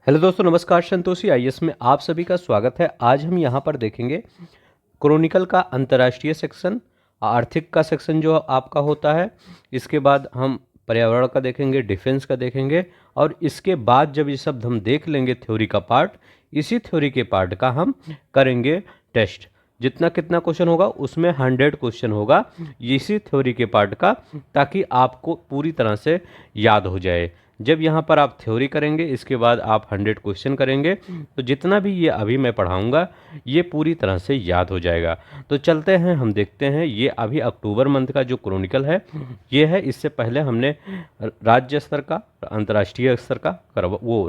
Hello दोस्तों, नमस्कार। Santoshi IAS में आप सभी का स्वागत है। आज हम यहाँ पर देखेंगे क्रॉनिकल का अंतर्राष्ट्रीय सेक्शन, आर्थिक का सेक्शन जो आपका होता है। इसके बाद हम पर्यावरण का देखेंगे, डिफेंस का देखेंगे और इसके बाद जब ये शब्द हम देख लेंगे थ्योरी का पार्ट, इसी थ्योरी के पार्ट का हम करेंगे टेस्ट। जितना कितना क्वेश्चन होगा उसमें 100 क्वेश्चन होगा इसी थ्योरी के पार्ट का, ताकि आपको पूरी तरह से याद हो जाए। जब यहाँ पर आप थ्योरी करेंगे, इसके बाद आप 100 क्वेश्चन करेंगे, तो जितना भी ये अभी मैं पढ़ाऊँगा ये पूरी तरह से याद हो जाएगा। तो चलते हैं, हम देखते हैं। ये अभी अक्टूबर मंथ का जो क्रॉनिकल है ये है। इससे पहले हमने राज्य स्तर का, अंतर्राष्ट्रीय स्तर का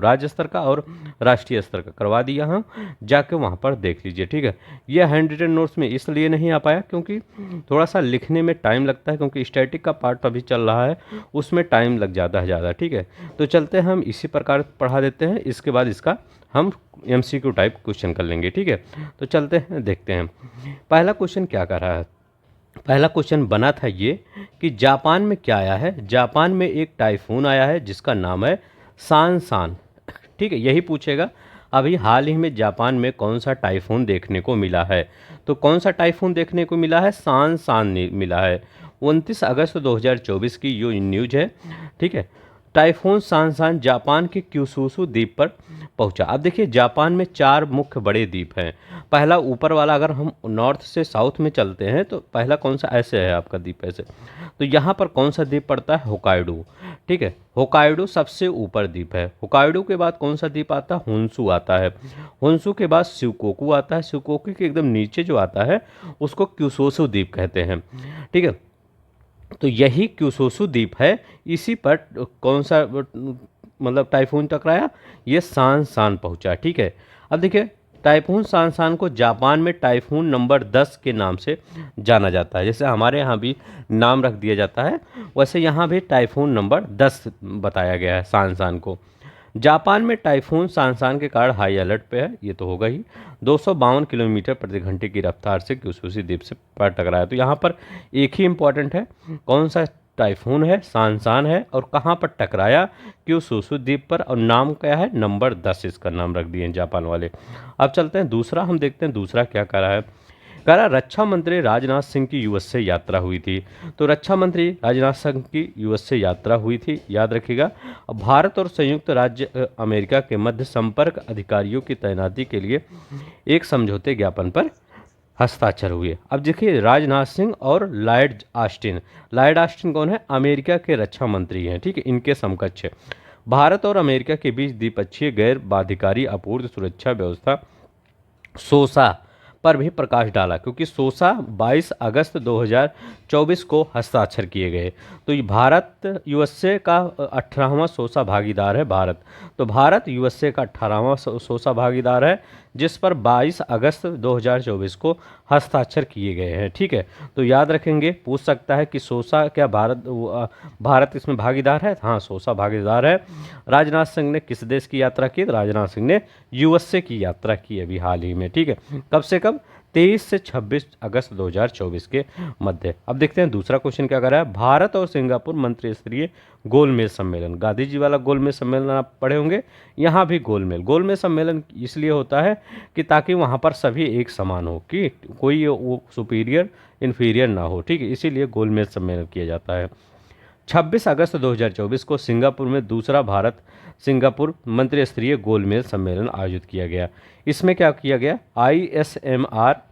राज्य स्तर का और राष्ट्रीय स्तर का करवा दिया। हम जाके वहाँ पर देख लीजिए, ठीक है। ये हैंड रिटन नोट्स में इसलिए नहीं आ पाया क्योंकि थोड़ा सा लिखने में टाइम लगता है, क्योंकि स्टैटिक का पार्ट अभी चल रहा है, उसमें टाइम लग जाता है ज़्यादा, ठीक है। तो चलते हैं, हम इसी प्रकार पढ़ा देते हैं। इसके बाद इसका हम एमसीक्यू टाइप क्वेश्चन कर लेंगे, ठीक है। तो चलते हैं, देखते हैं पहला क्वेश्चन क्या कर रहा है। पहला क्वेश्चन बना था ये कि जापान में क्या आया है। जापान में एक टाइफून आया है जिसका नाम है सान सान, ठीक है। यही पूछेगा अभी हाल ही में जापान में कौन सा टाइफून देखने को मिला है। तो कौन सा टाइफून देखने को मिला है? सान सान मिला है। 29 अगस्त 2024 की ये न्यूज है, ठीक है। टाइफून सांसान जापान के क्यूशुशु द्वीप पर पहुंचा। अब देखिए, जापान में 4 मुख्य बड़े द्वीप हैं। पहला ऊपर वाला, अगर हम नॉर्थ से साउथ में चलते हैं तो पहला कौन सा ऐसे है आपका द्वीप, ऐसे। तो यहाँ पर कौन सा द्वीप पड़ता है? होकाइडो, ठीक है। होकाइडो सबसे ऊपर द्वीप है। होकाइडो के बाद कौन सा द्वीप आता है? होन्शु आता है। होन्शु के बाद शिकोकू आता है। शिकोकू के एकदम नीचे जो आता है उसको क्यूशुशु द्वीप कहते हैं, ठीक है। तो यही क्यूशुशु द्वीप है। इसी पर कौन सा मतलब टाइफून टकराया? ये सान सान पहुंचा, ठीक है। अब देखिए, टाइफून सान सान को जापान में टाइफून नंबर 10 के नाम से जाना जाता है। जैसे हमारे यहाँ भी नाम रख दिया जाता है, वैसे यहाँ भी टाइफून नंबर 10 बताया गया है सान सान को। जापान में टाइफून सांसान के कारण हाई अलर्ट पे है, ये तो होगा ही। 252 किलोमीटर प्रति घंटे की रफ्तार से क्यूशुशु द्वीप से पर टकराया। तो यहाँ पर एक ही इम्पॉर्टेंट है, कौन सा टाइफून है? सांसान है। और कहाँ पर टकराया? क्यूशुशु द्वीप पर। और नाम क्या है? नंबर 10 इसका नाम रख दिए हैं जापान वाले। अब चलते हैं दूसरा, हम देखते हैं दूसरा क्या करा है। कह रहा, रक्षा मंत्री राजनाथ सिंह की यूएस से यात्रा हुई थी। तो रक्षा मंत्री राजनाथ सिंह की यूएस से यात्रा हुई थी, याद रखिएगा। भारत और संयुक्त राज्य अमेरिका के मध्य संपर्क अधिकारियों की तैनाती के लिए एक समझौते ज्ञापन पर हस्ताक्षर हुए। अब देखिए, राजनाथ सिंह और लॉयड ऑस्टिन। लॉयड ऑस्टिन कौन है? अमेरिका के रक्षा मंत्री हैं, ठीक है, इनके समकक्ष है। भारत और अमेरिका के बीच द्विपक्षीय गैर बाध्यकारी आपूर्ति सुरक्षा व्यवस्था सोसा पर भी प्रकाश डाला, क्योंकि सोसा 22 अगस्त 2024 को हस्ताक्षर किए गए। तो ये भारत यूएसए का 18वां सोसा भागीदार है भारत। तो भारत यूएसए का 18वां सोसा भागीदार है, जिस पर 22 अगस्त 2024 को हस्ताक्षर किए गए हैं, ठीक है। तो याद रखेंगे, पूछ सकता है कि सोसा क्या भारत इसमें भागीदार है? हाँ, सोसा भागीदार है। राजनाथ सिंह ने किस देश की यात्रा की? राजनाथ सिंह ने यूएसए की यात्रा की अभी हाल ही में, ठीक है। कब से कब? 23 से 26 अगस्त 2024 के मध्य। अब देखते हैं दूसरा क्वेश्चन क्या कर रहा है। भारत और सिंगापुर मंत्री स्तरीय गोलमेज सम्मेलन, गांधी जी वाला गोलमेज सम्मेलन आप पढ़े होंगे। यहाँ भी गोलमेज सम्मेलन इसलिए होता है कि ताकि वहाँ पर सभी एक समान हो, कि कोई वो सुपीरियर इन्फीरियर ना हो, ठीक है। इसीलिए गोलमेज सम्मेलन किया जाता है। 26 अगस्त 2024 को सिंगापुर में दूसरा भारत सिंगापुर मंत्री स्तरीय गोलमेज सम्मेलन आयोजित किया गया। इसमें क्या किया गया? आईएसएमआर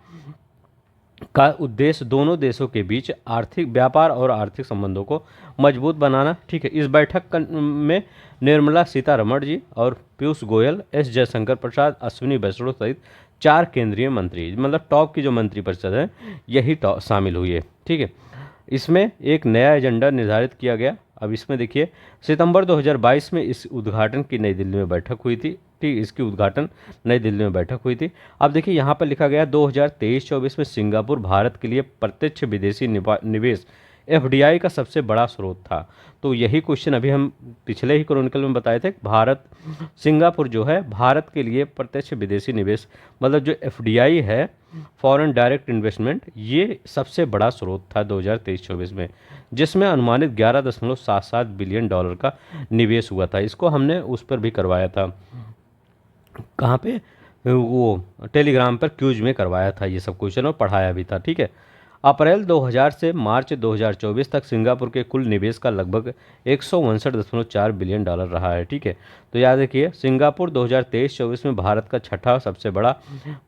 का उद्देश्य दोनों देशों के बीच आर्थिक व्यापार और आर्थिक संबंधों को मजबूत बनाना, ठीक है। इस बैठक में निर्मला सीतारमण जी और पीयूष गोयल, एस जयशंकर प्रसाद, अश्विनी वैष्णव सहित 4 केंद्रीय मंत्री, मतलब टॉप की जो मंत्री परिषद है यही शामिल हुई है, ठीक है। इसमें एक नया एजेंडा निर्धारित किया गया। अब इसमें देखिए, सितंबर 2022 में इस उद्घाटन की नई दिल्ली में बैठक हुई थी, ठीक। इसकी उद्घाटन नई दिल्ली में बैठक हुई थी। अब देखिए, यहाँ पर लिखा गया 2023-24 में सिंगापुर भारत के लिए प्रत्यक्ष विदेशी निवेश एफडीआई का सबसे बड़ा स्रोत था। तो यही क्वेश्चन अभी हम पिछले ही क्रॉनिकल में बताए थे। भारत सिंगापुर जो है भारत के लिए प्रत्यक्ष विदेशी निवेश, मतलब जो एफडीआई है, फॉरेन डायरेक्ट इन्वेस्टमेंट, ये सबसे बड़ा स्रोत था 2023-24 में, जिसमें अनुमानित 11.77 बिलियन डॉलर का निवेश हुआ था। इसको हमने उस पर भी करवाया था। कहाँ पे, वो टेलीग्राम पर क्यूज में करवाया था ये सब क्वेश्चन और पढ़ाया भी था। ठीक है। अप्रैल 2000 से मार्च 2024 तक सिंगापुर के कुल निवेश का लगभग 162.4 बिलियन डॉलर रहा है। ठीक है। तो याद रखिए, सिंगापुर 2023-24 में भारत का छठा सबसे बड़ा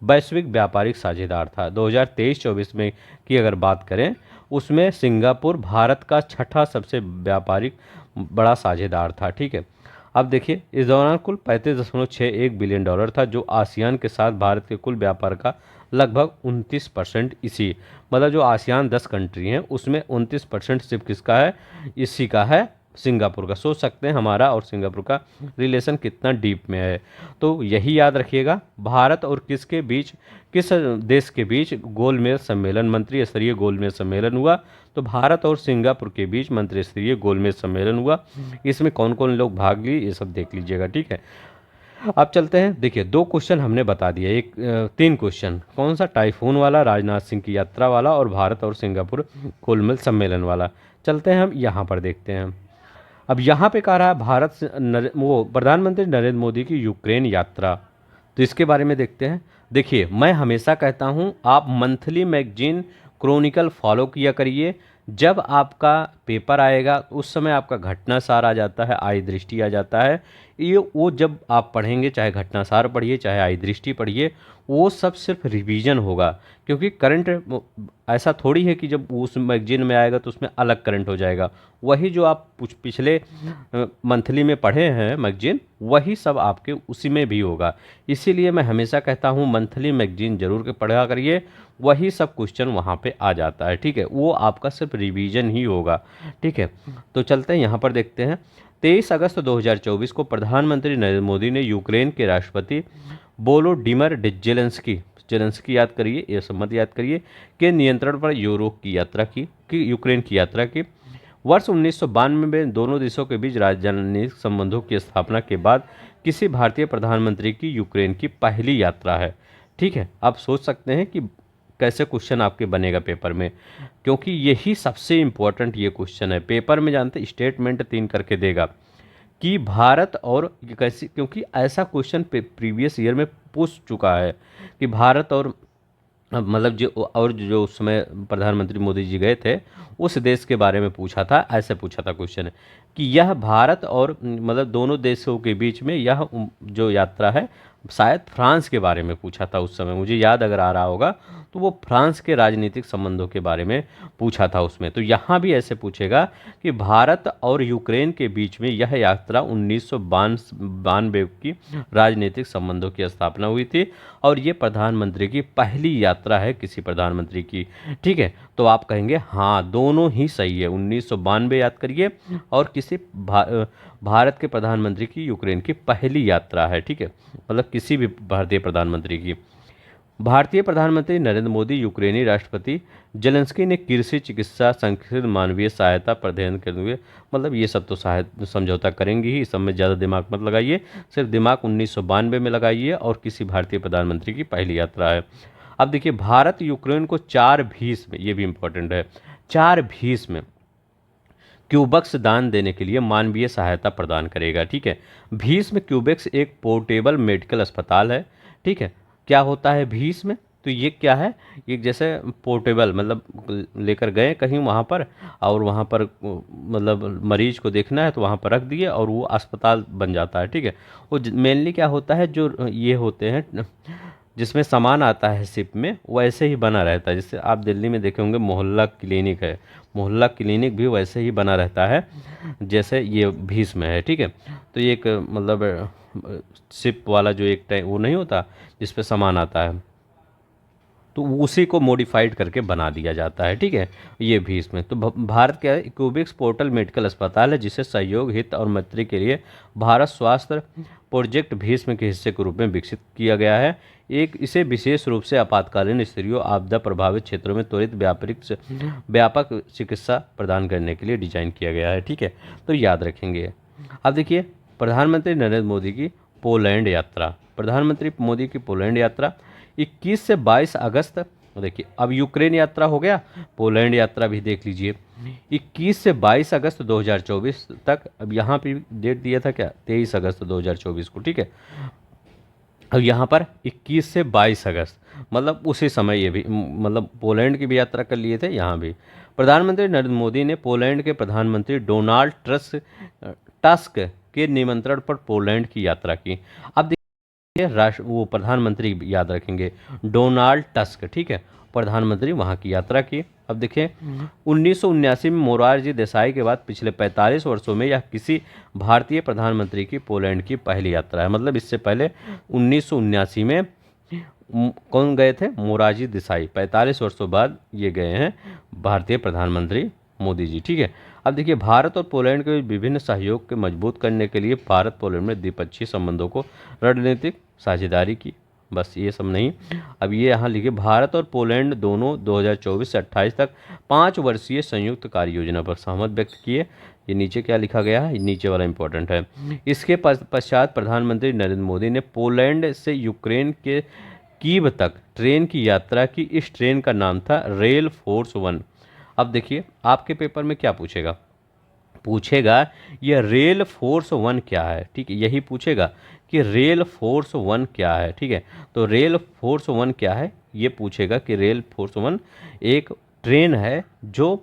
वैश्विक व्यापारिक साझेदार था। 2023-24 में की अगर बात करें, उसमें सिंगापुर भारत का छठा सबसे व्यापारिक बड़ा साझेदार था। ठीक है। अब देखिए, इस दौरान कुल 35.61 बिलियन डॉलर था, जो आसियान के साथ भारत के कुल व्यापार का लगभग 29%। इसी मतलब जो आसियान 10 कंट्री हैं उसमें 29% सिर्फ किसका है, इसी का है, सिंगापुर का। सोच सकते हैं हमारा और सिंगापुर का रिलेशन कितना डीप में है। तो यही याद रखिएगा, भारत और किसके बीच, किस देश के बीच गोलमेज सम्मेलन, मंत्री स्तरीय गोलमेज सम्मेलन हुआ, तो भारत और सिंगापुर के बीच मंत्री स्तरीय गोलमेज सम्मेलन हुआ। इसमें कौन कौन लोग भाग लिए ये सब देख लीजिएगा। ठीक है। अब चलते हैं, देखिए 2 क्वेश्चन हमने बता दिए, 3 क्वेश्चन, कौन सा, टाइफून वाला, राजनाथ सिंह की यात्रा वाला, और भारत और सिंगापुर गोलमेज सम्मेलन वाला। चलते हैं हम यहाँ पर देखते हैं। अब यहाँ पे कह रहा है भारत से वो प्रधानमंत्री नरेंद्र मोदी की यूक्रेन यात्रा, तो इसके बारे में देखते हैं। देखिए, मैं हमेशा कहता हूँ आप मंथली मैगजीन क्रॉनिकल फॉलो किया करिए। जब आपका पेपर आएगा उस समय आपका घटनासार आ जाता है, आई दृष्टि आ जाता है। ये वो जब आप पढ़ेंगे, चाहे घटनासार पढ़िए चाहे आई दृष्टि पढ़िए, वो सब सिर्फ रिवीजन होगा। क्योंकि करंट ऐसा थोड़ी है कि जब उस मैगजीन में आएगा तो उसमें अलग करंट हो जाएगा। वही जो आप पिछले मंथली में पढ़े हैं मैगजीन, वही सब आपके उसी में भी होगा। इसीलिए मैं हमेशा कहता हूँ मंथली मैगजीन जरूर के पढ़ा करिए, वही सब क्वेश्चन वहाँ पे आ जाता है। ठीक है। वो आपका सिर्फ रिवीजन ही होगा। ठीक है। तो चलते हैं यहाँ पर देखते हैं। 23 अगस्त 2024 को प्रधानमंत्री नरेंद्र मोदी ने यूक्रेन के राष्ट्रपति वोलोडिमिर जेलेंस्की, जेलेंस्की याद करिए, ये सब मत याद करिए, के नियंत्रण पर यूरोप की यात्रा की यूक्रेन की यात्रा की। वर्ष 1992 में दोनों देशों के बीच राजनीतिक संबंधों की स्थापना के बाद किसी भारतीय प्रधानमंत्री की यूक्रेन की पहली यात्रा है। ठीक है। आप सोच सकते हैं कि कैसे क्वेश्चन आपके बनेगा पेपर में, क्योंकि यही सबसे इम्पोर्टेंट ये क्वेश्चन है। पेपर में जानते स्टेटमेंट 3 करके देगा कि भारत और कैसे, क्योंकि ऐसा क्वेश्चन प्रीवियस ईयर में पूछ चुका है कि भारत और मतलब जो और जो उस समय प्रधानमंत्री मोदी जी गए थे उस देश के बारे में पूछा था। ऐसे पूछा था क्वेश्चन कि यह भारत और मतलब दोनों देशों के बीच में यह जो यात्रा है, शायद फ्रांस के बारे में पूछा था उस समय, मुझे याद अगर आ रहा होगा तो वो फ्रांस के राजनीतिक संबंधों के बारे में पूछा था उसमें। तो यहाँ भी ऐसे पूछेगा कि भारत और यूक्रेन के बीच में यह यात्रा 1992 की राजनीतिक संबंधों की स्थापना हुई थी, और ये प्रधानमंत्री की पहली यात्रा है किसी प्रधानमंत्री की। ठीक है। तो आप कहेंगे हाँ दोनों ही सही है, 1992 याद करिए और किसी भारत के प्रधानमंत्री की यूक्रेन की पहली यात्रा है। ठीक है। मतलब किसी भी भारतीय प्रधानमंत्री की। भारतीय प्रधानमंत्री नरेंद्र मोदी यूक्रेनी राष्ट्रपति जेलेंस्की ने कृषि, चिकित्सा, संस्कृत, मानवीय सहायता प्रदान करते हुए, मतलब ये सब तो समझौता करेंगे ही, सब में ज़्यादा दिमाग मत लगाइए, सिर्फ दिमाग 1992 में लगाइए और किसी भारतीय प्रधानमंत्री की पहली यात्रा है। अब देखिए, भारत यूक्रेन को 4 भीष्म, ये भी इम्पोर्टेंट है, 4 भीष्म क्यूबक्स दान देने के लिए मानवीय सहायता प्रदान करेगा। ठीक है। भीष्म क्यूबेक्स एक पोर्टेबल मेडिकल अस्पताल है। ठीक है। क्या होता है भीष्म, तो ये क्या है, ये जैसे पोर्टेबल मतलब लेकर गए कहीं वहाँ पर, और वहाँ पर मतलब मरीज को देखना है तो वहाँ पर रख दिए और वो अस्पताल बन जाता है। ठीक है। वो मेनली क्या होता है, जो ये होते हैं जिसमें सामान आता है शिप में, वैसे ही बना रहता है। जैसे आप दिल्ली में देखे होंगे मोहल्ला क्लिनिक है, मोहल्ला क्लिनिक भी वैसे ही बना रहता है जैसे ये भीष्म है। ठीक है। तो ये एक मतलब शिप वाला जो एक टाइम वो नहीं होता जिस पे सामान आता है, तो उसी को मॉडिफाइड करके बना दिया जाता है। ठीक है। ये भी इसमें तो भारत क्या है, क्यूबिक्स पोर्टल मेडिकल अस्पताल है जिसे सहयोग, हित और मैत्री के लिए भारत स्वास्थ्य प्रोजेक्ट भीष्म के हिस्से के रूप में विकसित किया गया है। इसे विशेष रूप से आपातकालीन स्थितियों, आपदा प्रभावित क्षेत्रों में त्वरित व्यापक चिकित्सा प्रदान करने के लिए डिजाइन किया गया है। ठीक है। तो याद रखेंगे। अब देखिए, प्रधानमंत्री नरेंद्र मोदी की पोलैंड यात्रा, प्रधानमंत्री मोदी की पोलैंड यात्रा 21 से 22 अगस्त, देखिए अब यूक्रेन यात्रा हो गया, पोलैंड यात्रा भी देख लीजिए, 21 से 22 अगस्त 2024 तक। अब यहाँ पे डेट दिया था क्या, 23 अगस्त 2024 को। ठीक है। अब यहाँ पर 21 से 22 अगस्त मतलब उसी समय ये भी मतलब पोलैंड की भी यात्रा कर लिए थे यहाँ भी। प्रधानमंत्री नरेंद्र मोदी ने पोलैंड के प्रधानमंत्री डोनाल्ड टस्क के निमंत्रण पर पोलैंड की यात्रा की। अब देखिए राष्ट्र वो प्रधानमंत्री याद रखेंगे डोनाल्ड टस्क, ठीक है, प्रधानमंत्री वहाँ की यात्रा की। अब देखिए 1979 में मोरारजी देसाई के बाद पिछले 45 वर्षों में यह किसी भारतीय प्रधानमंत्री की पोलैंड की पहली यात्रा है। मतलब इससे पहले 1979 में कौन गए थे? मोरारजी देसाई। 45 वर्षों बाद ये गए हैं भारतीय प्रधानमंत्री मोदी जी, ठीक है। अब देखिए भारत और पोलैंड के विभिन्न सहयोग के मजबूत करने के लिए भारत पोलैंड में द्विपक्षीय संबंधों को रणनीतिक साझेदारी की। बस ये सब नहीं, अब ये यहाँ लिखे भारत और पोलैंड दोनों 2024 से 28 तक 5 वर्षीय संयुक्त कार्य योजना पर सहमत व्यक्त किए। ये नीचे क्या लिखा गया है, नीचे वाला इंपॉर्टेंट है। इसके पश्चात प्रधानमंत्री नरेंद्र मोदी ने पोलैंड से यूक्रेन के कीव तक ट्रेन की यात्रा की। इस ट्रेन का नाम था रेल फोर्स 1। अब देखिए आपके पेपर में क्या पूछेगा यह रेल फोर्स 1 क्या है, ठीक है, यही पूछेगा कि रेल फोर्स 1 क्या है, ठीक है। तो रेल फोर्स 1 क्या है ये पूछेगा कि रेल फोर्स 1 एक ट्रेन है जो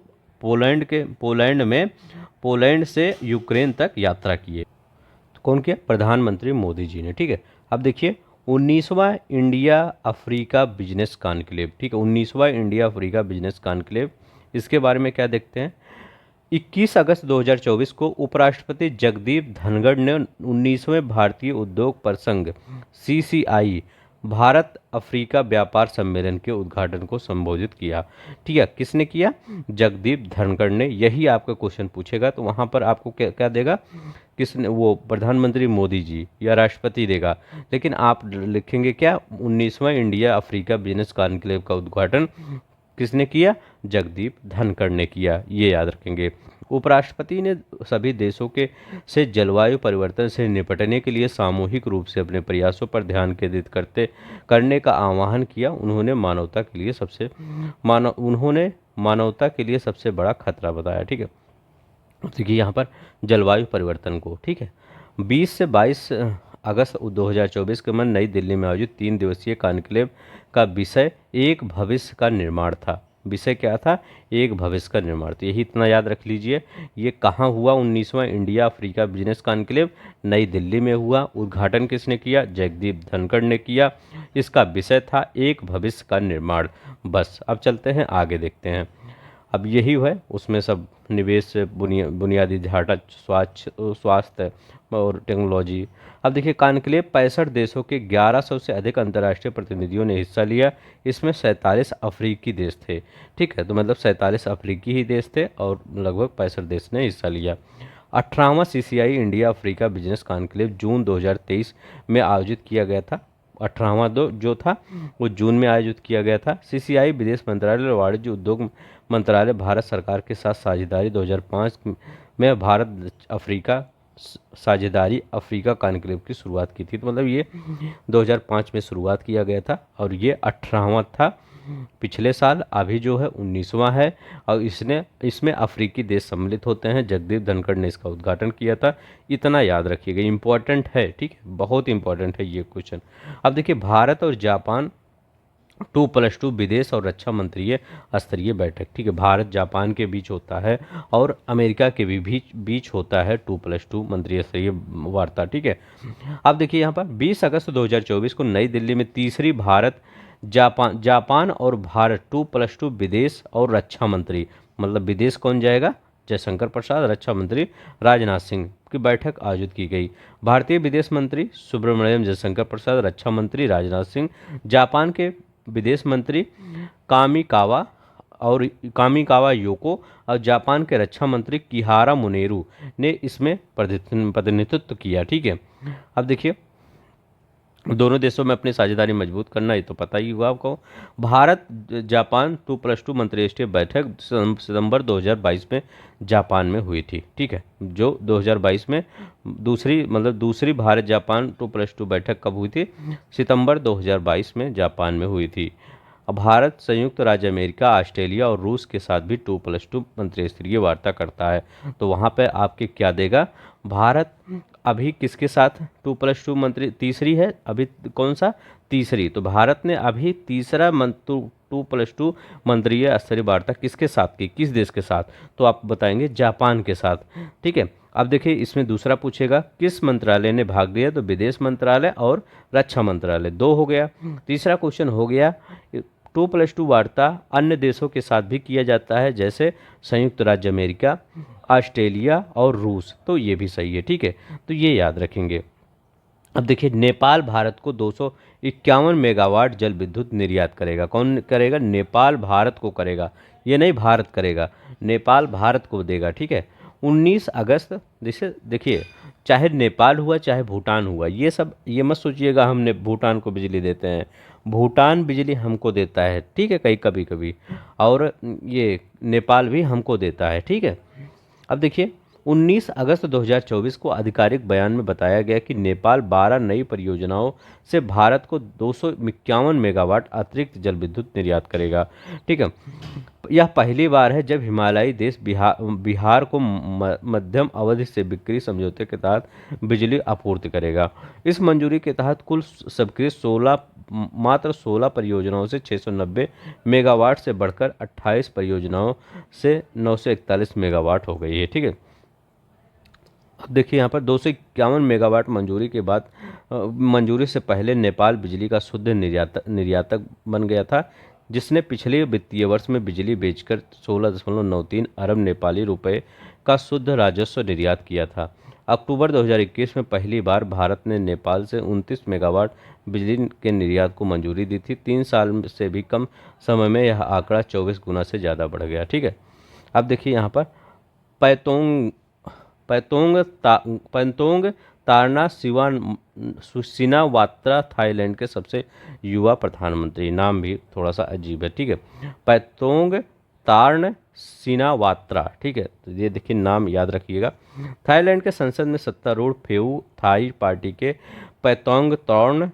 पोलैंड से यूक्रेन तक यात्रा की है। तो कौन किया? प्रधानमंत्री मोदी जी ने, ठीक है। अब देखिए 19वां इंडिया अफ्रीका बिजनेस कॉन्क्लेव, ठीक है, 19वां इंडिया अफ्रीका बिजनेस कॉन्क्लेव, इसके बारे में क्या देखते हैं। 21 अगस्त 2024 को उपराष्ट्रपति जगदीप धनखड़ ने 19वें भारतीय उद्योग प्रसंग CCI भारत अफ्रीका व्यापार सम्मेलन के उद्घाटन को संबोधित किया, ठीक है। किसने किया? जगदीप धनखड़ ने। यही आपका क्वेश्चन पूछेगा तो वहाँ पर आपको क्या क्या देगा, किसने? वो प्रधानमंत्री मोदी जी या राष्ट्रपति देगा, लेकिन आप लिखेंगे क्या? 19वां इंडिया अफ्रीका बिजनेस कॉन्क्लेव का उद्घाटन किसने किया? जगदीप धनखड़ ने किया, ये याद रखेंगे। उपराष्ट्रपति ने सभी देशों के से जलवायु परिवर्तन से निपटने के लिए सामूहिक रूप से अपने प्रयासों पर ध्यान केंद्रित करने का आह्वान किया। उन्होंने मानवता के लिए सबसे बड़ा खतरा बताया, ठीक है। देखिए यहाँ पर जलवायु परिवर्तन को, ठीक है। 20 से 22 अगस्त 2024 के मन नई दिल्ली में आयोजित 3 दिवसीय कॉन्क्लेव का विषय एक भविष्य का निर्माण था। विषय क्या था? एक भविष्य का निर्माण। तो यही इतना याद रख लीजिए। ये कहाँ हुआ? 19वां इंडिया अफ्रीका बिजनेस कॉन्क्लेव नई दिल्ली में हुआ। उद्घाटन किसने किया? जगदीप धनखड़ ने किया। इसका विषय था एक भविष्य का निर्माण। बस अब चलते हैं आगे, देखते हैं। अब यही है उसमें सब निवेश, बुनियादी ढांचा, स्वास्थ्य और टेक्नोलॉजी। अब देखिए कॉन्क्लेव 65 देशों के 1100 से अधिक अंतर्राष्ट्रीय प्रतिनिधियों ने हिस्सा लिया। इसमें 47 अफ्रीकी देश थे, ठीक है। तो मतलब 47 अफ्रीकी ही देश थे और लगभग 65 देश ने हिस्सा लिया। 18वां CCI India Africa business conclave June 2023 में आयोजित किया गया था। 18वां जो था वो जून में आयोजित किया गया था। CCI विदेश मंत्रालय और वाणिज्य उद्योग मंत्रालय भारत सरकार के साथ साझेदारी 2005 में भारत अफ्रीका साझेदारी अफ्रीका कॉन्क्लेव की शुरुआत की थी। तो मतलब ये 2005 में शुरुआत किया गया था और ये 18वां था पिछले साल। अभी जो है 19वां है और इसमें अफ्रीकी देश सम्मिलित होते हैं। जगदीप धनखड़ ने इसका उद्घाटन किया था। इतना याद रखिएगा, इंपॉर्टेंट है, ठीक है, बहुत इंपॉर्टेंट है ये क्वेश्चन। अब देखिए भारत और जापान 2+2 विदेश और रक्षा मंत्रीय स्तरीय बैठक, ठीक है, भारत जापान के बीच होता है और अमेरिका के भी बीच होता है 2+2 मंत्रीय स्तरीय वार्ता, ठीक है। अब देखिए यहाँ पर 20 अगस्त 2024 को नई दिल्ली में तीसरी भारत जापान और भारत 2+2 विदेश और रक्षा मंत्री, मतलब विदेश कौन जाएगा? जयशंकर प्रसाद, रक्षा मंत्री राजनाथ सिंह की बैठक आयोजित की गई। भारतीय विदेश मंत्री सुब्रमण्यम जयशंकर प्रसाद, रक्षा मंत्री राजनाथ सिंह, जापान के विदेश मंत्री कामिकावा योको और जापान के रक्षा मंत्री किहारा मुनेरू ने इसमें प्रतिनिधित्व किया, ठीक है। अब देखिए दोनों देशों में अपनी साझेदारी मजबूत करना, ये तो पता ही हुआ आपको। भारत जापान 2+2 मंत्रिस्तरीय बैठक सितंबर 2022 में जापान में हुई थी, ठीक है। जो 2022 में दूसरी भारत जापान 2+2 बैठक कब हुई थी? सितंबर 2022 में जापान में हुई थी। भारत संयुक्त राज्य अमेरिका, ऑस्ट्रेलिया और रूस के साथ भी 2+2 मंत्रिस्तरीय वार्ता करता है। तो वहाँ पे आपके क्या देगा? भारत अभी किसके साथ 2+2 मंत्री, तीसरी है अभी, कौन सा, तीसरी। तो भारत ने अभी तीसरा 2+2 मंत्रीय स्तरीय वार्ता किसके साथ की, किस देश के साथ, तो आप बताएंगे जापान के साथ। ठीक है, अब देखिए इसमें दूसरा पूछेगा किस मंत्रालय ने भाग लिया, तो विदेश मंत्रालय और रक्षा मंत्रालय, दो हो गया। तीसरा क्वेश्चन हो गया 2+2 वार्ता अन्य देशों के साथ भी किया जाता है, जैसे संयुक्त राज्य अमेरिका, ऑस्ट्रेलिया और रूस, तो ये भी सही है। ठीक है, तो ये याद रखेंगे। अब देखिए नेपाल भारत को 251 मेगावाट जल विद्युत निर्यात करेगा। कौन करेगा, नेपाल भारत को करेगा, ये नहीं भारत करेगा, नेपाल भारत को देगा। ठीक है, 19 अगस्त, जैसे देखिए चाहे नेपाल हुआ चाहे भूटान हुआ, ये सब ये मत सोचिएगा हमने भूटान को बिजली देते हैं, भूटान बिजली हमको देता है। ठीक है, कहीं कभी कभी, और ये नेपाल भी हमको देता है। ठीक है, अब देखिए 19 अगस्त 2024 को आधिकारिक बयान में बताया गया कि नेपाल 12 नई परियोजनाओं से भारत को 251 मेगावाट अतिरिक्त जल विद्युत निर्यात करेगा। ठीक है, यह पहली बार है जब हिमालयी देश बिहार को मध्यम अवधि से बिक्री समझौते के तहत बिजली आपूर्ति करेगा। इस मंजूरी के तहत कुल स्वीकृत 16 परियोजनाओं से 690 मेगावाट से बढ़कर 28 परियोजनाओं से 941 मेगावाट हो गई है। ठीक है, अब देखिए यहाँ पर 251 मेगावाट मंजूरी के बाद, मंजूरी से पहले नेपाल बिजली का शुद्ध निर्यातक बन गया था, जिसने पिछले वित्तीय वर्ष में बिजली बेचकर 16.93 अरब नेपाली रुपए का शुद्ध राजस्व निर्यात किया था। अक्टूबर 2021 में पहली बार भारत ने नेपाल से 29 मेगावाट बिजली के निर्यात को मंजूरी दी थी। 3 साल से भी कम समय में यह आंकड़ा 24 गुना से ज़्यादा बढ़ गया। ठीक है, अब देखिए यहाँ पर पैतोंग पैंतोंग तारना सिनावात्रा थाईलैंड के सबसे युवा प्रधानमंत्री, नाम भी थोड़ा सा अजीब है। ठीक है, पैतोंग तार्ण सिनावात्रा। ठीक है, तो ये देखिए नाम याद रखिएगा। थाईलैंड के संसद में सत्तारूढ़ फेऊ थाई पार्टी के पैतोंग तार्ण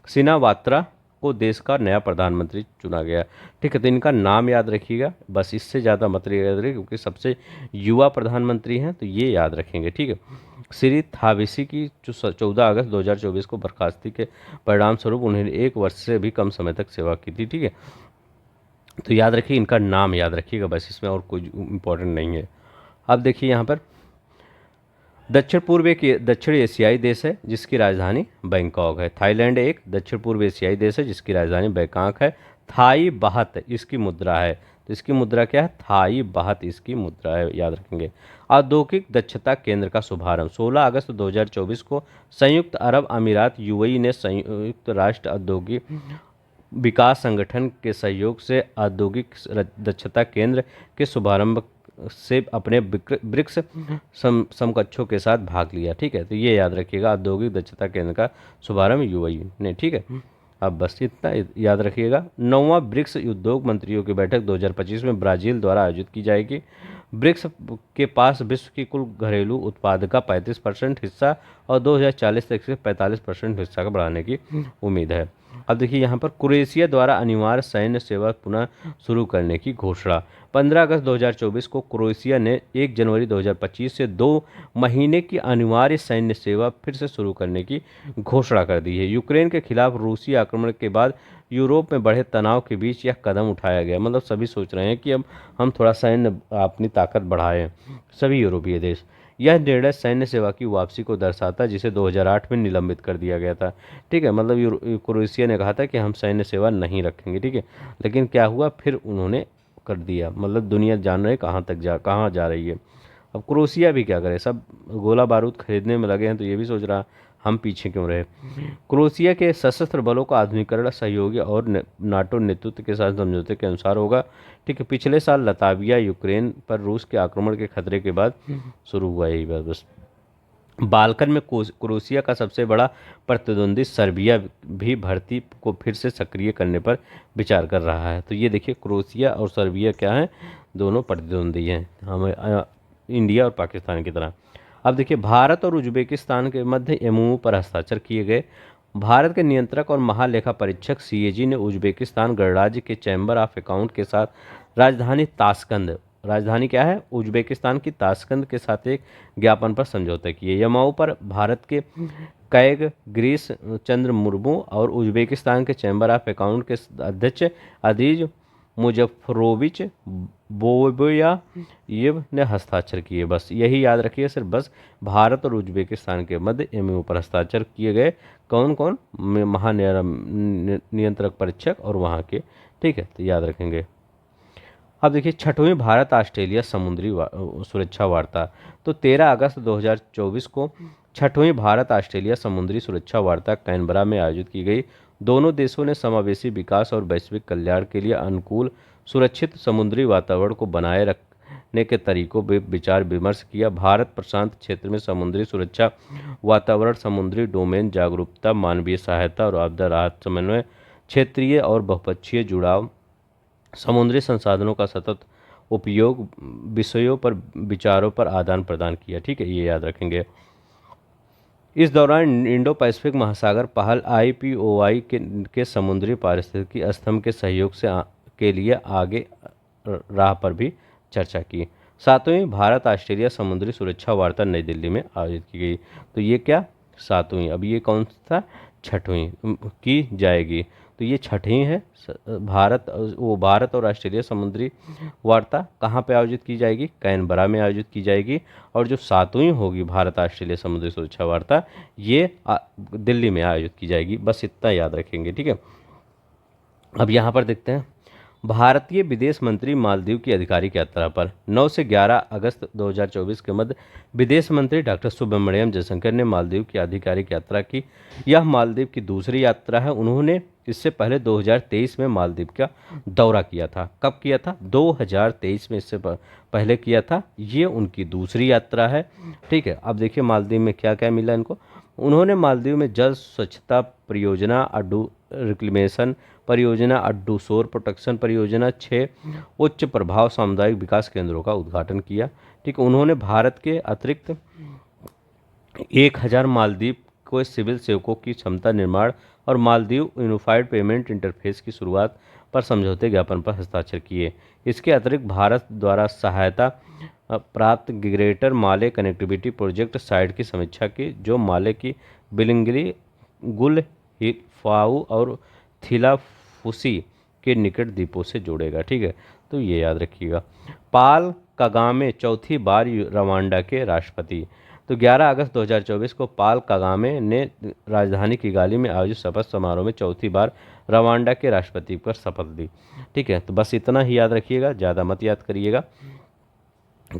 सिनावात्रा को देश का नया प्रधानमंत्री चुना गया। ठीक है, तो इनका नाम याद रखिएगा, बस इससे ज़्यादा मत याद रखिए क्योंकि सबसे युवा प्रधानमंत्री हैं, तो ये याद रखेंगे। ठीक है, श्री थाबिसी की 14 अगस्त 2024 को बर्खास्ती के परिणाम स्वरूप उन्हें 1 वर्ष से भी कम समय तक सेवा की थी। ठीक है, तो याद रखिए इनका नाम याद रखिएगा, बस इसमें और कोई इम्पोर्टेंट नहीं है। अब देखिए यहाँ पर दक्षिण पूर्व एक दक्षिण एशियाई देश है जिसकी राजधानी बैंकॉक है। थाईलैंड एक दक्षिण पूर्व एशियाई देश है जिसकी राजधानी बैंकॉक है। थाई बाहत इसकी मुद्रा है, तो इसकी मुद्रा क्या है, थाई बाहत इसकी मुद्रा है, याद रखेंगे। औद्योगिक दक्षता केंद्र का शुभारंभ 16 अगस्त 2024 को संयुक्त अरब अमीरात यूएई ने संयुक्त राष्ट्र औद्योगिक विकास संगठन के सहयोग से औद्योगिक दक्षता केंद्र के शुभारंभ से अपने ब्रिक्स समकक्षों के साथ भाग लिया। ठीक है, तो ये याद रखिएगा, औद्योगिक दक्षता केंद्र का शुभारंभ यूएई ने। ठीक है, अब बस इतना याद रखिएगा। 9वां ब्रिक्स उद्योग मंत्रियों की बैठक 2025 में ब्राज़ील द्वारा आयोजित की जाएगी। ब्रिक्स के पास विश्व की कुल घरेलू उत्पाद का 35% हिस्सा और 2040 तक से 45% हिस्सा का बढ़ाने की उम्मीद है। अब देखिए यहाँ पर क्रोएशिया द्वारा अनिवार्य सैन्य सेवा पुनः शुरू करने की घोषणा। 15 अगस्त 2024 को क्रोएशिया ने 1 जनवरी 2025 से 2 महीने की अनिवार्य सैन्य सेवा फिर से शुरू करने की घोषणा कर दी है। यूक्रेन के खिलाफ रूसी आक्रमण के बाद यूरोप में बढ़े तनाव के बीच यह कदम उठाया गया। मतलब सभी सोच रहे हैं कि अब हम थोड़ा सैन्य अपनी ताकत बढ़ाएं, सभी यूरोपीय देश। यह निर्णय सैन्य सेवा की वापसी को दर्शाता है जिसे 2008 में निलंबित कर दिया गया था। ठीक है, मतलब क्रोएशिया ने कहा था कि हम सैन्य सेवा नहीं रखेंगे। ठीक है, लेकिन क्या हुआ, फिर उन्होंने कर दिया। मतलब दुनिया जान रही कहाँ जा रही है। अब क्रोएशिया भी क्या करे, सब गोला बारूद खरीदने में लगे हैं, तो ये भी सोच रहा हम पीछे क्यों रहे। क्रोएशिया के सशस्त्र बलों का आधुनिकीकरण सहयोगी और नाटो नेतृत्व के साथ समझौते के अनुसार होगा। ठीक है, पिछले साल लताविया यूक्रेन पर रूस के आक्रमण के खतरे के बाद शुरू हुआ यही बात। बस बाल्कन में क्रोएशिया का सबसे बड़ा प्रतिद्वंदी सर्बिया भी भर्ती को फिर से सक्रिय करने पर विचार कर रहा है। तो ये देखिए क्रोएशिया और सर्बिया क्या है, दोनों प्रतिद्वंदी हैं, हमें इंडिया और पाकिस्तान की तरह। अब देखिए भारत और उज्बेकिस्तान के मध्य एमओयू पर हस्ताक्षर किए गए। भारत के नियंत्रक और महालेखा परीक्षक सीएजी ने उज्बेकिस्तान गणराज्य के चैम्बर ऑफ अकाउंट के साथ राजधानी ताशकंद राजधानी क्या है, उज्बेकिस्तान की ताशकंद के साथ एक ज्ञापन पर समझौते किए। यमाओ पर भारत के कैग ग्रीस चंद्र मुर्मू और उज्बेकिस्तान के चैम्बर ऑफ अकाउंट के अध्यक्ष अजीज मुजफ्फरोविच बोबोयायेव ने हस्ताक्षर किए। बस यही याद रखिए सिर्फ, बस भारत और उज्बेकिस्तान के मध्य एमओयू पर हस्ताक्षर किए गए। कौन कौन, महानियंत्रक परीक्षक और वहाँ के, ठीक है, तो याद रखेंगे। अब देखिए 6वीं भारत ऑस्ट्रेलिया समुद्री सुरक्षा वार्ता। तो 13 अगस्त 2024 को 6वीं भारत ऑस्ट्रेलिया समुद्री सुरक्षा वार्ता कैनबरा में आयोजित की गई। दोनों देशों ने समावेशी विकास और वैश्विक कल्याण के लिए अनुकूल सुरक्षित समुद्री वातावरण को बनाए रखने के तरीकों पर विचार विमर्श किया। भारत प्रशांत क्षेत्र में समुद्री सुरक्षा वातावरण, समुद्री डोमेन जागरूकता, मानवीय सहायता और आपदा राहत समन्वय, क्षेत्रीय और बहुपक्षीय जुड़ाव, समुद्री संसाधनों का सतत उपयोग विषयों पर विचारों पर आदान प्रदान किया। ठीक है, ये याद रखेंगे। इस दौरान इंडो पैसिफिक महासागर पहल IPOI के समुद्री पारिस्थितिकी स्तंभ के सहयोग के लिए आगे राह पर भी चर्चा की। 7वीं भारत ऑस्ट्रेलिया समुद्री सुरक्षा वार्ता नई दिल्ली में आयोजित की गई। तो ये क्या 7वीं, अब ये कौन सा 6वीं की जाएगी, तो ये 6वीं है। भारत और ऑस्ट्रेलिया समुद्री वार्ता कहाँ पे आयोजित की जाएगी, कैनबरा में आयोजित की जाएगी। और जो 7वीं होगी भारत ऑस्ट्रेलिया समुद्री सुरक्षा वार्ता, ये दिल्ली में आयोजित की जाएगी। बस इतना याद रखेंगे, ठीक है। अब यहाँ पर देखते हैं, भारतीय विदेश मंत्री मालदीव की आधिकारिक यात्रा पर। 9 से 11 अगस्त 2024 के मध्य विदेश मंत्री डॉक्टर सुब्रमण्यम जयशंकर ने मालदीव की आधिकारिक यात्रा की। यह मालदीव की दूसरी यात्रा है। उन्होंने इससे पहले 2023 में मालदीव का दौरा किया था। कब किया था, 2023 में, इससे पहले किया था। ये उनकी दूसरी यात्रा है, ठीक है। अब देखिए मालदीव में क्या क्या मिला इनको। उन्होंने मालदीव में जल स्वच्छता परियोजना, अड्डू रिक्लेमेशन परियोजना, अड्डू शोर प्रोटेक्शन परियोजना, 6 उच्च प्रभाव सामुदायिक विकास केंद्रों का उद्घाटन किया। ठीक, उन्होंने भारत के अतिरिक्त 1000 मालदीव को सिविल सेवकों की क्षमता निर्माण और मालदीव यूनिफाइड पेमेंट इंटरफेस की शुरुआत पर समझौते ज्ञापन पर हस्ताक्षर किए। इसके अतिरिक्त भारत द्वारा सहायता प्राप्त ग्रेटर माले कनेक्टिविटी प्रोजेक्ट साइट की समीक्षा की, जो माले की बिलिंगली, गुल फाऊ और थिलाफुसी के निकट द्वीपों से जोड़ेगा। ठीक है, तो ये याद रखिएगा। पाल कागामे चौथी बार रवांडा के राष्ट्रपति। तो 11 अगस्त 2024 को पाल कागामे ने राजधानी किगाली में आयोजित शपथ समारोह में चौथी बार रवांडा के राष्ट्रपति पर शपथ ली। ठीक है, तो बस इतना ही याद रखिएगा, ज़्यादा मत याद करिएगा।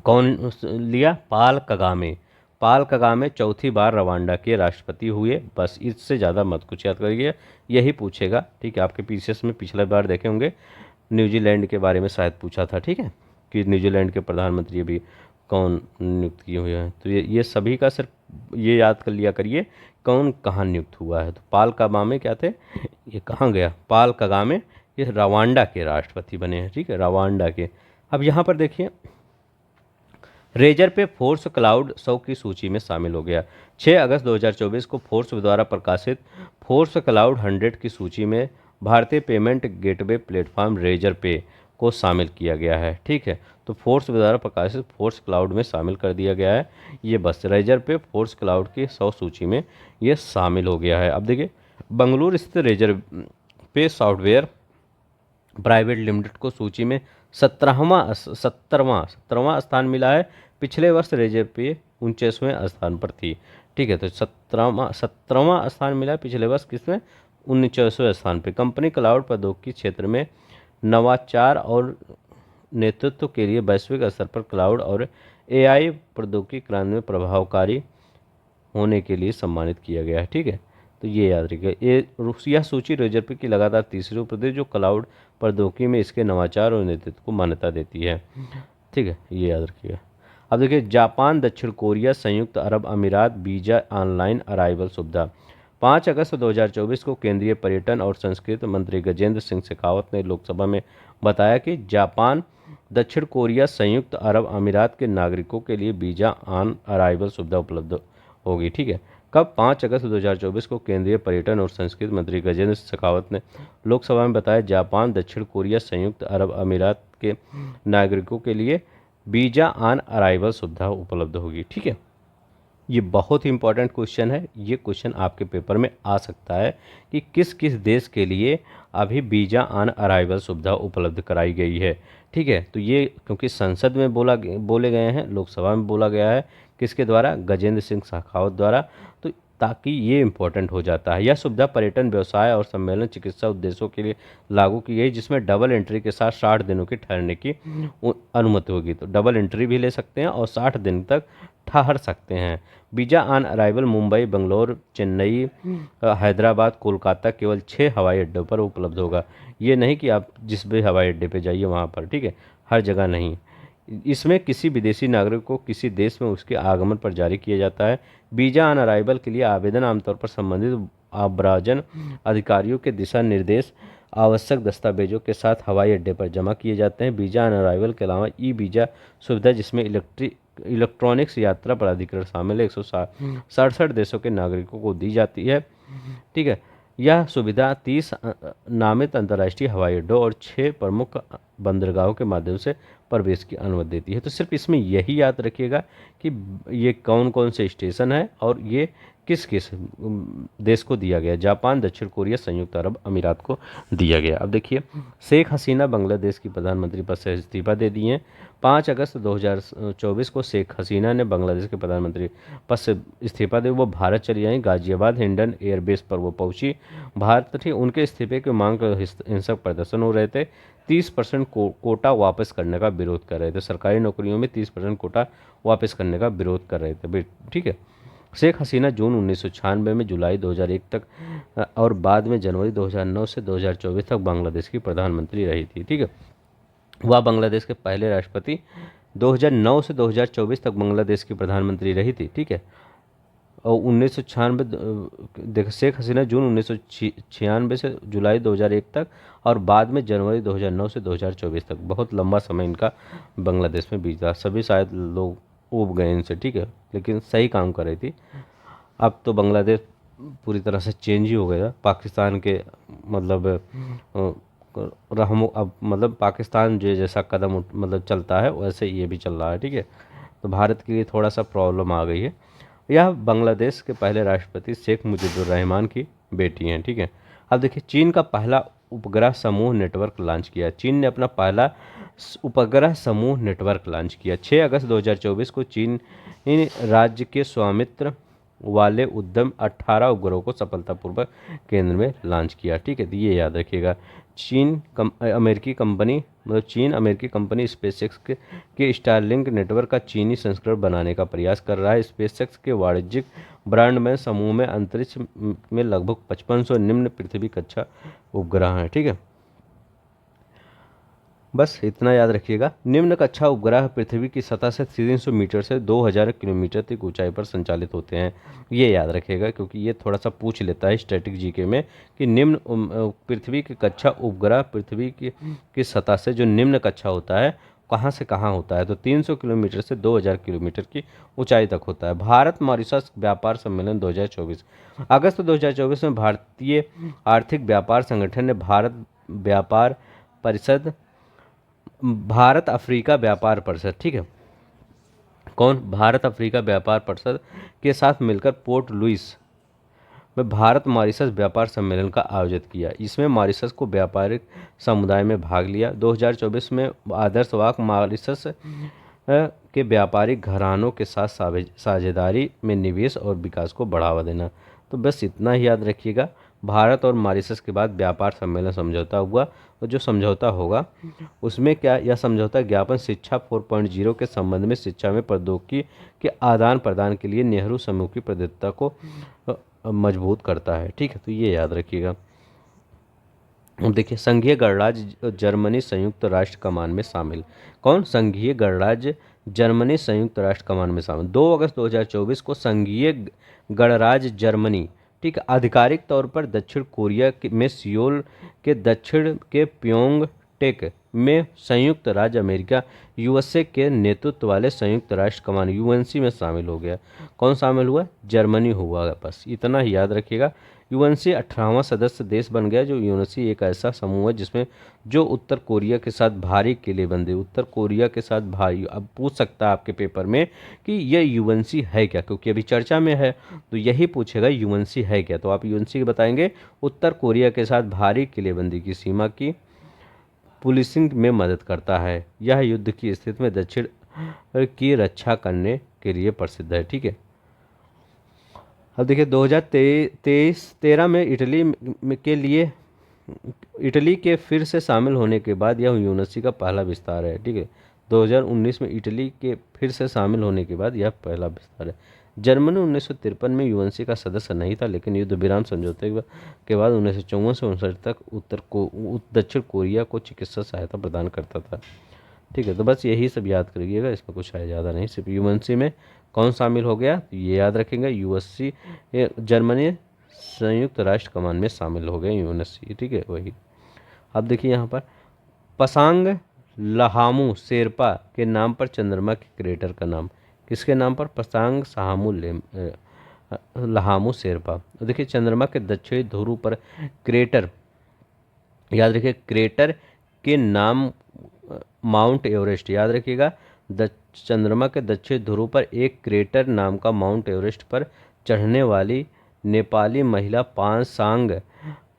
कौन लिया, पाल कागामे। पाल कागामे चौथी बार रवांडा के राष्ट्रपति हुए। बस इससे ज़्यादा मत कुछ याद करिए, यही पूछेगा। ठीक है, आपके पीसीएस में पिछले बार देखे होंगे न्यूजीलैंड के बारे में शायद पूछा था, ठीक है, कि न्यूजीलैंड के प्रधानमंत्री अभी कौन नियुक्त किए हुए हैं। तो ये सभी का सिर्फ ये याद कर लिया करिए कौन कहाँ नियुक्त हुआ है। तो पाल कागामे क्या थे, ये कहाँ गया, पाल कागामे ये रवांडा के राष्ट्रपति बने हैं। ठीक है, रवांडा के। अब यहाँ पर देखिए, रेजर पे फोर्स क्लाउड 100 की सूची में शामिल हो गया। 6 अगस्त 2024 को फोर्स द्वारा प्रकाशित फोर्स क्लाउड 100 की सूची में भारतीय पेमेंट गेटवे प्लेटफॉर्म रेजर पे को शामिल किया गया है। ठीक है, तो फोर्स द्वारा प्रकाशित फोर्स क्लाउड में शामिल कर दिया गया है। ये बस रेजर पे फोर्स क्लाउड की 100 सूची में ये शामिल हो गया है। अब देखिए, बंगलुरु स्थित रेजर पे सॉफ्टवेयर प्राइवेट लिमिटेड को सूची में 17वां स्थान मिला है। पिछले वर्ष रेजर पे 49वें स्थान पर थी। ठीक है, तो 17वां स्थान मिला है पिछले वर्ष, किसमें, 49वें स्थान पे। कंपनी क्लाउड प्रौद्योगिकी क्षेत्र में नवाचार और नेतृत्व के लिए वैश्विक स्तर पर क्लाउड और AI प्रौद्योगिकी क्रांति में प्रभावकारी होने के लिए सम्मानित किया गया है। ठीक है, तो ये याद रखिएगा। यह सूची रेजर पे की लगातार तीसरी प्रदेश जो क्लाउड प्रौद्योगिकी में इसके नवाचार और नेतृत्व को मान्यता देती है। ठीक है, ये याद रखिएगा। अब देखिए, जापान, दक्षिण कोरिया, संयुक्त अरब अमीरात वीज़ा ऑनलाइन अराइवल सुविधा। 5 अगस्त 2024 को केंद्रीय पर्यटन और संस्कृति मंत्री गजेंद्र सिंह शेखावत ने लोकसभा में बताया कि जापान, दक्षिण कोरिया, संयुक्त अरब अमीरात के नागरिकों के लिए वीज़ा ऑन अराइवल सुविधा उपलब्ध होगी। ठीक है, कब, 5 अगस्त 2024 को केंद्रीय पर्यटन और संस्कृति मंत्री गजेंद्र शेखावत ने लोकसभा में बताया, जापान, दक्षिण कोरिया, संयुक्त अरब अमीरात के नागरिकों के लिए वीजा ऑन अराइवल सुविधा उपलब्ध होगी। ठीक है, ये बहुत ही इंपॉर्टेंट क्वेश्चन है। ये क्वेश्चन आपके पेपर में आ सकता है कि किस किस देश के लिए अभी वीजा ऑन अराइवल सुविधा उपलब्ध कराई गई है। ठीक है, तो ये क्योंकि संसद में बोले गए हैं, लोकसभा में बोला गया है, किसके द्वारा, गजेंद्र सिंह शेखावत द्वारा, तो ताकि ये इम्पोर्टेंट हो जाता है। यह सुविधा पर्यटन, व्यवसाय और सम्मेलन चिकित्सा उद्देश्यों के लिए लागू की गई, जिसमें डबल एंट्री के साथ 60 दिनों की ठहरने की अनुमति होगी। तो डबल एंट्री भी ले सकते हैं और 60 दिन तक ठहर सकते हैं। Visa on arrival Mumbai, Bangalore, Chennai, Hyderabad, Kolkata केवल 6 हवाई अड्डों पर उपलब्ध होगा। ये नहीं कि आप जिस भी हवाई अड्डे पे जाइए वहाँ पर, ठीक है, हर जगह नहीं। इसमें किसी विदेशी नागरिक को किसी देश में उसके आगमन पर जारी किया जाता है। वीजा ऑन अराइवल के लिए आवेदन आमतौर पर संबंधित आव्राजन अधिकारियों के दिशा निर्देश, आवश्यक दस्तावेजों के साथ हवाई अड्डे पर जमा किए जाते हैं। वीजा ऑन अराइवल के अलावा ई वीजा सुविधा, जिसमें इलेक्ट्रॉनिक्स यात्रा प्राधिकरण शामिल है, 167 देशों के नागरिकों को दी जाती है। ठीक है, यह सुविधा 30 नामित अंतर्राष्ट्रीय हवाई अड्डों और 6 प्रमुख बंदरगाहों के माध्यम से प्रवेश की अनुमति देती है। तो सिर्फ इसमें यही याद रखिएगा कि ये कौन कौन से स्टेशन है और ये किस किस देश को दिया गया। जापान, दक्षिण कोरिया, संयुक्त अरब अमीरात को दिया गया। अब देखिए, शेख हसीना बांग्लादेश की प्रधानमंत्री पद से इस्तीफा दे दिए हैं। 5 अगस्त 2024 को शेख हसीना ने बांग्लादेश के प्रधानमंत्री पद से इस्तीफा दे वो भारत चली आई। गाजियाबाद हिंडन एयरबेस पर वो पहुंची भारत थी। उनके इस्तीफे की मांग कर हिंसक प्रदर्शन हो रहे थे। 30% कोटा वापस करने का विरोध कर रहे थे। सरकारी नौकरियों में 30% कोटा वापस करने का विरोध कर रहे थे। ठीक है, शेख हसीना जून 1996 में जुलाई 2001 तक और बाद में जनवरी 2009 से 2024 तक बांग्लादेश की प्रधानमंत्री रही थी। ठीक है, वह बांग्लादेश के पहले राष्ट्रपति 2009 से 2024 तक बांग्लादेश की प्रधानमंत्री रही थी। ठीक है, और 1996 शेख हसीना जून 1996 से जुलाई 2001 तक और बाद में जनवरी 2009 से 2024 तक, बहुत लंबा समय इनका बांग्लादेश में बीता। सभी शायद लोग ऊब गए इनसे। ठीक है, लेकिन सही काम कर रही थी। अब तो बांग्लादेश पूरी तरह से चेंज ही हो गया पाकिस्तान के, मतलब रहमो, अब मतलब पाकिस्तान जो जैसा कदम मतलब चलता है वैसे ये भी चल रहा है। ठीक है, तो भारत के लिए थोड़ा सा प्रॉब्लम आ गई है। यह बांग्लादेश के पहले राष्ट्रपति शेख मुजीबुर रहमान की बेटी हैं। ठीक है, अब देखिए, चीन का पहला उपग्रह समूह नेटवर्क लॉन्च किया। चीन ने अपना पहला उपग्रह समूह नेटवर्क लॉन्च किया। 6 अगस्त 2024 को चीन राज्य के स्वामित्व वाले उद्यम 18 उपग्रहों को सफलतापूर्वक केंद्र में लॉन्च किया। ठीक है, तो ये याद रखिएगा। चीन अमेरिकी कंपनी स्पेसएक्स के स्टारलिंक नेटवर्क का चीनी संस्करण बनाने का प्रयास कर रहा है। स्पेसएक्स के वाणिज्यिक ब्रांड में समूह में अंतरिक्ष में लगभग 5500 निम्न पृथ्वी कक्षा उपग्रह हैं। ठीक है, बस इतना याद रखिएगा। निम्न कक्षा उपग्रह पृथ्वी की सतह से 300 मीटर से 2000 किलोमीटर तक ऊंचाई पर संचालित होते हैं। ये याद रखिएगा क्योंकि ये थोड़ा सा पूछ लेता है स्टैटिक जीके में कि निम्न पृथ्वी की कक्षा उपग्रह पृथ्वी की सतह से जो निम्न कक्षा होता है कहाँ से कहाँ होता है, तो 300 किलोमीटर से 2000 किलोमीटर की ऊंचाई तक होता है। भारत मॉरिशस व्यापार सम्मेलन 2024। अगस्त 2024 में भारतीय आर्थिक व्यापार संगठन ने भारत अफ्रीका व्यापार परिषद, ठीक है, कौन, भारत अफ्रीका व्यापार परिषद के साथ मिलकर पोर्ट लुइस में भारत मॉरिशस व्यापार सम्मेलन का आयोजित किया। इसमें मॉरिशस को व्यापारिक समुदाय में भाग लिया। 2024 में आदर्श वाक मॉरिशस के व्यापारिक घरानों के साथ साझेदारी में निवेश और विकास को बढ़ावा देना। तो बस इतना ही याद रखिएगा। भारत और मॉरिशस के बाद व्यापार सम्मेलन समझौता हुआ और जो समझौता होगा उसमें क्या, यह समझौता ज्ञापन शिक्षा 4.0 के संबंध में शिक्षा में प्रौद्योगिकी के आदान प्रदान के लिए नेहरू समूह की प्रतिबद्धता को मजबूत करता है। ठीक है, तो ये याद रखिएगा। अब देखिए, संघीय गणराज्य जर्मनी संयुक्त राष्ट्र कमान में शामिल। कौन, संघीय गणराज्य जर्मनी संयुक्त राष्ट्र कमान में शामिल। 2 अगस्त 2024 को संघीय गणराज्य जर्मनी, ठीक है, आधिकारिक तौर पर दक्षिण कोरिया में सियोल के दक्षिण के प्योंग टेक में संयुक्त राज्य अमेरिका यूएसए के नेतृत्व वाले संयुक्त राष्ट्र कमान यूएनसी में शामिल हो गया। कौन शामिल हुआ? जर्मनी हुआ। बस इतना ही याद रखिएगा। यूएनसी 18वां सदस्य देश बन गया। जो यूएनसी एक ऐसा समूह है जिसमें जो उत्तर कोरिया के साथ भारी किलेबंदी, उत्तर कोरिया के साथ भारी, अब पूछ सकता है आपके पेपर में कि यह यूएनसी है क्या, क्योंकि अभी चर्चा में है तो यही पूछेगा यूएनसी है क्या। तो आप यूएनसी बताएंगे उत्तर कोरिया के साथ भारी किलेबंदी की सीमा की पुलिसिंग में मदद करता है। यह युद्ध की स्थिति में दक्षिण की रक्षा करने के लिए प्रसिद्ध है। ठीक है, अब देखिए 2013 में इटली के फिर से शामिल होने के बाद यह यूएनसी का पहला विस्तार है। ठीक है, 2019 में इटली के फिर से शामिल होने के बाद यह पहला विस्तार है। जर्मनी 1953 में यूएनसी का सदस्य नहीं था, लेकिन युद्ध विराम समझौते के बाद 1954 से 1959 तक दक्षिण कोरिया को चिकित्सा सहायता प्रदान करता था। ठीक है, तो बस यही सब याद करिएगा, इसमें कुछ है ज़्यादा नहीं। सिर्फ यूएनसी में कौन शामिल हो गया तो ये याद रखेंगे, यूएससी जर्मनी संयुक्त राष्ट्र कमान में शामिल हो गए यूएनसी। ठीक है, वही। अब देखिए यहाँ पर पसांग लहामू शेरपा के नाम पर चंद्रमा के क्रेटर का नाम, किसके नाम पर? पसांग लहामू शेरपा। देखिए चंद्रमा के दक्षिणी ध्रुव पर क्रेटर, याद रखिए क्रेटर के नाम माउंट एवरेस्ट, याद रखिएगा। चंद्रमा के दक्षिण ध्रुव पर एक क्रेटर नाम का माउंट एवरेस्ट पर चढ़ने वाली नेपाली महिला पासांग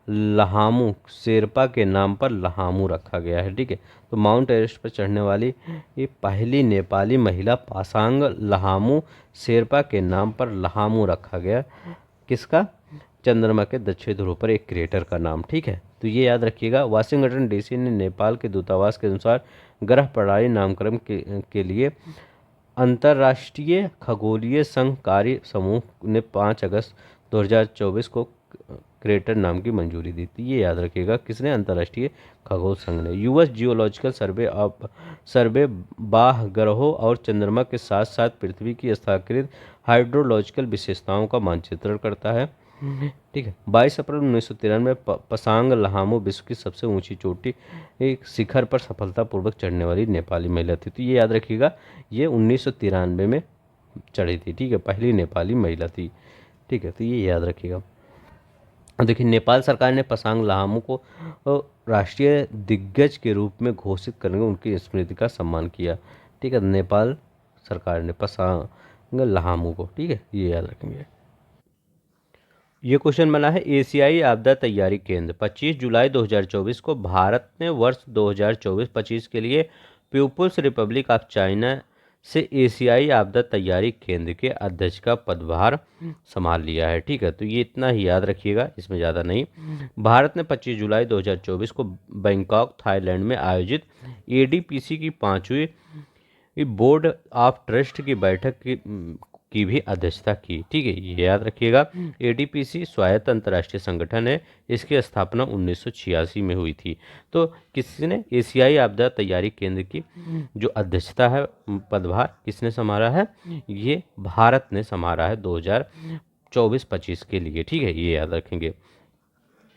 लहामू शेरपा के नाम पर लहामू रखा गया है। ठीक है, तो माउंट एवरेस्ट पर चढ़ने वाली ये पहली नेपाली महिला पासांग लहामू शेरपा के नाम पर लहामू रखा गया। किसका? चंद्रमा के दक्षिण ध्रुव पर एक क्रेटर का नाम। ठीक है, तो ये याद रखिएगा। वाशिंगटन डीसी ने नेपाल के दूतावास के अनुसार ग्रह प्रणाली नामकरण के लिए अंतर्राष्ट्रीय खगोलीय संघ कार्य समूह ने 5 अगस्त 2024 को क्रेटर नाम की मंजूरी दी थी। ये याद रखिएगा, किसने? अंतर्राष्ट्रीय खगोल संघ ने। यूएस जियोलॉजिकल सर्वे बाह्य ग्रहों और चंद्रमा के साथ साथ पृथ्वी की स्थाकृत हाइड्रोलॉजिकल विशेषताओं का मानचित्रण करता है। ठीक है, 22 अप्रैल 1993 में पसांग लहामू विश्व की सबसे ऊंची चोटी एक शिखर पर सफलतापूर्वक चढ़ने वाली नेपाली महिला थी। तो ये याद रखिएगा, ये 1993 में चढ़ी थी। ठीक है, पहली नेपाली महिला थी। ठीक है, तो ये याद रखिएगा। देखिए नेपाल सरकार ने पसांग लहामू को राष्ट्रीय दिग्गज के रूप में घोषित करने उनकी स्मृति का सम्मान किया। ठीक है, नेपाल सरकार ने पसांग लहामू को, ठीक है, ये याद रखेंगे। ये क्वेश्चन बना है एशियाई आपदा तैयारी केंद्र 25 जुलाई 2024 को भारत ने वर्ष 2024-25 के लिए पीपुल्स रिपब्लिक ऑफ चाइना से एशियाई आपदा तैयारी केंद्र के अध्यक्ष का पदभार संभाल लिया है। ठीक है, तो ये इतना ही याद रखिएगा, इसमें ज़्यादा नहीं। भारत ने 25 जुलाई 2024 को बैंकॉक थाईलैंड में आयोजित एडीपीसी की 5वीं बोर्ड ऑफ ट्रस्ट की बैठक की भी अध्यक्षता की। ठीक है, ये याद रखिएगा। एडीपीसी स्वायत्त अंतर्राष्ट्रीय संगठन है, इसकी स्थापना 1986 में हुई थी। तो किसने? एशियाई आपदा तैयारी केंद्र की जो अध्यक्षता है, पदभार किसने संभाला है? ये भारत ने संभाला है 2024-25 के लिए। ठीक है, ये याद रखेंगे।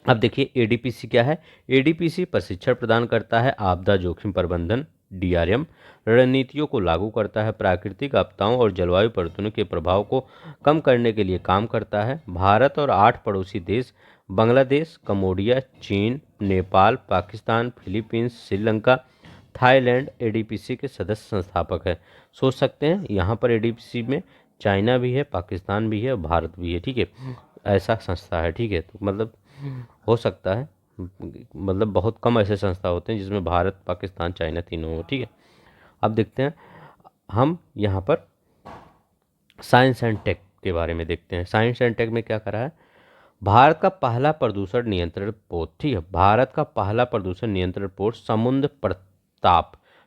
अब देखिए एडीपीसी क्या है। एडीपीसी प्रशिक्षण प्रदान करता है, आपदा जोखिम प्रबंधन डीआरएम रणनीतियों को लागू करता है, प्राकृतिक आपदाओं और जलवायु परिवर्तन के प्रभाव को कम करने के लिए काम करता है। भारत और 8 पड़ोसी देश बांग्लादेश, कंबोडिया, चीन, Nepal, Pakistan, Philippines, Sri Lanka, Thailand ADPC के सदस्य संस्थापक है। सोच सकते हैं यहाँ पर एडीपीसी में चाइना भी है, पाकिस्तान भी है, भारत भी है। ठीक है, ऐसा संस्था है। ठीक है, तो मतलब हो सकता है, मतलब बहुत कम ऐसे संस्था होते हैं जिसमें भारत, पाकिस्तान, चाइना तीनों हो। ठीक है, अब देखते हैं हम यहाँ पर साइंस एंड टेक के बारे में देखते हैं। साइंस एंड टेक में क्या करा है? भारत का पहला प्रदूषण नियंत्रण पोत। ठीक है, भारत का पहला प्रदूषण नियंत्रण पोत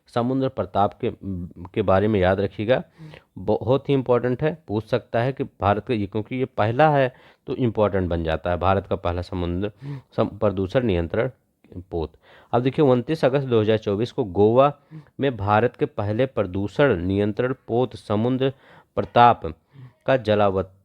समुद्र प्रताप के बारे में याद रखिएगा, बहुत ही इंपॉर्टेंट है। पूछ सकता है कि भारत का, ये क्योंकि ये पहला है तो इम्पोर्टेंट बन जाता है, भारत का पहला समुद्र प्रदूषण नियंत्रण पोत। अब देखिए 29 अगस्त 2024 को गोवा में भारत के पहले प्रदूषण नियंत्रण पोत समुद्र प्रताप का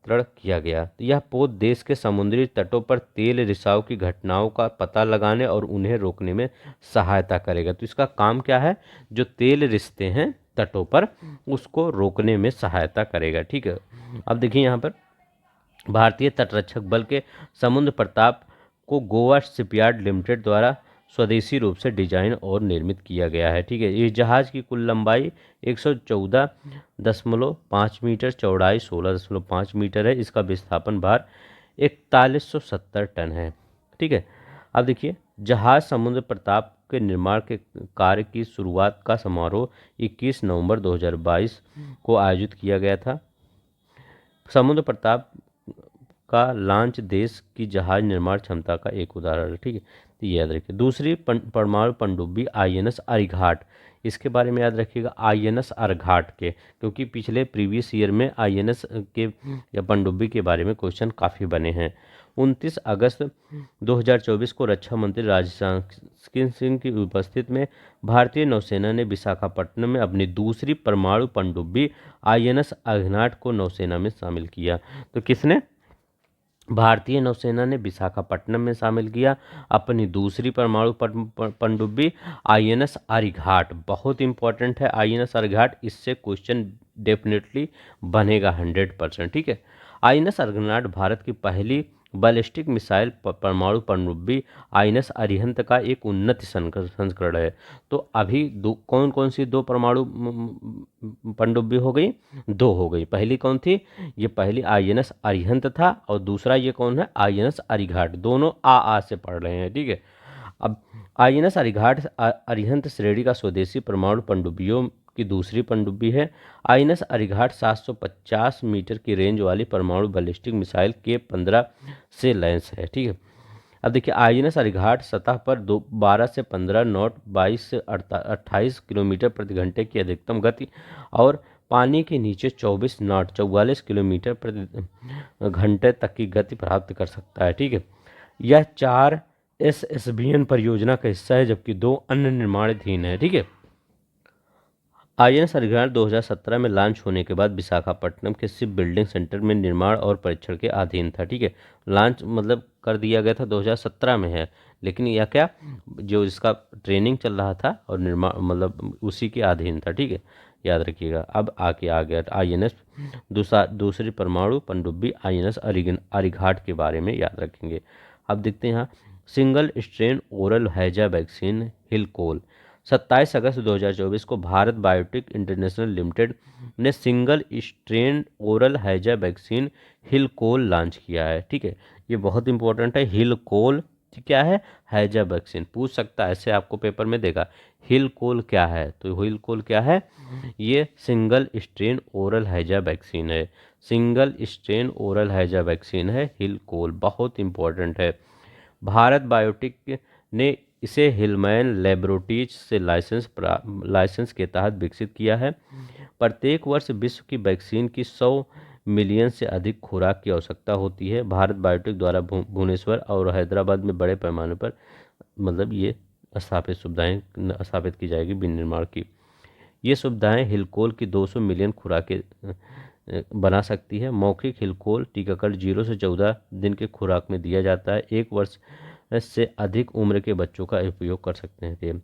नामांतरण किया गया। तो यह पोत देश के समुद्री तटों पर तेल रिसाव की घटनाओं का पता लगाने और उन्हें रोकने में सहायता करेगा। तो इसका काम क्या है, जो तेल रिसते हैं तटों पर उसको रोकने में सहायता करेगा। ठीक है, अब देखिए यहाँ पर भारतीय तटरक्षक बल के समुद्र प्रताप को गोवा शिपयार्ड लिमिटेड द्वारा स्वदेशी रूप से डिजाइन और निर्मित किया गया है। ठीक है, इस जहाज की कुल लंबाई 114.5 मीटर, चौड़ाई 16.5 मीटर है। इसका विस्थापन भार 4170 टन है। ठीक है, अब देखिए जहाज समुद्र प्रताप के निर्माण के कार्य की शुरुआत का समारोह 21 नवंबर 2022 को आयोजित किया गया था। समुद्र प्रताप का लॉन्च देश की जहाज निर्माण क्षमता का एक उदाहरण है। ठीक है, तो ये याद रखिए। दूसरी परमाणु पनडुब्बी आईएनएस अरिघाट, इसके बारे में याद रखिएगा आईएनएस अरिघाट के, क्योंकि पिछले प्रीवियस ईयर में आईएनएस के या पनडुब्बी के बारे में क्वेश्चन काफ़ी बने हैं। 29 अगस्त 2024 को रक्षा मंत्री राजनाथ सिंह की उपस्थिति में भारतीय नौसेना ने विशाखापट्टनम में अपनी दूसरी परमाणु पनडुब्बी आईएनएस अरिघाट को नौसेना में शामिल किया। तो किसने, भारतीय नौसेना ने विशाखापट्टनम में शामिल किया अपनी दूसरी परमाणु पनडुब्बी आईएनएस अरिघाट। बहुत इंपॉर्टेंट है आईएनएस अरिघाट, इससे क्वेश्चन डेफिनेटली बनेगा 100%। ठीक है, आईएनएस अरिघाट भारत की पहली बैलिस्टिक मिसाइल परमाणु पनडुब्बी आईएनएस अरिहंत का एक उन्नत संस्करण है। तो अभी कौन कौन सी दो परमाणु पनडुब्बी हो गई, दो हो गई। पहली कौन थी, ये पहली आईएनएस अरिहंत था और दूसरा ये कौन है, आईएनएस अरिघाट। दोनों आ से पढ़ रहे हैं। ठीक है, अब आईएनएस अरिघाट अरिहंत श्रेणी का स्वदेशी परमाणु पनडुब्बियों की दूसरी पनडुब्बी है। आईएनएस अरिघाट 750 मीटर की रेंज वाली परमाणु बैलिस्टिक मिसाइल K-15 से लैस है। ठीक है, अब देखिए आईएनएस अरिघाट सतह पर 12 से 15 नॉट 22 से 28 किलोमीटर प्रति घंटे की अधिकतम गति और पानी के नीचे 24 नॉट 44 किलोमीटर प्रति घंटे तक की गति प्राप्त कर सकता है। ठीक है, यह 4 SSBN परियोजना का हिस्सा है, जबकि 2 अन्य निर्माणाधीन है। ठीक है, आईएनएस अरिघाट 2017 में लॉन्च होने के बाद विशाखापट्टनम के शिप बिल्डिंग सेंटर में निर्माण और परीक्षण के अधीन था। ठीक है, लॉन्च मतलब कर दिया गया था 2017 में है, लेकिन यह क्या, जो इसका ट्रेनिंग चल रहा था और निर्माण मतलब उसी के अधीन था। ठीक है, याद रखिएगा। अब आगे आ गया आईएनएस दूसरी परमाणु पनडुब्बी आईएनएस अरिघाट के बारे में याद रखेंगे। अब देखते हैं यहाँ सिंगल स्ट्रेन ओरल हैजा वैक्सीन हिलकोल। 27 अगस्त 2024 को भारत बायोटेक इंटरनेशनल लिमिटेड ने सिंगल स्ट्रेन ओरल हैजा वैक्सीन हिलकोल लॉन्च किया है। ठीक है, ये बहुत इंपॉर्टेंट है। हिलकोल क्या है, हैजा वैक्सीन पूछ सकता है, ऐसे आपको पेपर में देगा हिलकोल क्या है। तो हिलकोल क्या है, ये सिंगल स्ट्रेन ओरल हैजा वैक्सीन है। सिंगल स्ट्रेन ओरल हैजा वैक्सीन है हिलकोल, बहुत इंपॉर्टेंट है। भारत बायोटेक ने इसे हिलमैन लेबोरेटरीज से लाइसेंस के तहत विकसित किया है। प्रत्येक वर्ष विश्व की वैक्सीन की 100 मिलियन से अधिक खुराक की आवश्यकता होती है। भारत बायोटेक द्वारा भुवनेश्वर और हैदराबाद में बड़े पैमाने पर मतलब ये सुविधाएं स्थापित की जाएगी विनिर्माण की। ये सुविधाएं हिलकोल की 200 मिलियन खुराकें बना सकती है। मौखिक हिलकोल टीकाकरण 0 से 14 दिन के खुराक में दिया जाता है। 1 वर्ष से अधिक उम्र के बच्चों का उपयोग कर सकते हैं।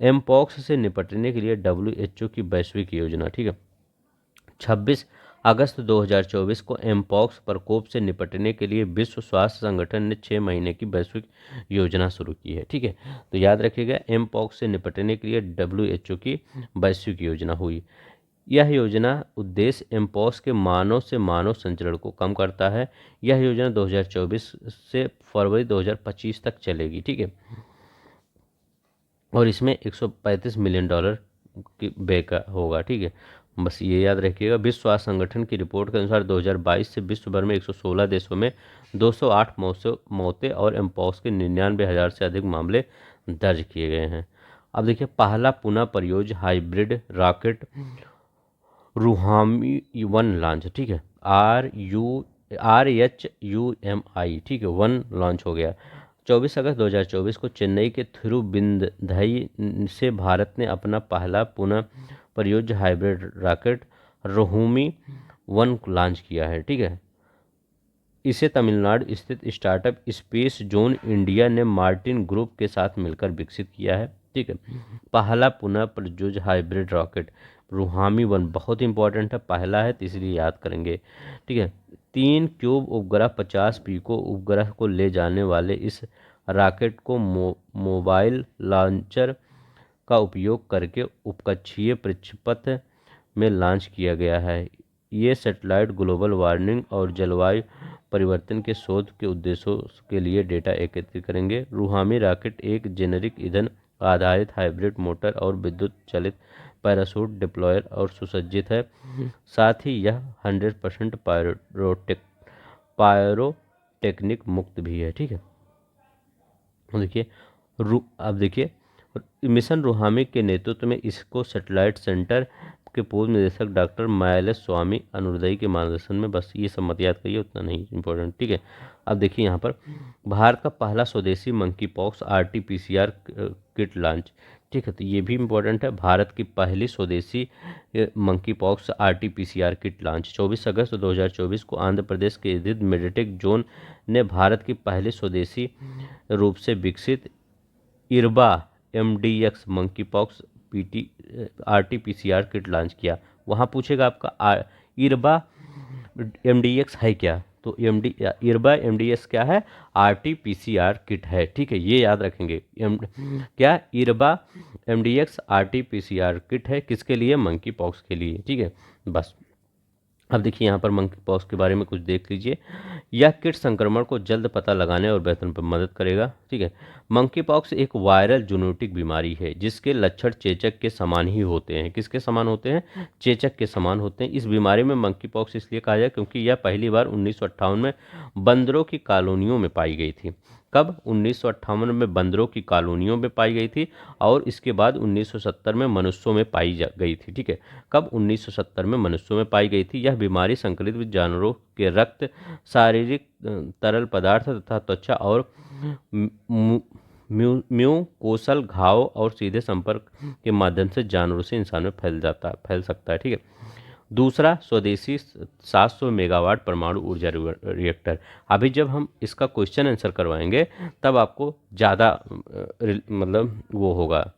एमपॉक्स से निपटने के लिए WHO की वैश्विक योजना। ठीक है, 26 अगस्त 2024 को एमपॉक्स प्रकोप से निपटने के लिए विश्व स्वास्थ्य संगठन ने 6 महीने की वैश्विक योजना शुरू की है। ठीक है, तो याद रखिएगा एमपॉक्स से निपटने के लिए WHO की वैश्विक योजना हुई। यह योजना उद्देश्य एमपॉक्स के मानव से मानव संचरण को कम करता है। यह योजना 2024 से फरवरी 2025 तक चलेगी। ठीक है, और इसमें $135 मिलियन की व्यय होगा। ठीक है, बस ये याद रखिएगा। विश्व स्वास्थ्य संगठन की रिपोर्ट के अनुसार 2022 से विश्व भर में 116 देशों में 208 मौतें और एमपॉक्स के 99,000 से अधिक मामले दर्ज किए गए हैं। अब देखिए पहला पुनः प्रयोज्य हाइब्रिड रॉकेट रुहामी-1 लॉन्च। ठीक है, RHUMI। ठीक है, 1 लॉन्च हो गया। 24 अगस्त 2024 को चेन्नई के थिरुविंदई से भारत ने अपना पहला पुनः प्रयोज्य हाइब्रिड रॉकेट रुहामी-1 लॉन्च किया है। ठीक है, इसे तमिलनाडु स्थित स्टार्टअप स्पेस जोन इंडिया ने मार्टिन ग्रुप के साथ मिलकर विकसित किया है। ठीक है। पहला पुनः प्रयोज्य हाइब्रिड रॉकेट रूहामी वन बहुत इंपॉर्टेंट है, पहला है तो इसलिए याद करेंगे। ठीक है। 3 क्यूब उपग्रह 50 पिको उपग्रह को ले जाने वाले इस रॉकेट को मोबाइल लॉन्चर का उपयोग करके उपकक्षीय प्रक्षेपथ में लॉन्च किया गया है। ये सैटेलाइट ग्लोबल वार्मिंग और जलवायु परिवर्तन के शोध के उद्देश्यों के लिए डेटा एकत्रित करेंगे। रूहामी रॉकेट एक जेनेरिक ईंधन आधारित हाइब्रिड मोटर और विद्युत चालित पैराशूट डिप्लॉयर और सुसज्जित है। साथ ही यह 100% पायरोटेक्निक मुक्त भी है। ठीक है। देखिए अब देखिए मिशन रूहामी के नेतृत्व में इसको सैटेलाइट सेंटर के पूर्व निदेशक डॉक्टर मायलेश स्वामी अनुदयी के मार्गदर्शन में, बस ये सब मत याद करिए, उतना नहीं इंपॉर्टेंट। ठीक है। अब देखिए यहाँ पर भारत का पहला स्वदेशी monkey pox RT-PCR kit launch. ठीक है। तो ये भी इम्पोर्टेंट है, भारत की पहली स्वदेशी monkey pox RT-PCR kit launch. 24 अगस्त 2024 को आंध्र प्रदेश के इर्द मेडिटेक जोन ने भारत की पहली स्वदेशी रूप से विकसित Irba MDX monkey pox RT-PCR kit launch किया। वहाँ पूछेगा आपका इरबा MDX है क्या, तो इरबा MDX क्या है, RT-PCR किट है। ठीक है, ये याद रखेंगे। क्या इरबा MDX RT-PCR किट है, किसके लिए, मंकी पॉक्स के लिए। ठीक है। बस अब देखिए यहाँ पर मंकी पॉक्स के बारे में कुछ देख लीजिए। यह किट संक्रमण को जल्द पता लगाने और बेहतर पर मदद करेगा। ठीक है। मंकी पॉक्स एक वायरल जूनोटिक बीमारी है जिसके लक्षण चेचक के समान ही होते हैं। किसके समान होते हैं, चेचक के समान होते हैं। इस बीमारी में मंकी पॉक्स इसलिए कहा जाए क्योंकि यह पहली बार 1958 में बंदरों की कॉलोनियों में पाई गई थी। कब, 1958 में बंदरों की कॉलोनियों में पाई गई थी और इसके बाद 1970 में मनुष्यों में पाई गई थी। ठीक है। कब, 1970 में मनुष्यों में पाई गई थी। यह बीमारी संक्रमित जानवरों के रक्त, शारीरिक तरल पदार्थ तथा त्वचा और म्यूकोसल घाव और सीधे संपर्क के माध्यम से जानवरों से इंसान में फैल सकता है। ठीक है। दूसरा, स्वदेशी 700 मेगावाट परमाणु ऊर्जा रिएक्टर। अभी जब हम इसका क्वेश्चन आंसर करवाएंगे तब आपको ज़्यादा मतलब वो होगा,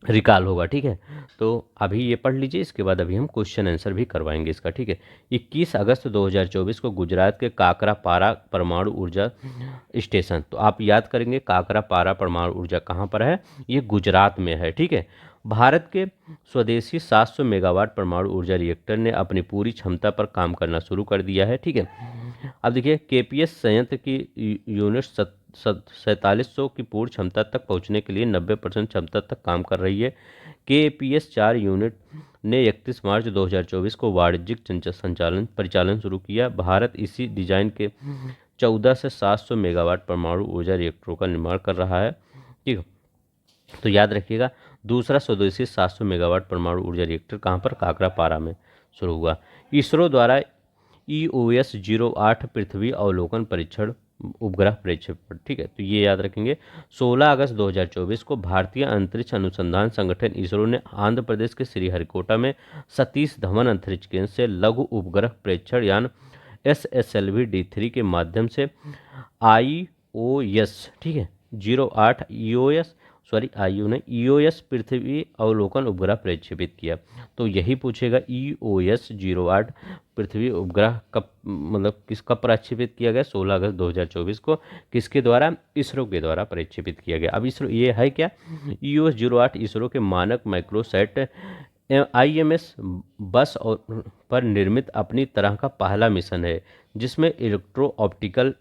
रिकॉल होगा। ठीक है। तो अभी ये पढ़ लीजिए, इसके बाद अभी हम क्वेश्चन आंसर भी करवाएंगे इसका। ठीक है। 21 अगस्त 2024 को गुजरात के काकरापारा परमाणु ऊर्जा स्टेशन, तो आप याद करेंगे काकरापारा परमाणु ऊर्जा कहाँ पर है, ये गुजरात में है। ठीक है। भारत के स्वदेशी 700 मेगावाट परमाणु ऊर्जा रिएक्टर ने अपनी पूरी क्षमता पर काम करना शुरू कर दिया है। ठीक है। अब देखिए KPS संयंत्र की यूनिट 4700 की पूर्ण क्षमता तक पहुंचने के लिए 90% क्षमता तक काम कर रही है। KPS 4 यूनिट ने 31 मार्च 2024 को वाणिज्यिक परिचालन शुरू किया। भारत इसी डिजाइन के 14 से 700 मेगावाट परमाणु ऊर्जा रिएक्टरों का निर्माण कर रहा है। ठीक है। तो याद रखिएगा, दूसरा स्वदेशी 700 मेगावाट परमाणु ऊर्जा रिएक्टर कहाँ पर, काकरापारा में शुरू हुआ। इसरो द्वारा EOS 08 पृथ्वी अवलोकन परीक्षण उपग्रह प्रक्षेपण। ठीक है। तो ये याद रखेंगे। 16 अगस्त 2024 को भारतीय अंतरिक्ष अनुसंधान संगठन इसरो ने आंध्र प्रदेश के श्रीहरिकोटा में सतीश धवन अंतरिक्ष केंद्र से लघु उपग्रह प्रेक्षण यान SSLV-D3 के माध्यम से IOS, ठीक है, 08 EOS पृथ्वी अवलोकन उपग्रह प्रक्षेपित किया। तो यही पूछेगा EOS 08 पृथ्वी उपग्रह कब, मतलब किसका प्रक्षेपित किया गया, 16 अगस्त 2024 को। किसके द्वारा, इसरो के द्वारा प्रक्षेपित किया गया। अब इसरो ये है क्या, EOS 08 इसरो के मानक माइक्रोसैट IMS बस और पर निर्मित अपनी तरह का पहला मिशन है जिसमें electro optical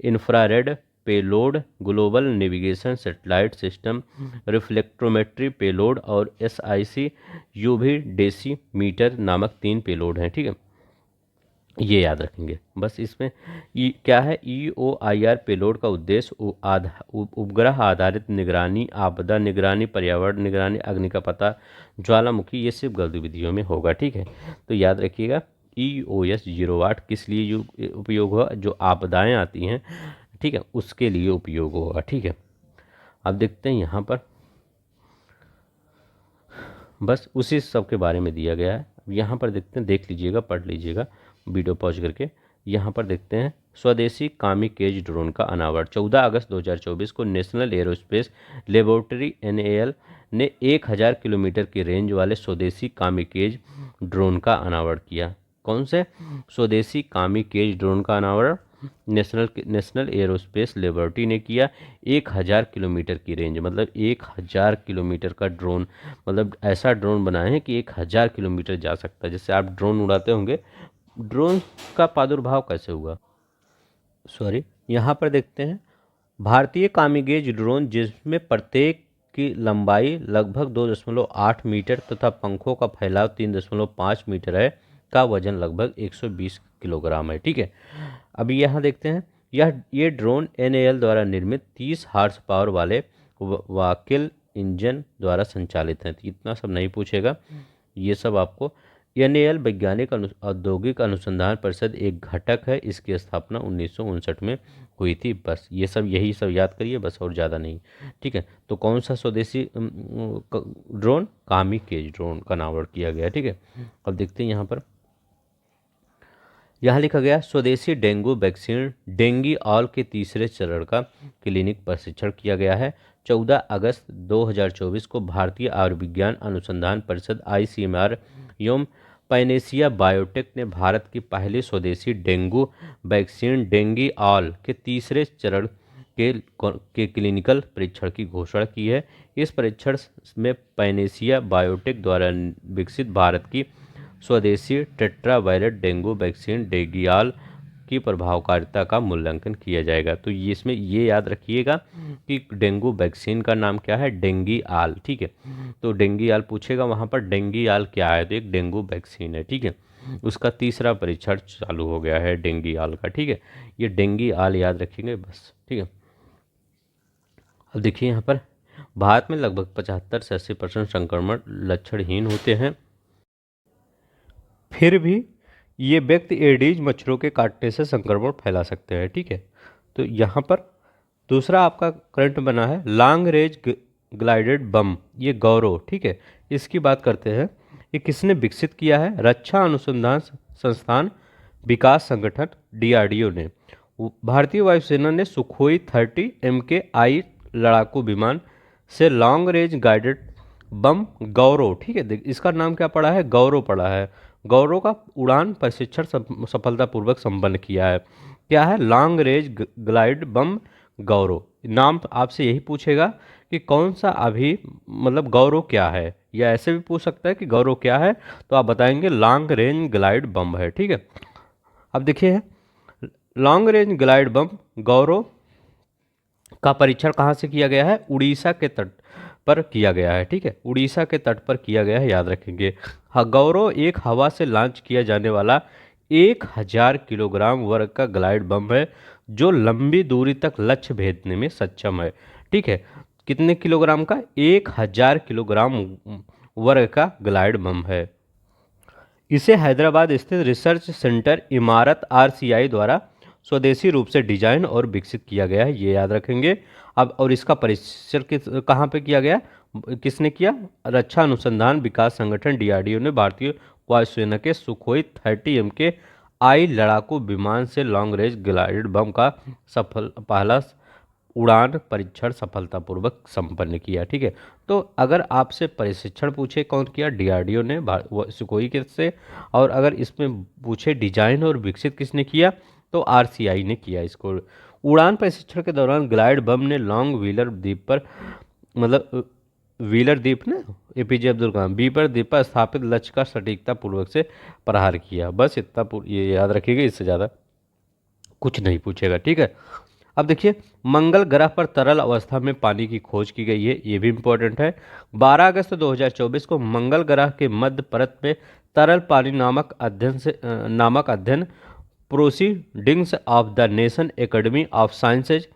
infrared payload, global navigation satellite system, reflectometry payload और SIC UV डेसीमीटर नामक 3 पेलोड हैं। ठीक है, ये याद रखेंगे। बस इसमें क्या है, EOIR पेलोड का उद्देश्य उपग्रह आधारित निगरानी, आपदा निगरानी, पर्यावरण निगरानी, अग्नि का पता, ज्वालामुखी, ये सिर्फ गतिविधियों में होगा। ठीक है। तो याद रखिएगा EOS 08 किस लिए उपयोग हुआ, जो आपदाएं आती हैं, ठीक है, उसके लिए उपयोग होगा। ठीक है। अब देखते हैं यहाँ पर, बस उसी सब के बारे में दिया गया है। यहाँ पर देखते हैं, देख लीजिएगा, पढ़ लीजिएगा वीडियो पॉज करके। यहाँ पर देखते हैं स्वदेशी कामिकेज ड्रोन का अनावरण 14 अगस्त 2024 को नेशनल एरोस्पेस लेबोरेटरी NAL ने 1000 किलोमीटर की रेंज वाले स्वदेशी कामिकेज ड्रोन का अनावरण किया। कौन से स्वदेशी कामिकेज ड्रोन का अनावरण नेशनल एरोस्पेस लेबोरेटरी ने किया। 1000 किलोमीटर की रेंज मतलब 1000 किलोमीटर का ड्रोन, मतलब ऐसा ड्रोन बनाए हैं कि 1000 किलोमीटर जा सकता है। जैसे आप ड्रोन उड़ाते होंगे, ड्रोन का प्रादुर्भाव कैसे हुआ, सॉरी, यहाँ पर देखते हैं भारतीय कामिगेज ड्रोन जिसमें प्रत्येक की लंबाई लगभग 2.8 मीटर तथा पंखों का फैलाव 3.5 मीटर है, का वजन लगभग 120 किलोग्राम है। ठीक है, अभी यहाँ देखते हैं ये ड्रोन NAL द्वारा निर्मित 30 हार्स पावर वाले वाकिल इंजन द्वारा संचालित है। इतना सब नहीं पूछेगा, ये सब आपको NAL वैज्ञानिक औद्योगिक अनुसंधान परिषद एक घटक है। इसकी स्थापना 1959 में हुई थी। बस ये सब यही सब याद करिए बस, और ज़्यादा नहीं। ठीक है, तो कौन सा स्वदेशी ड्रोन, कामिकेज ड्रोन का अनावरण किया गया। ठीक है, अब देखते हैं यहाँ लिखा गया स्वदेशी डेंगू वैक्सीन डेंगी ऑल के तीसरे चरण का क्लिनिक प्रशिक्षण किया गया है। 14 अगस्त 2024 को भारतीय आयुर्विज्ञान अनुसंधान परिषद ICMR एवं पैनेसिया बायोटेक ने भारत की पहली स्वदेशी डेंगू वैक्सीन डेंगी ऑल के तीसरे चरण के क्लिनिकल परीक्षण की घोषणा की है। इस परीक्षण में पैनेसिया बायोटेक द्वारा विकसित भारत की स्वदेशी टेट्रावैलेट डेंगू वैक्सीन डेंगियाल की प्रभावकारिता का मूल्यांकन किया जाएगा। तो ये इसमें ये याद रखिएगा कि डेंगू वैक्सीन का नाम क्या है, डेंगियाल। ठीक है, तो डेंगियाल पूछेगा वहाँ पर, डेंगियाल क्या है, तो एक डेंगू वैक्सीन है। ठीक है, उसका तीसरा परीक्षण चालू हो गया है डेंगियाल का। ठीक है, ये डेंगियाल याद रखेंगे बस। ठीक है, अब देखिए यहाँ पर भारत में लगभग 75 से 80% संक्रमण लक्षणहीन होते हैं, फिर भी ये व्यक्ति एडीज मच्छरों के काटने से संक्रमण फैला सकते हैं। ठीक है, तो यहाँ पर दूसरा आपका करंट बना है लॉन्ग रेंज ग्लाइडेड बम, ये गौरव। ठीक है, इसकी बात करते हैं, ये किसने विकसित किया है, रक्षा अनुसंधान संस्थान विकास संगठन DRDO ने। भारतीय वायुसेना ने सुखोई 30 MKI लड़ाकू विमान से लॉन्ग रेंज गाइडेड बम गौरव, ठीक है, इसका नाम क्या पड़ा है, गौरव पड़ा है। गौरव का उड़ान प्रशिक्षण सफलतापूर्वक संपन्न किया है। क्या है, लॉन्ग रेंज ग्लाइड बम गौरव। नाम आपसे यही पूछेगा कि कौन सा अभी मतलब गौरव क्या है, या ऐसे भी पूछ सकता है कि गौरव क्या है, तो आप बताएंगे लॉन्ग रेंज ग्लाइड बम है। ठीक है, अब देखिए long range glide bomb Gaurav का परीक्षण कहाँ से किया गया है, उड़ीसा के तट पर किया गया है। ठीक है, उड़ीसा के तट पर किया गया है, याद रखेंगे। गौरव एक हवा से लॉन्च किया जाने वाला 1000 किलोग्राम वर्ग का ग्लाइड बम है जो लंबी दूरी तक लक्ष्य भेदने में सक्षम है। ठीक है, कितने किलोग्राम का, 1000 किलोग्राम वर्ग का ग्लाइड बम है। इसे हैदराबाद स्थित रिसर्च सेंटर इमारत RCI द्वारा स्वदेशी रूप से डिजाइन और विकसित किया गया है, ये याद रखेंगे। अब और इसका परीक्षण कहाँ पे किया गया, किसने किया, रक्षा अनुसंधान विकास संगठन DRDO ने भारतीय वायुसेना के सुखोई 30 MKI लड़ाकू विमान से लॉन्ग रेंज ग्लाइड बम का पहला उड़ान परीक्षण सफलतापूर्वक संपन्न किया। ठीक है, तो अगर आपसे प्रशिक्षण पूछे कौन किया, DRDO ने सुखोई के से, और अगर इसमें पूछे डिजाइन और विकसित किसने किया, तो RCI ने किया इसको। उड़ान प्रशिक्षण के दौरान ग्लाइड बम ने लॉन्ग व्हीलर द्वीप पर, मतलब व्हीलर द्वीप ने APJ अब्दुल कलाम व्हीलर द्वीप पर स्थापित लक्ष्य का सटीकता पूर्वक से प्रहार किया। बस इतना ये याद रखिएगा, इससे ज़्यादा कुछ नहीं पूछेगा। ठीक है, अब देखिए मंगल ग्रह पर तरल अवस्था में पानी की खोज की गई है, ये भी इम्पोर्टेंट है। 12 अगस्त 2024 को मंगल ग्रह के मध्य परत में तरल पानी नामक अध्ययन proceedings of the nation academy of sciences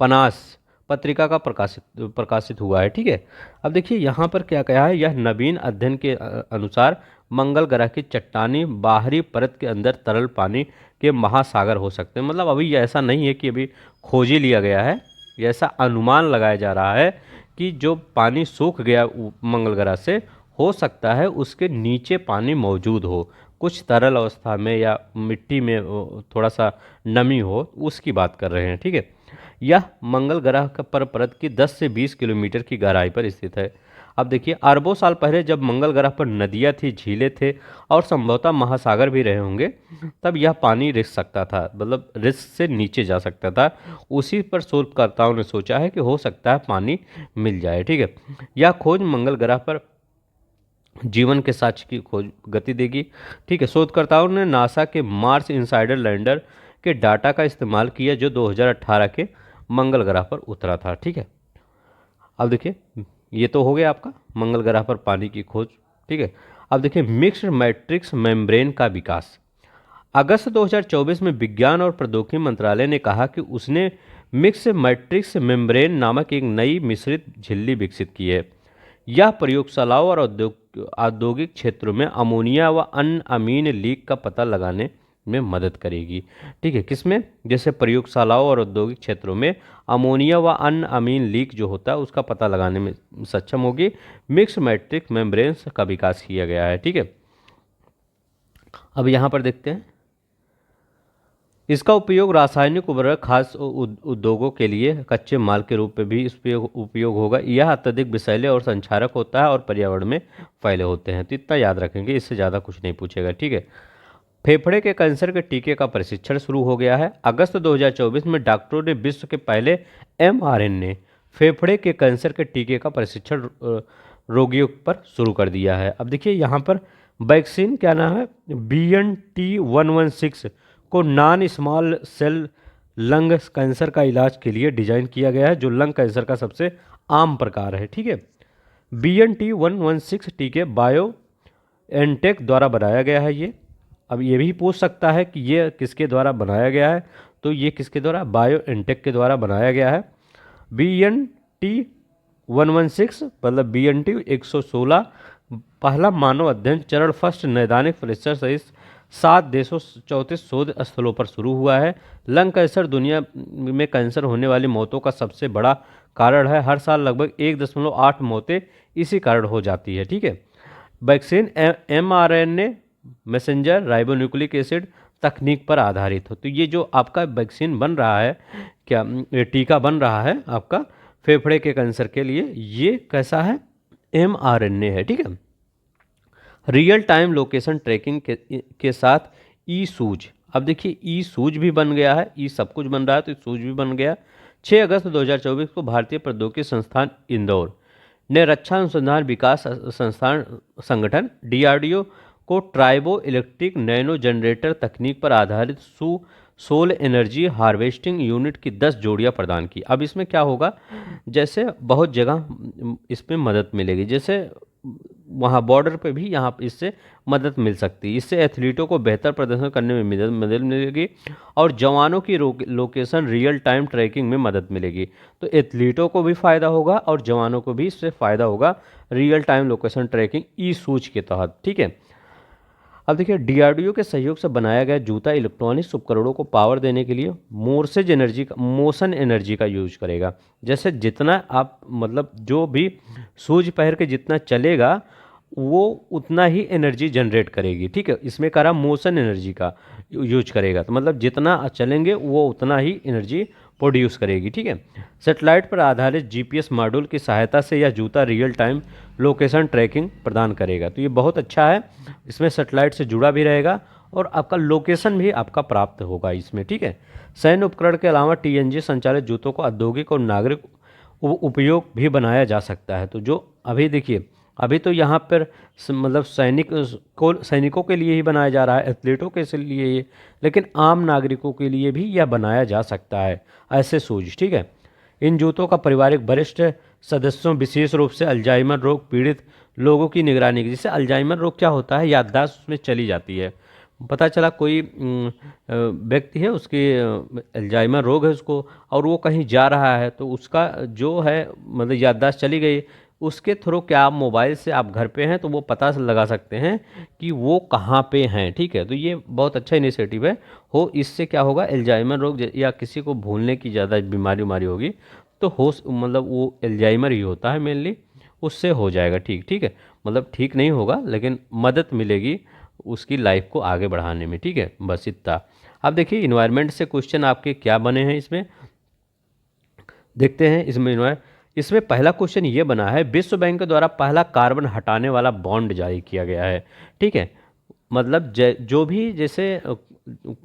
पनास पत्रिका का प्रकाशित हुआ है। ठीक है, अब देखिए यहाँ पर क्या कहा है, यह नवीन अध्ययन के अनुसार मंगल ग्रह की चट्टानी बाहरी परत के अंदर तरल पानी के महासागर हो सकते हैं। मतलब अभी ऐसा नहीं है कि अभी खोज ही लिया गया है, ऐसा अनुमान लगाया जा रहा है कि जो पानी सूख गया मंगल ग्रह से, हो सकता है उसके नीचे पानी मौजूद हो। कुछ तरल अवस्था में या मिट्टी में थोड़ा सा नमी हो, उसकी बात कर रहे हैं। ठीक है, यह मंगल ग्रह पर परत की 10 से 20 किलोमीटर की गहराई पर स्थित है। अब देखिए, अरबों साल पहले जब मंगल ग्रह पर नदियाँ थी, झीलें थे और संभवतः महासागर भी रहे होंगे, तब यह पानी रिस सकता था, मतलब रिस से नीचे जा सकता था। उसी पर शोधकर्ताओं ने सोचा है कि हो सकता है पानी मिल जाए। ठीक है, यह खोज मंगल ग्रह पर जीवन के साक्ष्य की खोज गति देगी। ठीक है, शोधकर्ताओं ने नासा के मार्स इनसाइडर लैंडर के डाटा का इस्तेमाल किया जो 2018 के मंगल ग्रह पर उतरा था। ठीक है, अब देखिए, ये तो हो गया आपका मंगल ग्रह पर पानी की खोज। ठीक है, अब देखिए मिक्स्ड मैट्रिक्स मेम्ब्रेन का विकास। अगस्त 2024 में विज्ञान और प्रौद्योगिकी मंत्रालय ने कहा कि उसने मिक्स मैट्रिक्स मेम्ब्रेन नामक एक नई मिश्रित झिल्ली विकसित की है। यह प्रयोगशालाओं और औद्योगिक क्षेत्रों में अमोनिया व अन्य अमीन लीक का पता लगाने में मदद करेगी। ठीक है, किसमें? जैसे प्रयोगशालाओं और औद्योगिक क्षेत्रों में अमोनिया व अन्य अमीन लीक जो होता है उसका पता लगाने में सक्षम होगी। मिक्स मैट्रिक्स मेम्ब्रेन्स का विकास किया गया है। ठीक है, अब यहाँ पर देखते हैं, इसका उपयोग रासायनिक उर्वरक खास उद्योगों के लिए कच्चे माल के रूप में भी इस उपयोग होगा। यह अत्यधिक विषैले और संक्षारक होता है और पर्यावरण में फैले होते हैं। तो इतना याद रखेंगे, इससे ज़्यादा कुछ नहीं पूछेगा। ठीक है, फेफड़े के कैंसर के टीके का प्रशिक्षण शुरू हो गया है। अगस्त 2024 में डॉक्टरों ने विश्व के पहले mRNA फेफड़े के कैंसर के टीके का प्रशिक्षण रोगियों पर शुरू कर दिया है। अब देखिए यहाँ पर वैक्सीन क्या नाम है, BNT116 को non small cell lung cancer का इलाज के लिए डिजाइन किया गया है, जो लंग कैंसर का सबसे आम प्रकार है। ठीक है, BNT116 टीके बायो एनटेक द्वारा बनाया गया है ये। अब ये भी पूछ सकता है कि ये किसके द्वारा बनाया गया है, तो ये किसके द्वारा? बायो एनटेक के द्वारा बनाया गया है। BNT116 मतलब BNT116 पहला मानव अध्ययन चरण फर्स्ट नैदानिक परीक्षण सहित 7 देशों 34 शोध स्थलों पर शुरू हुआ है। लंग कैंसर दुनिया में कैंसर होने वाली मौतों का सबसे बड़ा कारण है। हर साल लगभग 1.8 मौतें इसी कारण हो जाती है। ठीक है, vaccine mRNA messenger ribonucleic acid तकनीक पर आधारित हो। तो ये जो आपका वैक्सीन बन रहा है, क्या ये टीका बन रहा है आपका फेफड़े के कैंसर के लिए, ये कैसा है? mRNA है। ठीक है, रियल टाइम लोकेशन ट्रैकिंग के साथ ई सूज। अब देखिए ई सूज भी बन गया है, ई सब कुछ बन रहा है तो सूज भी बन गया। 6 अगस्त 2024 को भारतीय प्रौद्योगिकी संस्थान इंदौर ने रक्षा अनुसंधान विकास संस्थान संगठन DRDO को ट्राइबो इलेक्ट्रिक नैनो जनरेटर तकनीक पर आधारित सोल एनर्जी हार्वेस्टिंग यूनिट की 10 जोड़ियां प्रदान की। अब इसमें क्या होगा, जैसे बहुत जगह इसमें मदद मिलेगी, जैसे वहाँ बॉर्डर पे भी यहाँ इससे मदद मिल सकती है। इससे एथलीटों को बेहतर प्रदर्शन करने में मदद मिलेगी और जवानों की लोकेशन रियल टाइम ट्रैकिंग में मदद मिलेगी। तो एथलीटों को भी फ़ायदा होगा और जवानों को भी इससे फ़ायदा होगा रियल टाइम लोकेशन ट्रैकिंग ई सूच के तहत। ठीक है, अब देखिए DRDO के सहयोग से बनाया गया जूता इलेक्ट्रॉनिक्स उपकरणों को पावर देने के लिए मोशन एनर्जी का यूज करेगा। जैसे जितना आप मतलब जो भी शूज पहन के जितना चलेगा वो उतना ही एनर्जी जनरेट करेगी। ठीक है, इसमें करा मोशन एनर्जी का यूज करेगा, तो मतलब जितना चलेंगे वो उतना ही एनर्जी प्रोड्यूस करेगी। ठीक है, सेटेलाइट पर आधारित GPS मॉड्यूल की सहायता से यह जूता रियल टाइम लोकेशन ट्रैकिंग प्रदान करेगा। तो ये बहुत अच्छा है, इसमें सेटेलाइट से जुड़ा भी रहेगा और आपका लोकेशन भी आपका प्राप्त होगा इसमें। ठीक है, सैन्य उपकरण के अलावा TNG संचालित जूतों को औद्योगिक और नागरिक उपयोग भी बनाया जा सकता है। तो जो अभी देखिए, अभी तो यहाँ पर मतलब सैनिकों के लिए ही बनाया जा रहा है, एथलीटों के लिए ही, लेकिन आम नागरिकों के लिए भी यह बनाया जा सकता है ऐसे शूज। ठीक है, इन जूतों का पारिवारिक वरिष्ठ सदस्यों विशेष रूप से अल्जाइमर रोग पीड़ित लोगों की निगरानी की। जैसे अल्जाइमर रोग क्या होता है, याददाश्त उसमें चली जाती है। पता चला कोई व्यक्ति है उसके अल्जाइमर रोग है उसको, और वो कहीं जा रहा है तो उसका जो है मतलब याददाश्त चली गई, उसके थ्रू क्या आप मोबाइल से आप घर पे हैं तो वो पता लगा सकते हैं कि वो कहाँ पे हैं। ठीक है, तो ये बहुत अच्छा इनिशिएटिव है। इससे क्या होगा, अल्जाइमर रोग या किसी को भूलने की ज़्यादा बीमारी होगी तो मतलब वो अल्जाइमर ही होता है मेनली, उससे हो जाएगा ठीक। ठीक है, मतलब ठीक नहीं होगा लेकिन मदद मिलेगी उसकी लाइफ को आगे बढ़ाने में। ठीक है, बस इतना। अब देखिए इन्वायरमेंट से क्वेश्चन आपके क्या बने हैं इसमें, देखते हैं। इसमें पहला क्वेश्चन ये बना है, विश्व बैंक द्वारा पहला कार्बन हटाने वाला बॉन्ड जारी किया गया है। ठीक है, मतलब जो भी जैसे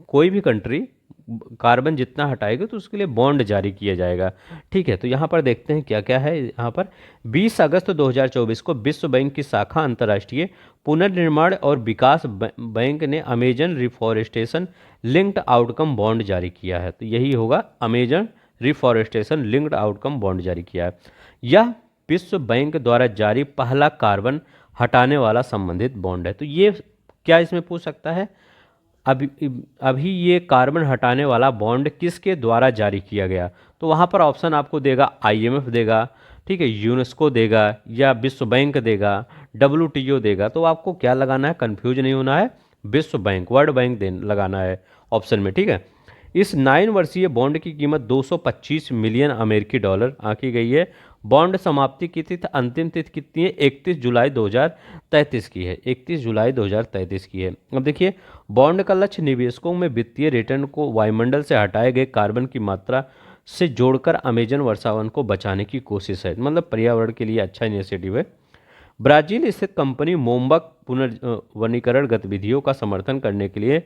कोई भी कंट्री कार्बन जितना हटाएगी तो उसके लिए बॉन्ड जारी किया जाएगा। ठीक है, तो यहाँ पर देखते हैं क्या क्या है। यहाँ पर 20 अगस्त 2024 को विश्व बैंक की शाखा अंतर्राष्ट्रीय पुनर्निर्माण और विकास बैंक ने Amazon reforestation linked outcome bond जारी किया है। तो यही होगा, Amazon reforestation linked outcome bond जारी किया है। यह विश्व बैंक द्वारा जारी पहला कार्बन हटाने वाला संबंधित बॉन्ड है। तो ये क्या इसमें पूछ सकता है, अभी ये कार्बन हटाने वाला बॉन्ड किसके द्वारा जारी किया गया। तो वहाँ पर ऑप्शन आपको देगा, आईएमएफ देगा, ठीक है, यूनेस्को देगा, या विश्व बैंक देगा, डब्ल्यूटीओ देगा। तो आपको क्या लगाना है, कंफ्यूज नहीं होना है, विश्व बैंक, वर्ल्ड बैंक लगाना है ऑप्शन में। ठीक है, इस 9 वर्षीय बॉन्ड की कीमत 225 मिलियन अमेरिकी डॉलर आंकी गई है। बॉन्ड समाप्ति की तिथि, अंतिम तिथि कितनी है, 31 जुलाई 2033 की है, 31 जुलाई 2033 की है। अब देखिए, बॉन्ड का लक्ष्य निवेशकों में वित्तीय रिटर्न को वायुमंडल से हटाए गए कार्बन की मात्रा से जोड़कर अमेजन वर्षावन को बचाने की कोशिश है। मतलब पर्यावरण के लिए अच्छा इनिशिएटिव है। ब्राजील स्थित कंपनी मोम्बक पुनर्वनीकरण गतिविधियों का समर्थन करने के लिए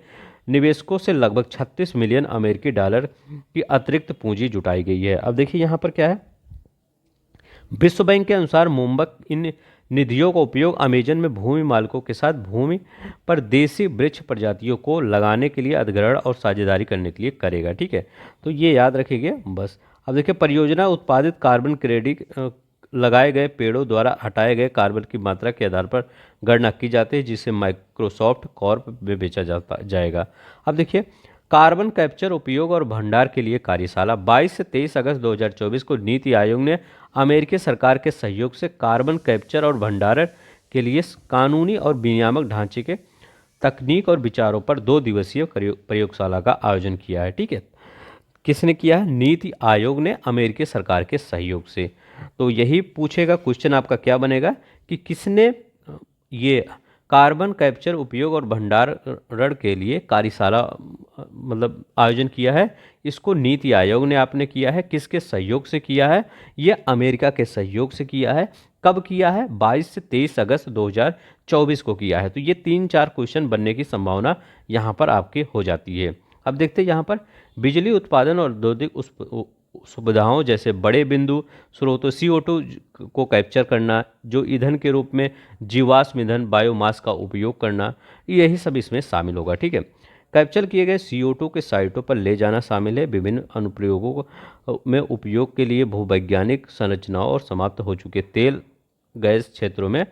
निवेशकों से लगभग 36 मिलियन अमेरिकी डॉलर की अतिरिक्त पूंजी जुटाई गई है। अब देखिए यहाँ पर क्या है, विश्व बैंक के अनुसार मोम्बक इन निधियों का उपयोग अमेजन में भूमि मालिकों के साथ भूमि पर देसी वृक्ष प्रजातियों को लगाने के लिए अधिग्रहण और साझेदारी करने के लिए करेगा। ठीक है, तो ये याद रखिए बस। अब देखिए, परियोजना उत्पादित कार्बन क्रेडिट लगाए गए पेड़ों द्वारा हटाए गए कार्बन की मात्रा के आधार पर गणना की जाती है, जिसे माइक्रोसॉफ्ट कॉर्प में बेचा जाएगा। अब देखिए, कार्बन कैप्चर उपयोग और भंडार के लिए कार्यशाला 22 से 23 अगस्त 2024 को नीति आयोग ने अमेरिकी सरकार के सहयोग से कार्बन कैप्चर और भंडारण के लिए कानूनी और विनियामक ढांचे के तकनीक और विचारों पर 2 दिवसीय प्रयोगशाला का आयोजन किया है। ठीक है, किसने किया है, नीति आयोग ने अमेरिकी सरकार के सहयोग से। तो यही पूछेगा क्वेश्चन आपका, क्या बनेगा कि किसने ये कार्बन कैप्चर उपयोग और भंडारण के लिए कार्यशाला मतलब आयोजन किया है। इसको नीति आयोग ने आपने किया है, किसके सहयोग से किया है, ये अमेरिका के सहयोग से किया है। कब किया है, 22 से 23 अगस्त 2024 को किया है। तो ये 3-4 क्वेश्चन बनने की संभावना यहाँ पर आपके हो जाती है। अब देखते हैं यहाँ पर, बिजली उत्पादन और औद्योगिक सुविधाओं जैसे बड़े बिंदु स्रोतों CO2 को कैप्चर करना, जो ईंधन के रूप में जीवाश्म ईंधन बायोमास का उपयोग करना, यही सब इसमें शामिल होगा। ठीक है, कैप्चर किए गए CO2 के साइटों पर ले जाना शामिल है। विभिन्न अनुप्रयोगों में उपयोग के लिए भूवैज्ञानिक संरचनाओं और समाप्त हो चुके तेल गैस क्षेत्रों में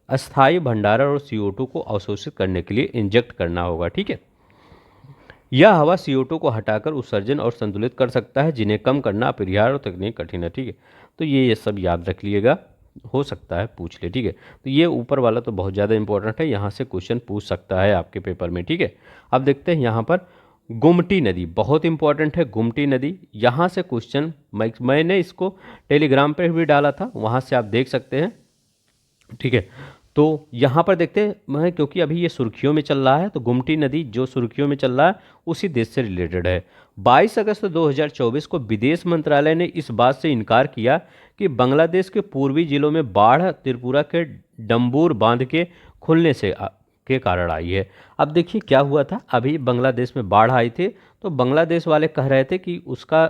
अस्थायी भंडारण और CO2 को अवशोषित करने के लिए इंजेक्ट करना होगा। ठीक है, यह हवा CO2 को हटाकर उत्सर्जन और संतुलित कर सकता है, जिन्हें कम करना अपरिहार्य और तकनीक कठिन है। ठीक है, तो ये सब याद रख लिएगा, हो सकता है पूछ ले। ठीक है, तो ये ऊपर वाला तो बहुत ज़्यादा इंपॉर्टेंट है, यहाँ से क्वेश्चन पूछ सकता है आपके पेपर में। ठीक है, अब देखते हैं यहाँ पर गुमटी नदी बहुत इंपॉर्टेंट है। गुमटी नदी, यहाँ से क्वेश्चन मैंने इसको टेलीग्राम पर भी डाला था, वहाँ से आप देख सकते हैं। ठीक है, तो यहाँ पर देखते हैं, क्योंकि अभी ये सुर्खियों में चल रहा है, तो गुमटी नदी जो सुर्खियों में चल रहा है उसी देश से रिलेटेड है। 22 अगस्त 2024 को विदेश मंत्रालय ने इस बात से इनकार किया कि बांग्लादेश के पूर्वी जिलों में बाढ़ त्रिपुरा के डम्बूर बांध के खुलने से के कारण आई है। अब देखिए क्या हुआ था, अभी बांग्लादेश में बाढ़ आई थी, तो बांग्लादेश वाले कह रहे थे कि उसका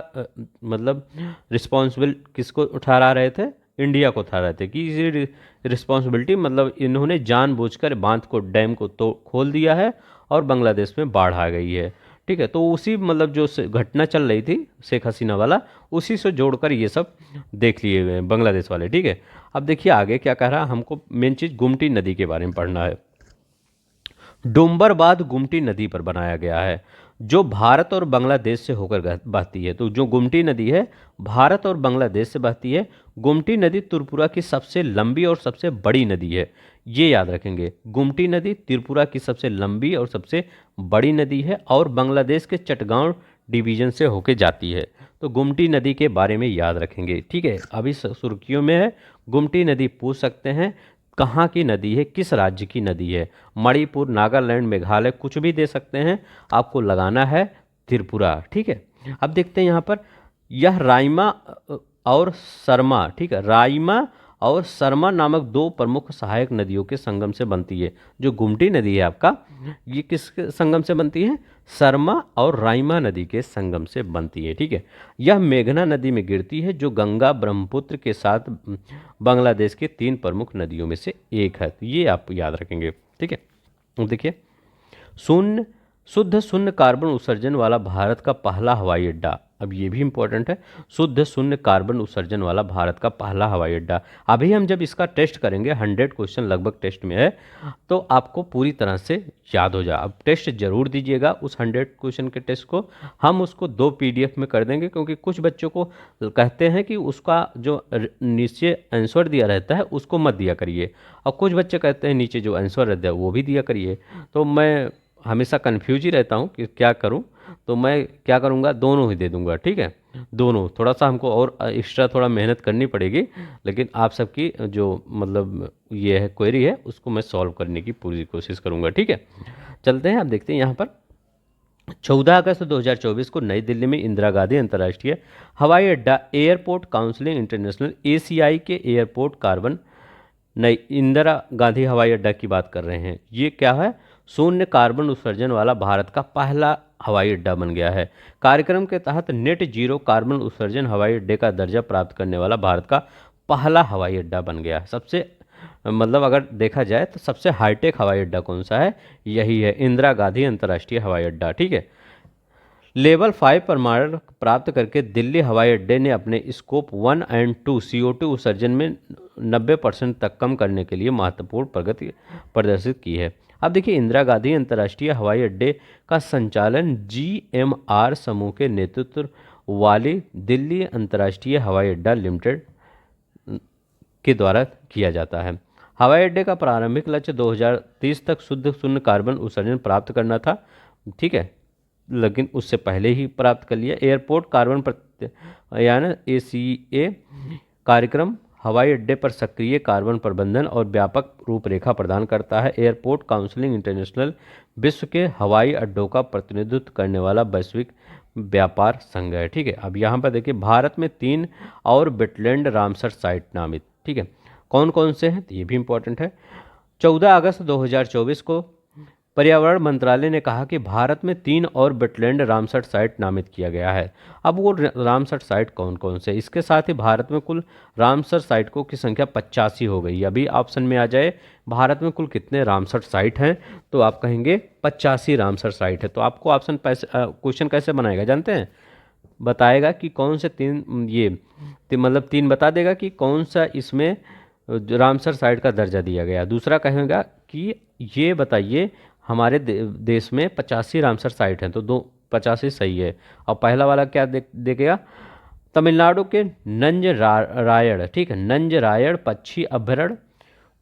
मतलब रिस्पॉन्सिबल किसको ठहरा रहे थे, इंडिया को था रहते कि इसी रिस्पॉन्सिबिलिटी, मतलब इन्होंने जानबूझकर बांध को, डैम को तो खोल दिया है और बांग्लादेश में बाढ़ आ गई है। ठीक है, तो उसी मतलब जो घटना चल रही थी शेख हसीना वाला, उसी से जोड़कर ये सब देख लिए हुए हैं बांग्लादेश वाले। ठीक है, अब देखिए आगे क्या कह रहा है, हमको मेन चीज़ गुमटी नदी के बारे में पढ़ना है। डोंबरबाद गुमटी नदी पर बनाया गया है, जो भारत और बांग्लादेश से होकर बहती है। तो जो गुमटी नदी है भारत और बांग्लादेश से बहती है। गुमटी नदी त्रिपुरा की सबसे लंबी और सबसे बड़ी नदी है, ये याद रखेंगे। गुमटी नदी त्रिपुरा की सबसे लंबी और सबसे बड़ी नदी है और बांग्लादेश के चटगांव डिवीजन से होकर जाती है। तो गुमटी नदी के बारे में याद रखेंगे। ठीक है, अभी सुर्खियों में है, गुमटी नदी पूछ सकते हैं। कहाँ की नदी है, किस राज्य की नदी है, मणिपुर, नागालैंड, मेघालय, कुछ भी दे सकते हैं, आपको लगाना है त्रिपुरा। ठीक है, अब देखते हैं यहाँ पर, यह राइमा और शर्मा, ठीक है, राइमा और शर्मा नामक दो प्रमुख सहायक नदियों के संगम से बनती है। जो गुमटी नदी है आपका, ये किस संगम से बनती है, शर्मा और राइमा नदी के संगम से बनती है। ठीक है, यह मेघना नदी में गिरती है, जो गंगा ब्रह्मपुत्र के साथ बांग्लादेश के 3 प्रमुख नदियों में से एक है। तो ये आप याद रखेंगे। ठीक है, अब देखिए, शून्य शुद्ध शून्य कार्बन उत्सर्जन वाला भारत का पहला हवाई अड्डा, अब ये भी इंपॉर्टेंट है, शुद्ध शून्य कार्बन उत्सर्जन वाला भारत का पहला हवाई अड्डा। अभी हम जब इसका टेस्ट करेंगे, 100 क्वेश्चन लगभग टेस्ट में है, तो आपको पूरी तरह से याद हो जाए। अब टेस्ट जरूर दीजिएगा उस 100 क्वेश्चन के टेस्ट को, हम उसको 2 PDF में कर देंगे, क्योंकि कुछ बच्चों को कहते हैं कि उसका जो नीचे आंसर दिया रहता है उसको मत दिया करिए, और कुछ बच्चे कहते हैं नीचे जो आंसर रहता है वो भी दिया करिए। तो मैं हमेशा कन्फ्यूज ही रहता हूँ कि क्या करूँ, तो मैं क्या करूँगा, दोनों ही दे दूँगा। ठीक है, दोनों, थोड़ा सा हमको और एक्स्ट्रा थोड़ा मेहनत करनी पड़ेगी, लेकिन आप सबकी जो मतलब ये है क्वेरी है उसको मैं सॉल्व करने की पूरी कोशिश करूँगा। ठीक है, चलते हैं, आप देखते हैं यहाँ पर 14 अगस्त 2024 को नई दिल्ली में इंदिरा गांधी अंतर्राष्ट्रीय हवाई अड्डा एयरपोर्ट काउंसिलिंग इंटरनेशनल ACI के एयरपोर्ट कार्बन, नई इंदिरा गांधी हवाई अड्डा की बात कर रहे हैं। ये क्या है, शून्य कार्बन उत्सर्जन वाला भारत का पहला हवाई अड्डा बन गया है। कार्यक्रम के तहत नेट जीरो कार्बन उत्सर्जन हवाई अड्डे का दर्जा प्राप्त करने वाला भारत का पहला हवाई अड्डा बन गया है। सबसे मतलब अगर देखा जाए तो सबसे हाईटेक हवाई अड्डा कौन सा है, यही है, इंदिरा गांधी अंतर्राष्ट्रीय हवाई अड्डा। ठीक है, लेवल 5 प्रमाण प्राप्त करके दिल्ली हवाई अड्डे ने अपने स्कोप 1 और 2 CO2 उत्सर्जन में 90% तक कम करने के लिए महत्वपूर्ण प्रगति प्रदर्शित की है। अब देखिए, इंदिरा गांधी अंतर्राष्ट्रीय हवाई अड्डे का संचालन GMR समूह के नेतृत्व वाली दिल्ली अंतर्राष्ट्रीय हवाई अड्डा लिमिटेड के द्वारा किया जाता है। हवाई अड्डे का प्रारंभिक लक्ष्य 2030 तक शुद्ध शून्य कार्बन उत्सर्जन प्राप्त करना था। ठीक है, लेकिन उससे पहले ही प्राप्त कर लिया। एयरपोर्ट कार्बन यानी ACA कार्यक्रम हवाई अड्डे पर सक्रिय कार्बन प्रबंधन और व्यापक रूपरेखा प्रदान करता है। एयरपोर्ट काउंसिलिंग इंटरनेशनल विश्व के हवाई अड्डों का प्रतिनिधित्व करने वाला वैश्विक व्यापार संघ है। ठीक है, अब यहाँ पर देखिए, भारत में 3 और वेटलैंड रामसर साइट नामित। ठीक है, कौन कौन से हैं, तो ये भी इंपॉर्टेंट है। 14 अगस्त 2024 को पर्यावरण मंत्रालय ने कहा कि भारत में 3 और वेटलैंड रामसर साइट नामित किया गया है। अब वो रामसर साइट कौन कौन से, इसके साथ ही भारत में कुल रामसर साइटों की संख्या 85 हो गई। अभी ऑप्शन में आ जाए भारत में कुल कितने रामसर साइट हैं, तो आप कहेंगे 85 रामसर साइट है। तो आपको ऑप्शन क्वेश्चन कैसे बनाएगा जानते हैं, बताएगा कि कौन से 3 ये मतलब 3 बता देगा कि कौन सा इसमें रामसर साइट का दर्जा दिया गया। दूसरा कहेगा कि ये बताइए हमारे देश में 85 रामसर साइट हैं, तो 85 सही है। और पहला वाला क्या देखेगा, तमिलनाडु के नंजरायड़, ठीक है, नंजरायड़ पक्षी अभयारण्य,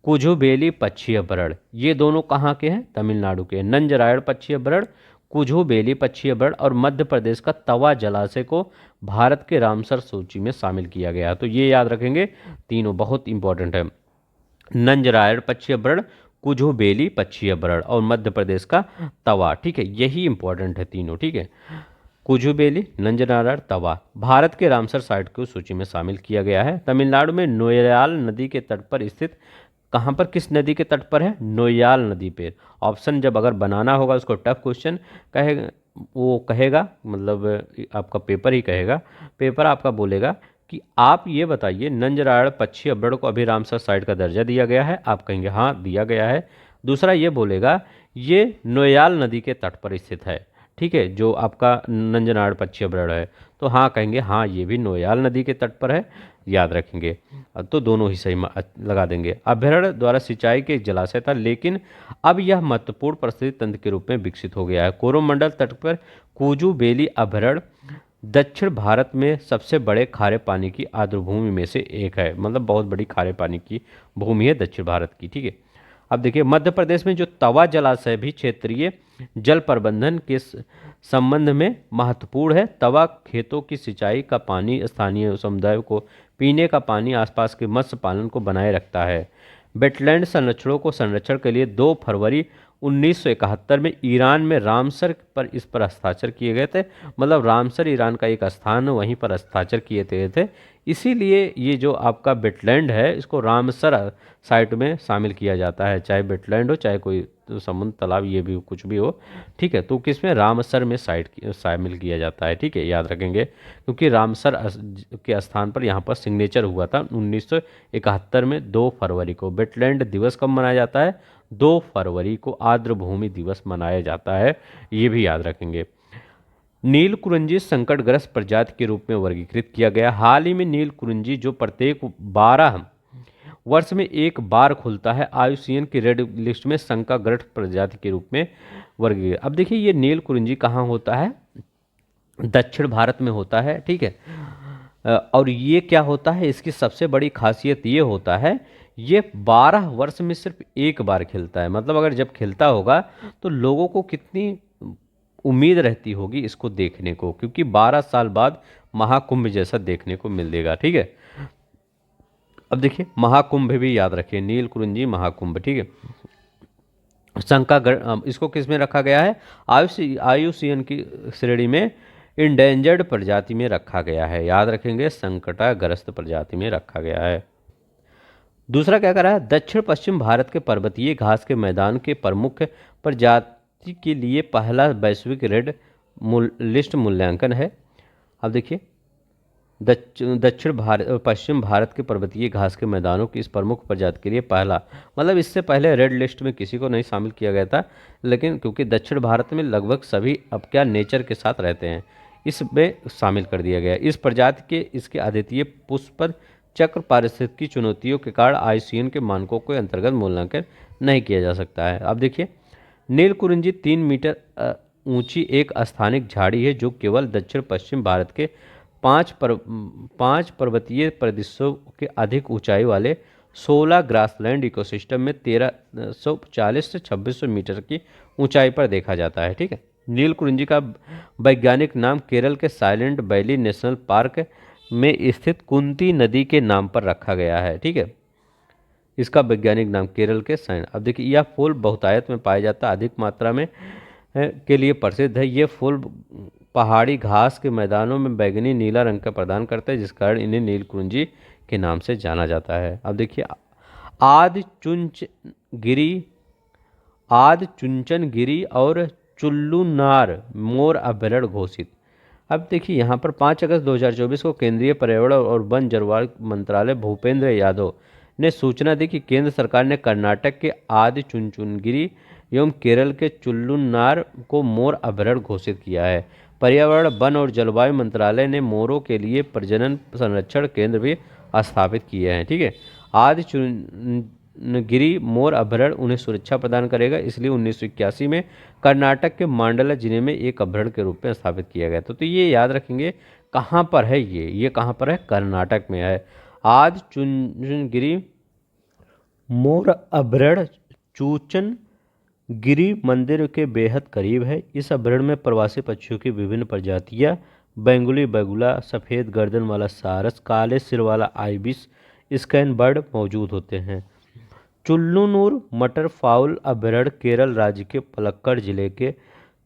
कुजुबेली पक्षी अभयारण्य, ये दोनों कहाँ के हैं, तमिलनाडु के। नंजरायड़ पक्षी अभयारण्य, कुजुबेली पक्षी अभयारण्य और मध्य प्रदेश का तवा जलाशय को भारत के रामसर सूची में शामिल किया गया। तो ये याद रखेंगे, तीनों बहुत इंपॉर्टेंट है। नंजरायड़ पक्षी अभयारण्य, कुजुबेली पक्षी अभयारण्य और मध्य प्रदेश का तवा। ठीक है, यही इंपॉर्टेंट है तीनों। ठीक है, कुजुबेली, नंजनारायण, तवा भारत के रामसर साइट को सूची में शामिल किया गया है। तमिलनाडु में नोयाल नदी के तट पर स्थित, कहाँ पर, किस नदी के तट पर है, नोयाल नदी पे। ऑप्शन जब अगर बनाना होगा उसको टफ क्वेश्चन कहेगा, वो कहेगा मतलब आपका पेपर ही कहेगा, पेपर आपका बोलेगा कि आप ये बताइए नंजरायड़ पक्षी अभयारण्य को अभी रामसर साइट का दर्जा दिया गया है, आप कहेंगे हाँ दिया गया है। दूसरा ये बोलेगा ये नोयाल नदी के तट पर स्थित है, ठीक है, जो आपका नंजनाड़ पक्षी अभयारण्य है, तो हाँ कहेंगे हाँ ये भी नोयाल नदी के तट पर है, याद रखेंगे। तो दोनों ही सही लगा देंगे। अभयारण्य द्वारा सिंचाई के एक जलाशय था, लेकिन अब यह महत्वपूर्ण परिस्थिति तंत्र के रूप में विकसित हो गया है। कोरोमंडल तट पर कुजुबेली अभयारण्य दक्षिण भारत में सबसे बड़े खारे पानी की आर्द्रभूमि में से एक है, मतलब बहुत बड़ी खारे पानी की भूमि है दक्षिण भारत की। ठीक है, अब देखिए मध्य प्रदेश में जो तवा जलाशय भी क्षेत्रीय जल प्रबंधन के संबंध में महत्वपूर्ण है। तवा खेतों की सिंचाई का पानी, स्थानीय समुदायों को पीने का पानी, आसपास के मत्स्य पालन को बनाए रखता है। वेटलैंड संरक्षणों को संरक्षण के लिए 2 फरवरी 1971 में ईरान में रामसर पर इस पर हस्ताक्षर किए गए थे। मतलब रामसर ईरान का एक स्थान है, वहीं पर हस्ताक्षर किए गए थे। इसीलिए ये जो आपका वेटलैंड है इसको रामसर साइट में शामिल किया जाता है, चाहे वेटलैंड हो चाहे कोई तो समुद्र तालाब ये भी कुछ भी हो, ठीक है। तो किसमें रामसर में शामिल किया जाता है, ठीक है, याद रखेंगे, क्योंकि रामसर के स्थान पर यहाँ पर सिग्नेचर हुआ था 1971 में 2 फरवरी को। वेटलैंड दिवस कब मनाया जाता है? 2 फरवरी को आर्द्रभूमि दिवस मनाया जाता है, ये भी याद रखेंगे। नील कुरिंजी संकटग्रस्त प्रजाति के रूप में वर्गीकृत किया गया। हाल ही में नील कुरिंजी जो प्रत्येक 12 वर्ष में एक बार खुलता है, IUCN की रेड लिस्ट में संकटग्रस्त प्रजाति के रूप में वर्गीकृत। अब देखिए ये नील कुरिंजी कहाँ होता है? दक्षिण भारत में होता है, ठीक है। और ये क्या होता है, इसकी सबसे बड़ी खासियत ये होता है ये 12 वर्ष में सिर्फ एक बार खिलता है। मतलब अगर जब खिलता होगा तो लोगों को कितनी उम्मीद रहती होगी इसको देखने को, क्योंकि 12 साल बाद महाकुंभ जैसा देखने को मिलेगा, ठीक है। अब देखिए महाकुंभ भी याद रखिए, नील कुरिंजी महाकुंभ, ठीक है। इसको किस में रखा गया है? IUCN की श्रेणी में इंडेंजर्ड प्रजाति में रखा गया है, याद रखेंगे, संकटग्रस्त प्रजाति में रखा गया है। दूसरा क्या करा है? दक्षिण पश्चिम भारत के पर्वतीय घास के मैदान के प्रमुख प्रजाति के लिए पहला वैश्विक रेड लिस्ट मूल्यांकन है। अब देखिए पश्चिम भारत के पर्वतीय घास के मैदानों की इस प्रमुख प्रजाति के लिए पहला, मतलब इससे पहले रेड लिस्ट में किसी को नहीं शामिल किया गया था, लेकिन क्योंकि दक्षिण भारत में लगभग सभी अब क्या नेचर के साथ रहते हैं, इसमें शामिल कर दिया गया। इस प्रजाति के इसके अद्वितीय पुष्प चक्र पारिस्थितिकी चुनौतियों के कारण IUCN के मानकों के अंतर्गत मूल्यांकन नहीं किया जा सकता है। अब देखिए नील कुरिंजी 3 मीटर ऊंची एक स्थानिक झाड़ी है जो केवल दक्षिण पश्चिम भारत के 5 पर्वतीय प्रदेशों के अधिक ऊंचाई वाले 16 ग्रासलैंड इकोसिस्टम में 1340 से 2600 मीटर की ऊंचाई पर देखा जाता है, ठीक है। नील कुरिंजी का वैज्ञानिक नाम केरल के साइलेंट वैली नेशनल पार्क में स्थित कुंती नदी के नाम पर रखा गया है, ठीक है। इसका वैज्ञानिक नाम केरल के साइलेंट। अब देखिए यह फूल बहुतायत में पाया जाता है, अधिक मात्रा में के लिए प्रसिद्ध है। ये फूल पहाड़ी घास के मैदानों में बैंगनी नीला रंग का प्रदान करते हैं, जिस कारण इन्हें नील कुरिंजी के नाम से जाना जाता है। अब देखिए आद चुंचनगिरी और चुल्लुनार मोर अभयारण्य घोषित। अब देखिए यहाँ पर 5 अगस्त 2024 को केंद्रीय पर्यावरण और वन जलवायु मंत्रालय भूपेंद्र यादव ने सूचना दी कि केंद्र सरकार ने कर्नाटक के आदि चुंचनगिरी एवं केरल के चुल्लुनार को मोर अभयारण्य घोषित किया है। पर्यावरण वन और जलवायु मंत्रालय ने मोरों के लिए प्रजनन संरक्षण केंद्र भी स्थापित किए हैं, ठीक है। आदि चुंचनगिरी मोर अभयारण्य उन्हें सुरक्षा प्रदान करेगा, इसलिए 1981 में कर्नाटक के मांडला जिले में एक अभयारण्य के रूप में स्थापित किया गया। तो ये याद रखेंगे कहाँ पर है, ये कहाँ पर है? कर्नाटक में है। आदि चुंचनगिरी मोर अभयारण्य चूचनगिरी मंदिर के बेहद करीब है। इस अभयारण्य में प्रवासी पक्षियों की विभिन्न प्रजातियां, बेंगुली बगुला, सफ़ेद गर्दन वाला सारस, काले सिर वाला आइबिस, स्कैन बर्ड मौजूद होते हैं। चुल्लुनूर मटर फाउल अभयारण्य केरल राज्य के पलक्कड़ जिले के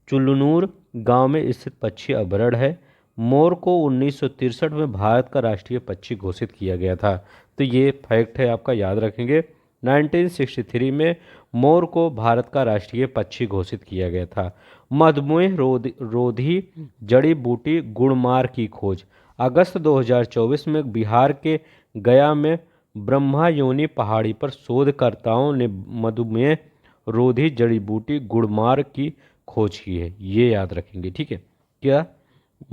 चुल्लुनूर गांव में स्थित पक्षी अभयारण्य है। मोर को 1963 में भारत का राष्ट्रीय पक्षी घोषित किया गया था। तो ये फैक्ट है आपका, याद रखेंगे। 1963 में मोर को भारत का राष्ट्रीय पक्षी घोषित किया गया था। मधुमेह रोधी जड़ी बूटी गुड़मार की खोज। अगस्त 2024 में बिहार के गया में ब्रह्मायोनी पहाड़ी पर शोधकर्ताओं ने मधुमेह रोधी जड़ी बूटी गुड़मार की खोज की है, ये याद रखेंगे, ठीक है। क्या?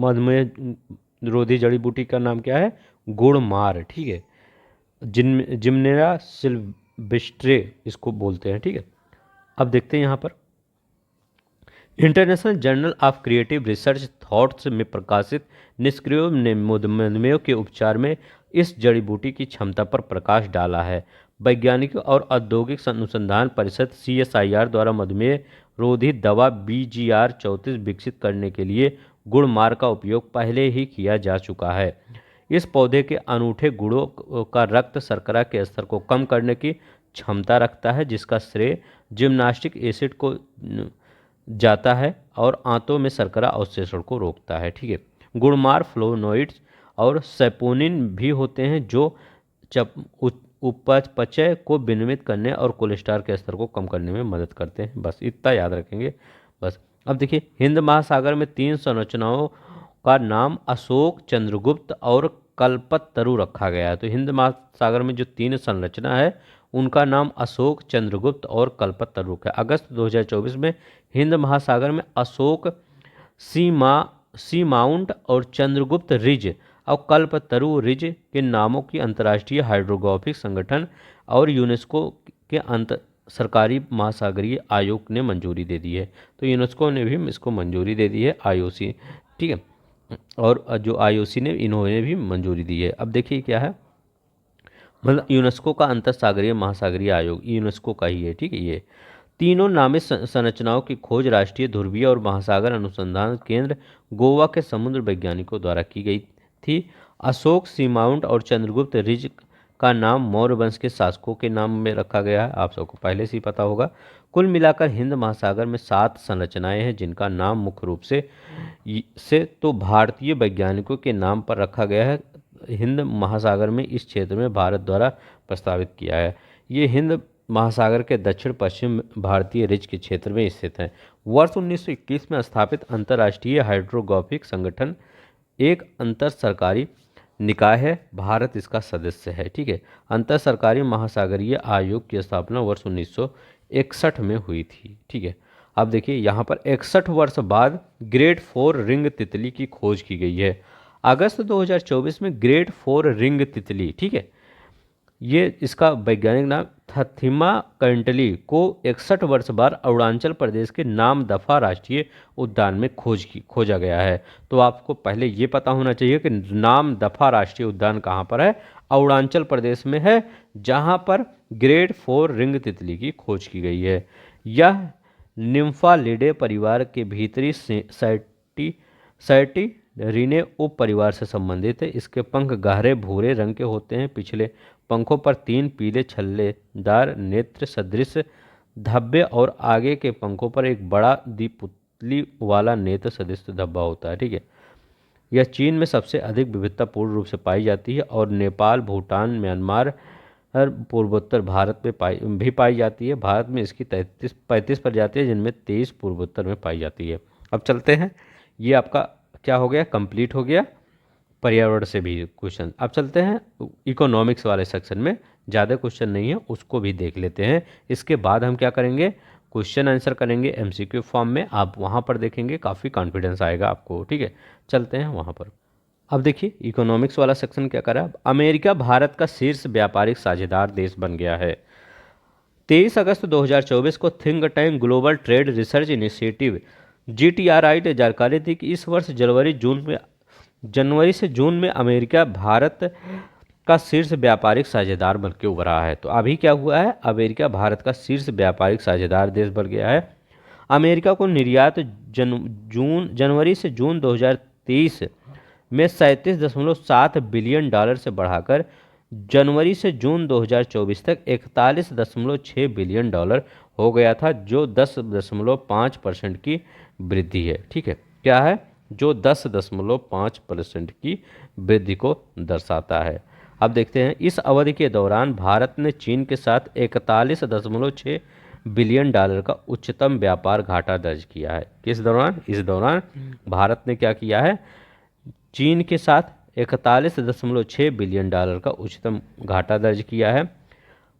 मधुमेह रोधी जड़ी बूटी का नाम क्या है? गुड़मार, ठीक है। जिम्नेरा सिल्वेस्ट्रे इसको बोलते हैं, ठीक है। अब देखते हैं यहाँ पर international journal of creative research thoughts में प्रकाशित निष्क्रिय ने मधुमेह के उपचार में इस जड़ी बूटी की क्षमता पर प्रकाश डाला है। वैज्ञानिक और औद्योगिक अनुसंधान परिषद CSIR द्वारा मधुमेह रोधी दवा BGR-34 विकसित करने के लिए गुड़मार का उपयोग पहले ही किया जा चुका है। इस पौधे के अनूठे गुणों का रक्त शर्करा के स्तर को कम करने की क्षमता रखता है, जिसका श्रेय जिम्नास्टिक एसिड को जाता है और आंतों में शर्करा अवशोषण को रोकता है। ठीक है, गुणमार फ्लोनोइड्स और सैपोनिन भी होते हैं जो उपापचय को विनियमित करने और कोलेस्ट्रॉल के स्तर को कम करने में मदद करते हैं। बस इतना याद रखेंगे बस। अब देखिए, हिंद महासागर में 3 संरचनाओं का नाम अशोक, चंद्रगुप्त और कल्पतरु रखा गया है। तो हिंद महासागर में जो 3 संरचना है उनका नाम अशोक, चंद्रगुप्त और कल्पतरु है। अगस्त 2024 में हिंद महासागर में अशोक, सी माउंट और चंद्रगुप्त रिज और कल्पतरु रिज के नामों की अंतर्राष्ट्रीय हाइड्रोग्राफिक संगठन और यूनेस्को के सरकारी महासागरीय आयोग ने मंजूरी दे दी है। तो यूनेस्को ने भी इसको मंजूरी दे दी है, आईओसी। ठीक है, और जो आईओसी ने इन्होंने भी मंजूरी दी है। अब देखिए क्या है, मतलब यूनेस्को का अंतर सागरीय महासागरीय आयोग यूनेस्को का ही है। ठीक है, ये तीनों नामित संरचनाओं की खोज राष्ट्रीय ध्रुवीय और महासागर अनुसंधान केंद्र गोवा के समुद्र वैज्ञानिकों द्वारा की गई थी। अशोक, सीमाउंट और चंद्रगुप्त रिज का नाम मौर्य वंश के शासकों के नाम में रखा गया है, आप सबको पहले से ही पता होगा। कुल मिलाकर हिंद महासागर में 7 संरचनाएं हैं जिनका नाम मुख्य रूप से तो भारतीय वैज्ञानिकों के नाम पर रखा गया है। हिंद महासागर में इस क्षेत्र में भारत द्वारा प्रस्तावित किया है। ये हिंद महासागर के दक्षिण पश्चिम भारतीय रिज के क्षेत्र में स्थित है। वर्ष 1921 में स्थापित अंतर्राष्ट्रीय हाइड्रोग्राफिक संगठन एक अंतर सरकारी निकाय है, भारत इसका सदस्य है। ठीक है, अंतर सरकारी महासागरीय आयोग की स्थापना वर्ष 1961 में हुई थी। ठीक है, अब देखिए यहाँ पर 61 वर्ष बाद ग्रेड 4 रिंग तितली की खोज की गई है। अगस्त 2024 में ग्रेड 4 रिंग तितली, ठीक है, ये इसका वैज्ञानिक नाम थथिमा कंटली को 61 वर्ष बाद अरुणाचल प्रदेश के नामदफा राष्ट्रीय उद्यान में खोजा गया है। तो आपको पहले ये पता होना चाहिए कि नामदफा राष्ट्रीय उद्यान कहाँ पर है, अरुणाचल प्रदेश में है, जहाँ पर ग्रेड 4 रिंग तितली की खोज की गई है। यह निम्फालिडे परिवार के भीतरी सैटिरिने उप परिवार से संबंधित है। इसके पंख गहरे भूरे रंग के होते हैं। पिछले पंखों पर 3 पीले छल्लेदार नेत्र सदृश धब्बे और आगे के पंखों पर एक बड़ा दीपुतली वाला नेत्र सदृश धब्बा होता है। ठीक है, यह चीन में सबसे अधिक विविधतापूर्ण रूप से पाई जाती है और नेपाल, भूटान, म्यांमार और पूर्वोत्तर भारत में भी पाई जाती है। भारत में इसकी 35 प्रजातियाँ, जिनमें 23 पूर्वोत्तर में पाई जाती है। अब चलते हैं, ये आपका क्या हो गया, कंप्लीट हो गया पर्यावरण से भी क्वेश्चन। अब चलते हैं इकोनॉमिक्स वाले सेक्शन में, ज़्यादा क्वेश्चन नहीं है, उसको भी देख लेते हैं। इसके बाद हम क्या करेंगे, क्वेश्चन आंसर करेंगे एमसीक्यू फॉर्म में। आप वहाँ पर देखेंगे, काफ़ी कॉन्फिडेंस आएगा आपको। ठीक है, चलते हैं वहाँ पर। अब देखिए इकोनॉमिक्स वाला सेक्शन क्या कर रहा है। अमेरिका भारत का शीर्ष व्यापारिक साझेदार देश बन गया है। 23 अगस्त 2024 को think tank global trade research initiative GTRI ने जानकारी दी कि इस वर्ष जनवरी से जून में अमेरिका भारत का शीर्ष व्यापारिक साझेदार बन के उभरा है। तो अभी क्या हुआ है, अमेरिका भारत का शीर्ष व्यापारिक साझेदार देश बन गया है। अमेरिका को निर्यात जनवरी से जून 2023 में 37.7 बिलियन डॉलर से बढ़ाकर जनवरी से जून 2024 तक 41.6 बिलियन डॉलर हो गया था, जो 10.5% की वृद्धि है। ठीक है, क्या है, जो 10.5% की वृद्धि को दर्शाता है। अब देखते हैं, इस अवधि के दौरान भारत ने चीन के साथ 41.6 बिलियन डॉलर का उच्चतम व्यापार घाटा दर्ज किया है। किस दौरान, इस दौरान भारत ने क्या किया है, चीन के साथ 41.6 बिलियन डॉलर का उच्चतम घाटा दर्ज किया है।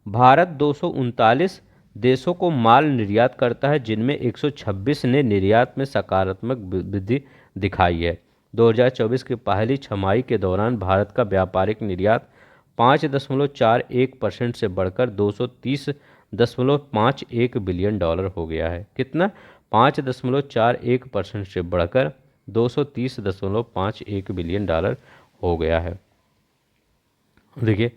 भारत 239 देशों को माल निर्यात करता है, जिनमें 126 ने निर्यात में सकारात्मक वृद्धि दिखाई है। 2024 की पहली छमाही के दौरान भारत का व्यापारिक निर्यात 5.41% से बढ़कर 230.51 बिलियन डॉलर हो गया है। कितना, 5.41% से बढ़कर 230.51 बिलियन डॉलर हो गया है। देखिए,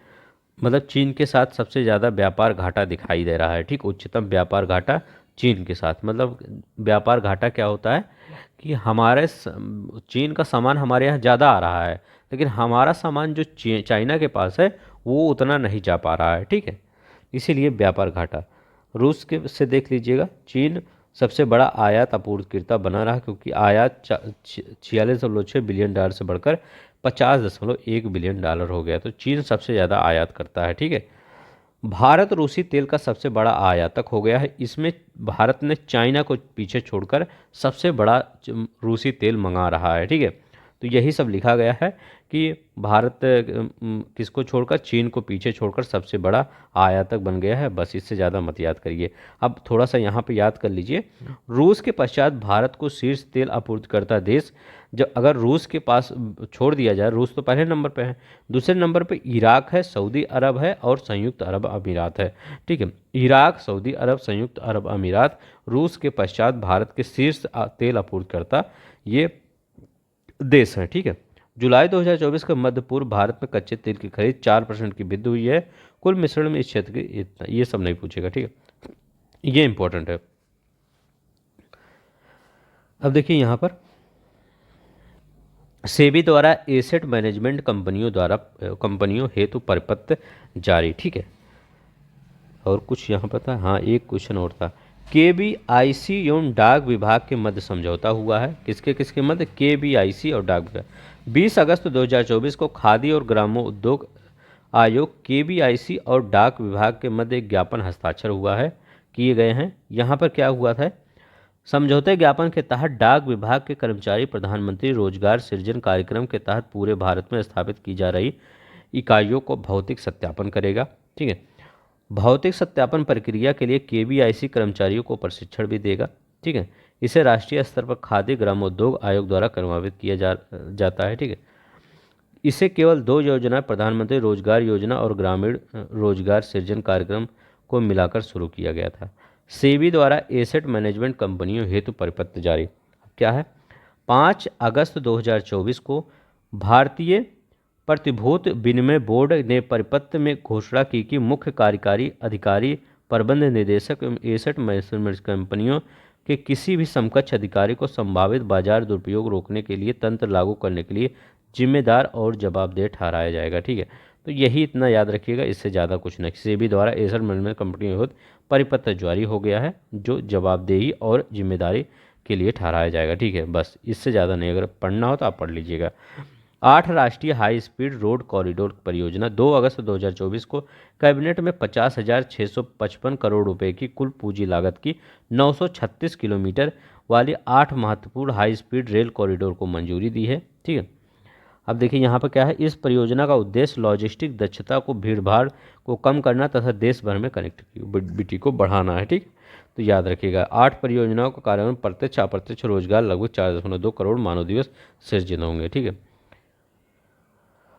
मतलब चीन के साथ सबसे ज़्यादा व्यापार घाटा दिखाई दे रहा है। ठीक, उच्चतम व्यापार घाटा चीन के साथ। मतलब व्यापार घाटा क्या होता है कि हमारे चीन का सामान हमारे यहाँ ज़्यादा आ रहा है, लेकिन हमारा सामान जो चाइना के पास है वो उतना नहीं जा पा रहा है। ठीक है, इसीलिए व्यापार घाटा। रूस के से देख लीजिएगा, चीन सबसे बड़ा आयात आपूर्तिकर्ता बना रहा, क्योंकि आयात 46.6 बिलियन डॉलर से बढ़कर 50.1 बिलियन डॉलर हो गया। तो चीन सबसे ज़्यादा आयात करता है, ठीक है। भारत रूसी तेल का सबसे बड़ा आयातक हो गया है। इसमें भारत ने चाइना को पीछे छोड़कर सबसे बड़ा रूसी तेल मंगा रहा है, ठीक है। तो यही सब लिखा गया है कि भारत किसको छोड़कर, चीन को पीछे छोड़कर सबसे बड़ा आयातक बन गया है। बस इससे ज़्यादा मत याद करिए। अब थोड़ा सा यहाँ पे याद कर लीजिए, रूस के पश्चात भारत को शीर्ष तेल आपूर्तिकर्ता देश, जब अगर रूस के पास छोड़ दिया जाए, रूस तो पहले नंबर पे है, दूसरे नंबर पे इराक है, सऊदी अरब है और संयुक्त अरब अमीरात है, ठीक है। इराक, सऊदी अरब, संयुक्त अरब अमीरात रूस के पश्चात भारत के शीर्ष तेल आपूर्तिकर्ता ये देश हैं, ठीक है। जुलाई 2024 के मध्य पूर्व भारत में कच्चे तेल की खरीद 4% की वृद्धि हुई है। कुल मिश्रण में इस क्षेत्र की इतना, ये सब नहीं पूछेगा, ठीक है, ये इंपॉर्टेंट है। अब देखिए यहाँ पर सेबी द्वारा एसेट मैनेजमेंट कंपनियों हेतु परिपत्र जारी, ठीक है। और कुछ यहाँ पर था, हाँ एक क्वेश्चन और था, केबीआईसी एवं डाक विभाग के मध्य समझौता हुआ है। किसके किसके मध्य? केबीआईसी और डाक विभाग। 20 अगस्त 2024 को खादी और ग्रामोद्योग आयोग केबीआईसी और डाक विभाग के मध्य एक ज्ञापन हस्ताक्षर हुआ है, किए गए हैं। यहाँ पर क्या हुआ था? समझौते ज्ञापन के तहत डाक विभाग के कर्मचारी प्रधानमंत्री रोजगार सृजन कार्यक्रम के तहत पूरे भारत में स्थापित की जा रही इकाइयों को भौतिक सत्यापन करेगा, ठीक है। भौतिक सत्यापन प्रक्रिया के लिए केबीआईसी कर्मचारियों को प्रशिक्षण भी देगा, ठीक है। इसे राष्ट्रीय स्तर पर खादी ग्रामोद्योग आयोग द्वारा कार्यान्वित किया जाता है, ठीक है। इसे केवल 2 योजना, प्रधानमंत्री रोजगार योजना और ग्रामीण रोजगार सृजन कार्यक्रम को मिलाकर शुरू किया गया था। सेबी द्वारा एसेट मैनेजमेंट कंपनियों हेतु परिपत्र जारी। क्या है? 5 अगस्त 2024 को भारतीय प्रतिभूति विनिमय बोर्ड ने परिपत्र में घोषणा की कि मुख्य कार्यकारी अधिकारी, प्रबंध निदेशक एवं एसेट मैनेजमेंट कंपनियों के किसी भी समकक्ष अधिकारी को संभावित बाजार दुरुपयोग रोकने के लिए तंत्र लागू करने के लिए जिम्मेदार और जवाबदेह ठहराया जाएगा, ठीक है। तो यही इतना याद रखिएगा, इससे ज़्यादा कुछ नहीं। सेबी द्वारा एसेट मैनेजमेंट कंपनियों हेतु परिपत्र जारी हो गया है, जो जवाबदेही और जिम्मेदारी के लिए ठहराया जाएगा, ठीक है। बस इससे ज़्यादा नहीं, अगर पढ़ना हो तो आप पढ़ लीजिएगा। 8 राष्ट्रीय हाई स्पीड रोड कॉरिडोर परियोजना। 2 अगस्त 2024 को कैबिनेट में 50,655 करोड़ रुपए की कुल पूंजी लागत की 936 किलोमीटर वाली 8 महत्वपूर्ण हाई स्पीड रेल कॉरिडोर को मंजूरी दी है, ठीक है। अब देखिए यहाँ पर क्या है, इस परियोजना का उद्देश्य लॉजिस्टिक दक्षता को, भीड़भाड़ को कम करना तथा देश भर में कनेक्टिविटी को बढ़ाना है, ठीक। तो याद रखिएगा, 8 परियोजनाओं का कार्यान्वयन प्रत्यक्ष अप्रत्यक्ष रोजगार लगभग 4.2 करोड़ मानव दिवस सृजित होंगे, ठीक है।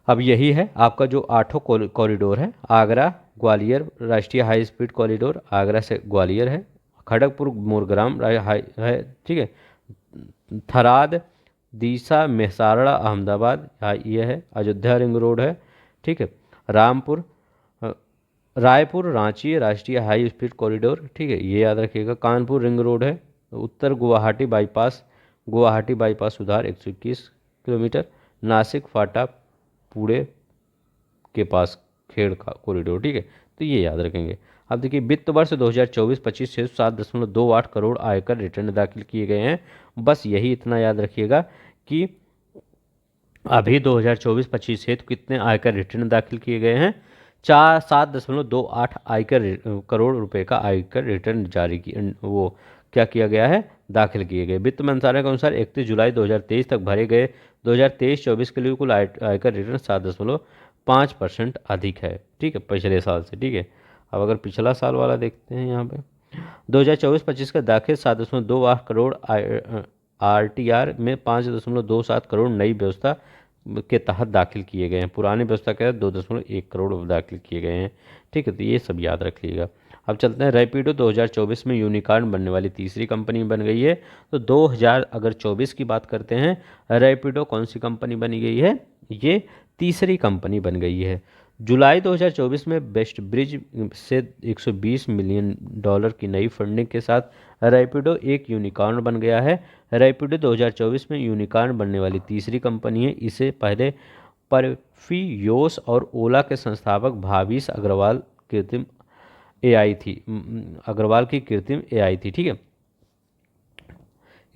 अब यही है आपका जो 8 कॉरिडोर है। आगरा ग्वालियर राष्ट्रीय हाई स्पीड कॉरिडोर, आगरा से ग्वालियर है। खड़गपुर मोरग्राम है, ठीक है। थराद दीसा मेहसाणा अहमदाबाद, ये है। अयोध्या रिंग रोड है, ठीक है। रामपुर रायपुर रांची राष्ट्रीय हाई स्पीड कॉरिडोर, ठीक है, ये याद रखिएगा। कानपुर रिंग रोड है। उत्तर गुवाहाटी बाईपास सुधार 121 किलोमीटर। नासिक फाटा पुणे के पास खेड़ का कॉरिडोर, ठीक है। तो ये याद रखेंगे। अब देखिए, वित्त वर्ष 2024-25 से 7.28 करोड़ आयकर रिटर्न दाखिल किए गए हैं। बस यही इतना याद रखिएगा कि अभी 2024-25 हेतु कितने आयकर रिटर्न दाखिल किए गए हैं? 7.28 आयकर करोड़ रुपए का आयकर रिटर्न जारी की वो क्या किया गया है? दाखिल किए गए। वित्त मंत्रालय के अनुसार 31 जुलाई 2023 तक भरे गए 2023-24 के लिए कुल आयकर रिटर्न 7.5% अधिक है, ठीक है, पिछले साल से, ठीक है। अब अगर पिछला साल वाला देखते हैं, यहाँ पे 2024-25 का दाखिल 7.28 करोड़ आरटीआर में 5.27 करोड़ नई व्यवस्था के तहत दाखिल किए गए हैं। पुरानी व्यवस्था के तहत 2.1 करोड़ दाखिल किए गए हैं, ठीक है। तो ये सब याद रख लीजिएगा। अब चलते हैं, रैपिडो 2024 में यूनिकॉर्न बनने वाली तीसरी कंपनी बन गई है। तो 2024 की बात करते हैं, रैपिडो कौन सी कंपनी बनी गई है? ये तीसरी कंपनी बन गई है। जुलाई 2024 में वेस्ट ब्रिज से 120 मिलियन डॉलर की नई फंडिंग के साथ रैपिडो एक यूनिकॉर्न बन गया है। रैपिडो 2024 में यूनिकॉर्न बनने वाली तीसरी कंपनी है। इसे पहले परफियोस और ओला के संस्थापक भाविश अग्रवाल कृत्रिम एआई थी, अग्रवाल की कृत्रिम एआई थी, ठीक है।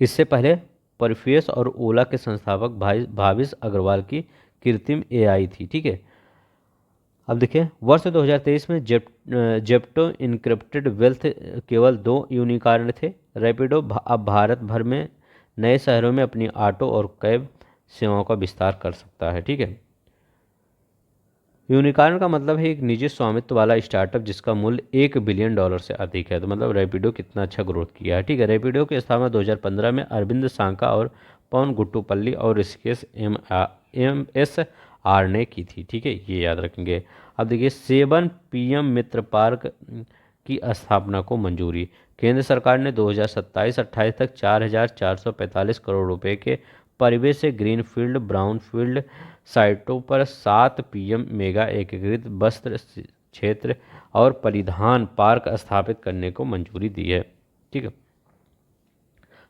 इससे पहले परफेस और ओला के संस्थापक भाई भाविश अग्रवाल की कृत्रिम एआई थी, ठीक है। अब देखिए वर्ष 2023 में जेप्टो इनक्रिप्टेड वेल्थ केवल 2 यूनिकॉर्न थे। रैपिडो अब भारत भर में नए शहरों में अपनी ऑटो और कैब सेवाओं का विस्तार कर सकता है, ठीक है। यूनिकॉर्न का मतलब है एक निजी स्वामित्व वाला स्टार्टअप जिसका मूल्य $1 बिलियन से अधिक है। तो मतलब रैपिडो कितना अच्छा ग्रोथ किया है, ठीक है। रैपिडो की स्थापना 2015 में अरविंद सांका और पवन गुट्टुपल्ली और ऋषिकेश MSR ने की थी, ठीक है, ये याद रखेंगे। अब देखिए 7 PM मित्र पार्क की स्थापना को मंजूरी। केंद्र सरकार ने 2027-28 तक 4,445 करोड़ रुपए के परिवेश से ग्रीनफील्ड ब्राउनफील्ड साइटों पर 7 PM मेगा एकीकृत वस्त्र क्षेत्र और परिधान पार्क स्थापित करने को मंजूरी दी है, ठीक है।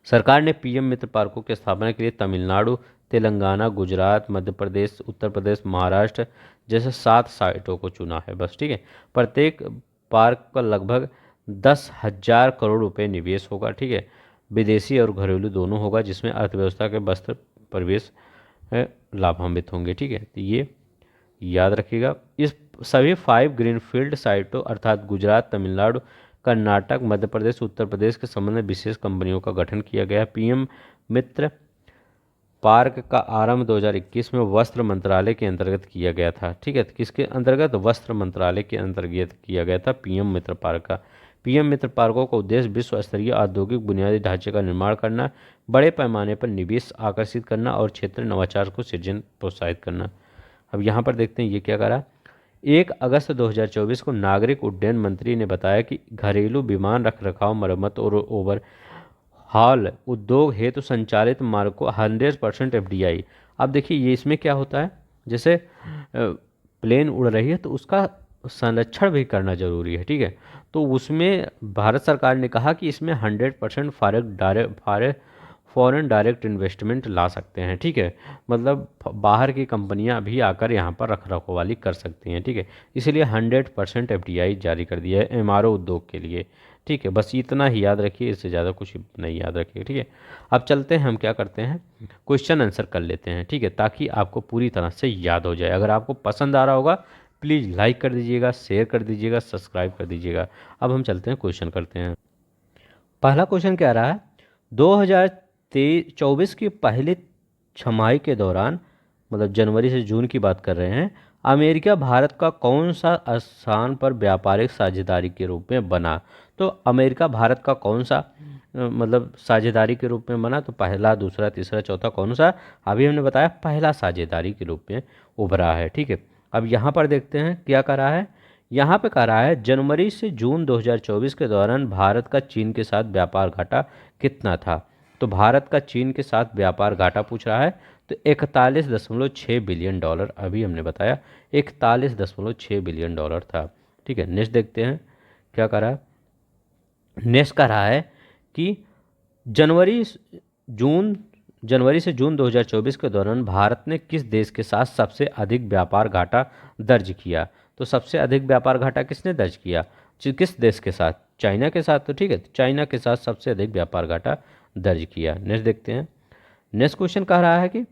सरकार ने PM मित्र पार्कों की स्थापना के लिए तमिलनाडु, तेलंगाना, गुजरात, मध्य प्रदेश, उत्तर प्रदेश, महाराष्ट्र जैसे 7 साइटों को चुना है बस, ठीक है। प्रत्येक पार्क पर लगभग 10,000 करोड़ रुपए निवेश होगा, ठीक है। विदेशी और घरेलू दोनों होगा, जिसमें अर्थव्यवस्था के वस्त्र प्रवेश लाभान्वित होंगे, ठीक है। तो ये याद रखिएगा। इस सभी 5 ग्रीनफील्ड साइटों अर्थात गुजरात, तमिलनाडु, कर्नाटक, मध्य प्रदेश, उत्तर प्रदेश के संबंध में विशेष कंपनियों का गठन किया गया। PM मित्र पार्क का आरंभ 2021 में वस्त्र मंत्रालय के अंतर्गत किया गया था, ठीक है। तो किसके अंतर्गत? वस्त्र मंत्रालय के अंतर्गत किया गया था PM मित्र पार्क का। PM मित्र पार्कों का उद्देश्य विश्व स्तरीय औद्योगिक बुनियादी ढांचे का निर्माण करना, बड़े पैमाने पर निवेश आकर्षित करना और क्षेत्रीय नवाचार को सृजन प्रोत्साहित करना। अब यहाँ पर देखते हैं ये क्या करा। 1 अगस्त 2024 को नागरिक उड्डयन मंत्री ने बताया कि घरेलू विमान रखरखाव, मरम्मत और ओवर हाल उद्योग हेतु संचालित मार्ग को 100% FDI। अब देखिए ये इसमें क्या होता है, जैसे प्लेन उड़ रही है तो उसका संरक्षण भी करना जरूरी है, ठीक है। तो उसमें भारत सरकार ने कहा कि इसमें 100% फॉरेन डायरेक्ट इन्वेस्टमेंट ला सकते हैं, ठीक है। मतलब बाहर की कंपनियां भी आकर यहाँ पर रखरखावाली कर सकती हैं, ठीक है। इसलिए 100% FDI जारी कर दिया है MRO उद्योग के लिए, ठीक है। बस इतना ही याद रखिए, इससे ज़्यादा कुछ नहीं याद रखिए, ठीक है। अब चलते हैं, हम क्या करते हैं, क्वेश्चन आंसर कर लेते हैं, ठीक है, ताकि आपको पूरी तरह से याद हो जाए। अगर आपको पसंद आ रहा होगा प्लीज़ लाइक कर दीजिएगा, शेयर कर दीजिएगा, सब्सक्राइब कर दीजिएगा। अब हम चलते हैं क्वेश्चन करते हैं। पहला क्वेश्चन क्या रहा है, 2024 की पहली छमाही के दौरान, मतलब जनवरी से जून की बात कर रहे हैं, अमेरिका भारत का कौन सा स्थान पर व्यापारिक साझेदारी के रूप में बना। तो अमेरिका भारत का कौन सा मतलब साझेदारी के रूप में बना, तो पहला, दूसरा, तीसरा, चौथा कौन सा? अभी हमने बताया पहला साझेदारी के रूप में उभरा है, ठीक है। अब यहाँ पर देखते हैं क्या कर रहा है। यहाँ पे कह रहा है जनवरी से जून 2024 के दौरान भारत का चीन के साथ व्यापार घाटा कितना था। तो भारत का चीन के साथ व्यापार घाटा पूछ रहा है, तो 41.6 बिलियन डॉलर, अभी हमने बताया 41.6 बिलियन डॉलर था, ठीक है। नेक्स्ट देखते हैं क्या कर रहा है। नेक्स्ट कह रहा है कि जनवरी से जून 2024 के दौरान भारत ने किस देश के साथ सबसे अधिक व्यापार घाटा दर्ज किया। तो सबसे अधिक व्यापार घाटा किसने दर्ज किया, किस देश के साथ? चाइना के साथ, तो ठीक है, चाइना के साथ सबसे अधिक व्यापार घाटा दर्ज किया। नेक्स्ट देखते हैं। नेक्स्ट क्वेश्चन कह रहा है कि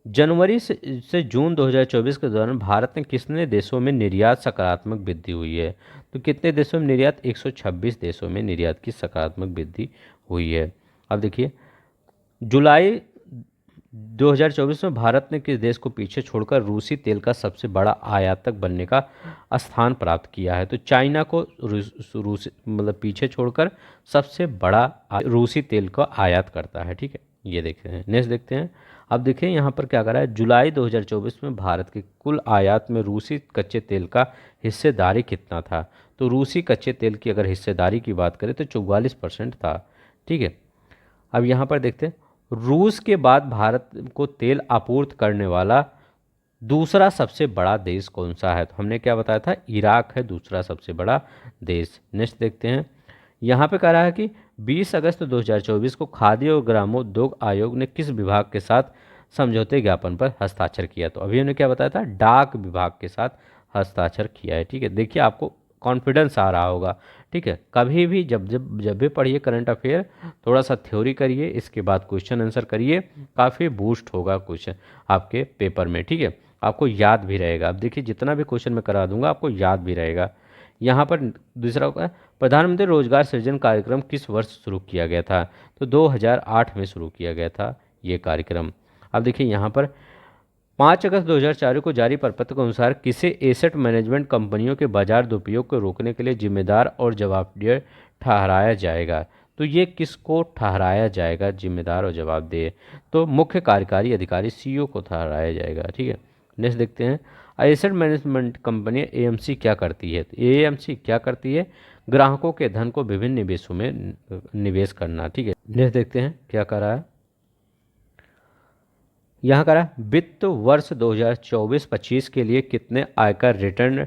जनवरी से जून 2024 के दौरान भारत ने कितने देशों में निर्यात सकारात्मक वृद्धि हुई है। तो कितने देशों में निर्यात? 126 देशों में निर्यात की सकारात्मक वृद्धि हुई है। अब देखिए जुलाई 2024 में भारत ने किस देश को पीछे छोड़कर रूसी तेल का सबसे बड़ा आयातक बनने का स्थान प्राप्त किया है। तो चाइना को रूसी मतलब पीछे छोड़कर सबसे बड़ा रूसी तेल का आयात करता है, ठीक है। ये देखते हैं। नेक्स्ट देखते हैं। अब देखिए यहाँ पर क्या कर रहा है, जुलाई 2024 में भारत के कुल आयात में रूसी कच्चे तेल का हिस्सेदारी कितना था। तो रूसी कच्चे तेल की अगर हिस्सेदारी की बात करें तो 44% था, ठीक है। अब यहाँ पर देखते हैं रूस के बाद भारत को तेल आपूर्ति करने वाला दूसरा सबसे बड़ा देश कौन सा है। तो हमने क्या बताया था, इराक है दूसरा सबसे बड़ा देश। नेक्स्ट देखते हैं। यहाँ पे कह रहा है कि 20 अगस्त 2024 को खाद्य और ग्रामोद्योग आयोग ने किस विभाग के साथ समझौते ज्ञापन पर हस्ताक्षर किया। तो अभी हमने क्या बताया था, डाक विभाग के साथ हस्ताक्षर किया है, ठीक है। देखिए आपको कॉन्फिडेंस आ रहा होगा। ठीक है, कभी भी जब भी पढ़िए करंट अफेयर, थोड़ा सा थ्योरी करिए, इसके बाद क्वेश्चन आंसर करिए, काफ़ी बूस्ट होगा क्वेश्चन आपके पेपर में। ठीक है, आपको याद भी रहेगा। अब देखिए जितना भी क्वेश्चन मैं करा दूंगा आपको याद भी रहेगा। यहाँ पर दूसरा होगा, प्रधानमंत्री रोजगार सृजन कार्यक्रम किस वर्ष शुरू किया गया था? तो 2008 में शुरू किया गया था ये कार्यक्रम। अब देखिए यहाँ पर 5 अगस्त 2004 को जारी प्रपत्र के अनुसार किसे एसेट मैनेजमेंट कंपनियों के बाजार दुरुपयोग को रोकने के लिए जिम्मेदार और जवाबदेह ठहराया जाएगा? तो ये किसको ठहराया जाएगा जिम्मेदार और जवाबदेह? तो मुख्य कार्यकारी अधिकारी सीईओ को ठहराया जाएगा। ठीक है, नेक्स्ट देखते हैं, एसेट मैनेजमेंट कंपनी एएमसी क्या करती है? एएमसी क्या करती है? ग्राहकों के धन को विभिन्न निवेशों में निवेश करना। ठीक है, नेक्स्ट देखते हैं क्या कर रहा है। यहाँ करा वित्त वर्ष 2024-25 के लिए कितने आयकर रिटर्न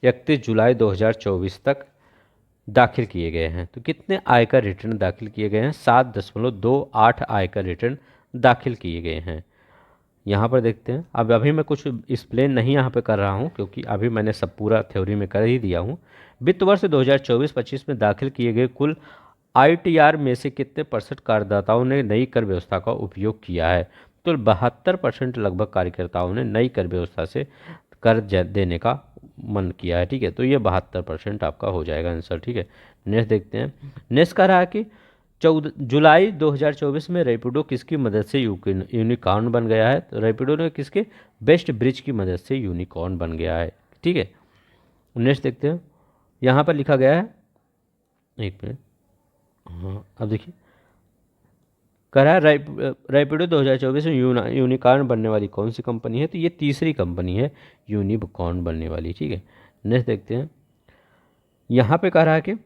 31 जुलाई 2024 तक दाखिल किए गए हैं? तो कितने आयकर रिटर्न दाखिल किए गए हैं? 7.28 आयकर रिटर्न दाखिल किए गए हैं। यहाँ पर देखते हैं, अब अभी मैं कुछ एक्सप्लेन नहीं यहाँ पे कर रहा हूँ क्योंकि अभी मैंने सब पूरा थ्योरी में कर ही दिया हूँ। वित्त वर्ष 2024-25 में दाखिल किए गए कुल आईटीआर में से कितने % करदाताओं ने नई कर व्यवस्था का उपयोग किया है? तो 72% लगभग कार्यकर्ताओं ने नई कर व्यवस्था से कर देने का मन किया है। ठीक है, तो ये 72% आपका हो जाएगा आंसर। ठीक है, नेक्स्ट देखते हैं। नेक्स्ट कह रहा है कि 14 जुलाई 2024 में रैपिडो किसकी मदद से यूनिकॉर्न बन गया है? तो रैपिडो ने किसके? बेस्ट ब्रिज की मदद से यूनिकॉर्न बन गया है। ठीक है, नेक्स्ट देखते हैं, यहाँ पर लिखा गया है, एक मिनट, हाँ अब देखिए, कह रहा है रैपिडो 2024 में यूनिकॉर्न बनने वाली कौन सी कंपनी है? तो ये तीसरी कंपनी है यूनिकॉर्न बनने वाली। ठीक है, नेक्स्ट देखते हैं, यहाँ पे कह रहा है कि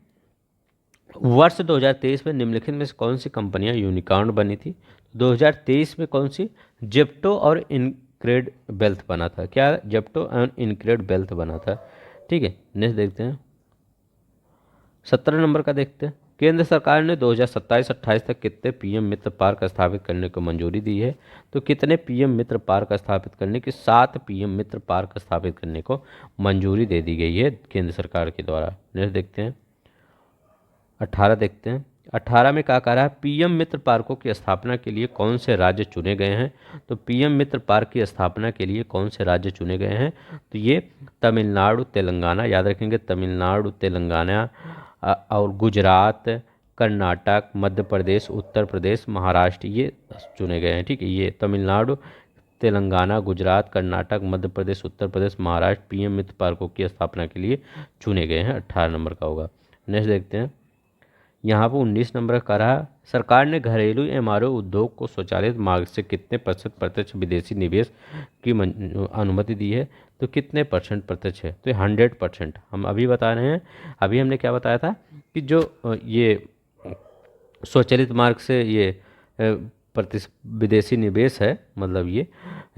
वर्ष 2023 में निम्नलिखित में से कौन सी कंपनियां यूनिकॉर्न बनी थी? 2023 में कौन सी? जेप्टो और इनक्रेड वेल्थ बना था। क्या? जेप्टो एंड इनक्रेड वेल्थ बना था। ठीक है, नेक्स्ट देखते हैं, 17 नंबर का देखते हैं, केंद्र सरकार ने 2027-28 तक कितने पीएम मित्र पार्क स्थापित करने को मंजूरी दी है? तो कितने पीएम मित्र पार्क स्थापित करने की? 7 पीएम मित्र पार्क स्थापित करने को मंजूरी दे दी गई है केंद्र सरकार के द्वारा। नेक्स्ट देखते हैं, 18 देखते हैं, 18 में क्या कह रहा है? पीएम मित्र पार्कों की स्थापना के लिए कौन से राज्य चुने गए हैं? तो पीएम मित्र पार्क की स्थापना के लिए कौन से राज्य चुने गए हैं? तो ये तमिलनाडु, तेलंगाना, याद रखेंगे, तमिलनाडु, तेलंगाना और गुजरात, कर्नाटक, मध्य प्रदेश, उत्तर प्रदेश, महाराष्ट्र, ये चुने गए हैं। ठीक है, ये तमिलनाडु, तेलंगाना, गुजरात, कर्नाटक, मध्य प्रदेश, उत्तर प्रदेश, महाराष्ट्र पीएम मित्र पार्कों की स्थापना के लिए चुने गए हैं। 18 नंबर का होगा। नेक्स्ट देखते हैं, यहाँ पर 19 नंबर का रहा, सरकार ने घरेलू एमआरओ उद्योग को स्वचालित मार्ग से कितने % प्रत्यक्ष विदेशी निवेश की अनुमति दी है? तो कितने % प्रत्यक्ष है? तो 100%। हम अभी बता रहे हैं, अभी हमने क्या बताया था कि जो ये स्वचालित मार्ग से ये विदेशी निवेश है, मतलब ये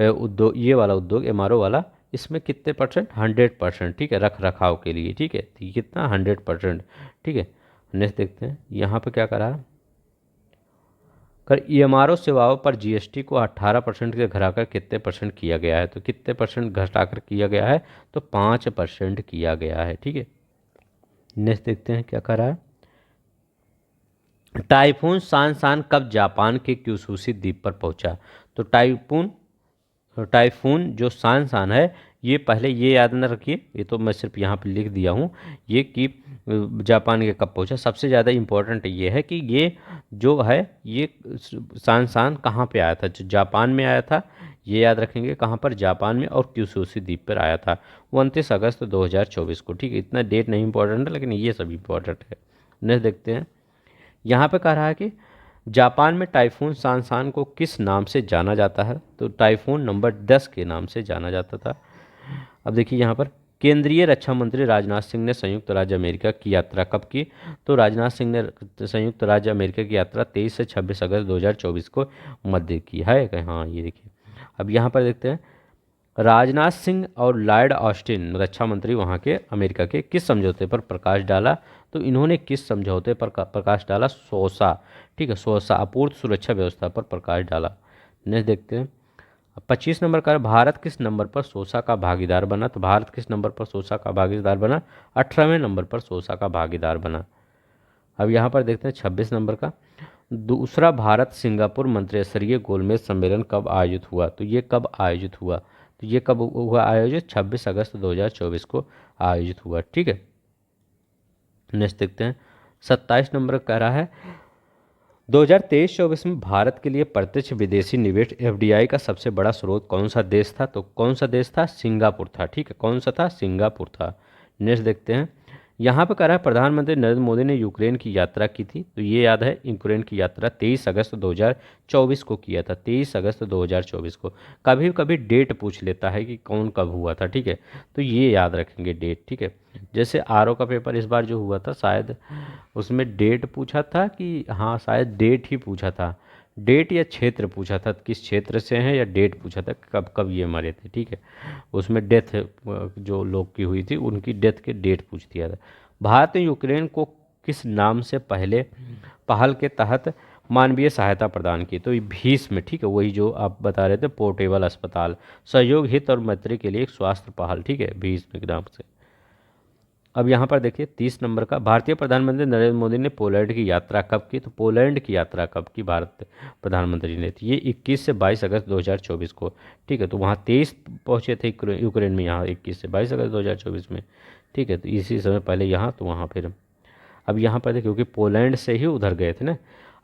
उद्योग, ये वाला उद्योग एमआरओ वाला, इसमें कितने %? 100%। ठीक है, रख रखाव के लिए। ठीक है, तो कितना? 100%। ठीक है, नेक्स्ट देखते हैं, यहाँ पे क्या करा कर एमआरओ सेवाओं पर जीएसटी को 18% के घटाकर कितने % किया गया है? तो कितने % घटाकर किया गया है? तो 5% किया गया है। ठीक है, नेक्स्ट देखते हैं क्या करा है। टाइफून सानसान कब जापान के क्यूशू द्वीप पर पहुंचा? तो टाइफून जो सानसान है, ये पहले ये याद न रखिए, ये तो मैं सिर्फ यहाँ पे लिख दिया हूँ, ये कि जापान के कब पहुँचा। सबसे ज़्यादा इम्पोर्टेंट ये है कि ये जो है ये सानसान कहाँ पे आया था? जो जापान में आया था, ये याद रखेंगे, कहाँ पर? जापान में, और क्यूशू द्वीप पर आया था 29 अगस्त 2024 को। ठीक है, इतना डेट नहीं इंपॉर्टेंट है, लेकिन ये सब इम्पोर्टेंट है। नेक्स्ट देखते हैं, यहाँ पे कह रहा है कि जापान में टाइफून सानसान को किस नाम से जाना जाता है? तो टाइफून नंबर 10 के नाम से जाना जाता था। अब देखिए यहाँ पर, केंद्रीय रक्षा मंत्री राजनाथ सिंह ने संयुक्त राज्य अमेरिका की यात्रा कब की? तो राजनाथ सिंह ने संयुक्त राज्य अमेरिका की यात्रा 23 से 26 अगस्त 2024 को मध्य की है। हाँ, ये देखिए, अब यहाँ पर देखते हैं, राजनाथ सिंह और लॉयड ऑस्टिन रक्षा मंत्री वहाँ के अमेरिका के किस समझौते पर प्रकाश डाला? तो इन्होंने किस समझौते पर प्रकाश डाला? सोसा। ठीक है, सोसा आपूर्ति सुरक्षा व्यवस्था पर प्रकाश डाला। नेक्स्ट देखते हैं, 25 नंबर का भारत किस नंबर पर सोसा का भागीदार बना, तो भारत किस नंबर पर सोसा का भागीदार बना, 18वें नंबर पर सोसा का भागीदार बना। अब यहाँ पर देखते हैं 26 नंबर का, दूसरा भारत सिंगापुर मंत्रिस्तरीय गोलमेज सम्मेलन कब आयोजित हुआ, तो ये कब आयोजित हुआ, तो ये कब हुआ आयोजित, 26 अगस्त 2024 को आयोजित हुआ। ठीक है, नेक्स्ट देखते हैं 27 नंबर कह रहा है 2023-24 में भारत के लिए प्रत्यक्ष विदेशी निवेश एफडीआई का सबसे बड़ा स्रोत कौन सा देश था, तो कौन सा देश था, सिंगापुर था। ठीक है, कौन सा था, सिंगापुर था। नेक्स्ट देखते हैं, यहाँ पे कह रहा है प्रधानमंत्री नरेंद्र मोदी ने यूक्रेन की यात्रा की थी, तो ये याद है यूक्रेन की यात्रा 23 अगस्त 2024 को किया था, 23 अगस्त 2024 को। कभी कभी डेट पूछ लेता है कि कौन कब हुआ था, ठीक है, तो ये याद रखेंगे डेट। ठीक है, जैसे आरओ का पेपर इस बार जो हुआ था शायद उसमें डेट पूछा था कि, हाँ शायद डेट ही पूछा था, डेट या क्षेत्र पूछा था, किस क्षेत्र से हैं, या डेट पूछा था कब कब ये मरे थे। ठीक है, उसमें डेथ जो लोग की हुई थी उनकी डेथ के डेट पूछ दिया था। भारत ने यूक्रेन को किस नाम से पहले पहल के तहत मानवीय सहायता प्रदान की, तो भीष्म। ठीक है, वही जो आप बता रहे थे, पोर्टेबल अस्पताल, सहयोग हित और मैत्री के लिए एक स्वास्थ्य पहल। ठीक है, भीष्म के नाम से। अब यहाँ पर देखिए 30 नंबर का, भारतीय प्रधानमंत्री नरेंद्र मोदी ने पोलैंड की यात्रा कब की, तो पोलैंड की यात्रा कब की भारत प्रधानमंत्री ने, तो ये 21 से 22 अगस्त 2024 को। ठीक है, तो वहाँ 23 पहुँचे थे यूक्रेन में, यहाँ 21 से 22 अगस्त 2024 में। ठीक है, तो इसी समय पहले यहाँ तो वहाँ फिर। अब यहाँ पर देखिए क्योंकि पोलैंड से ही उधर गए थे ना।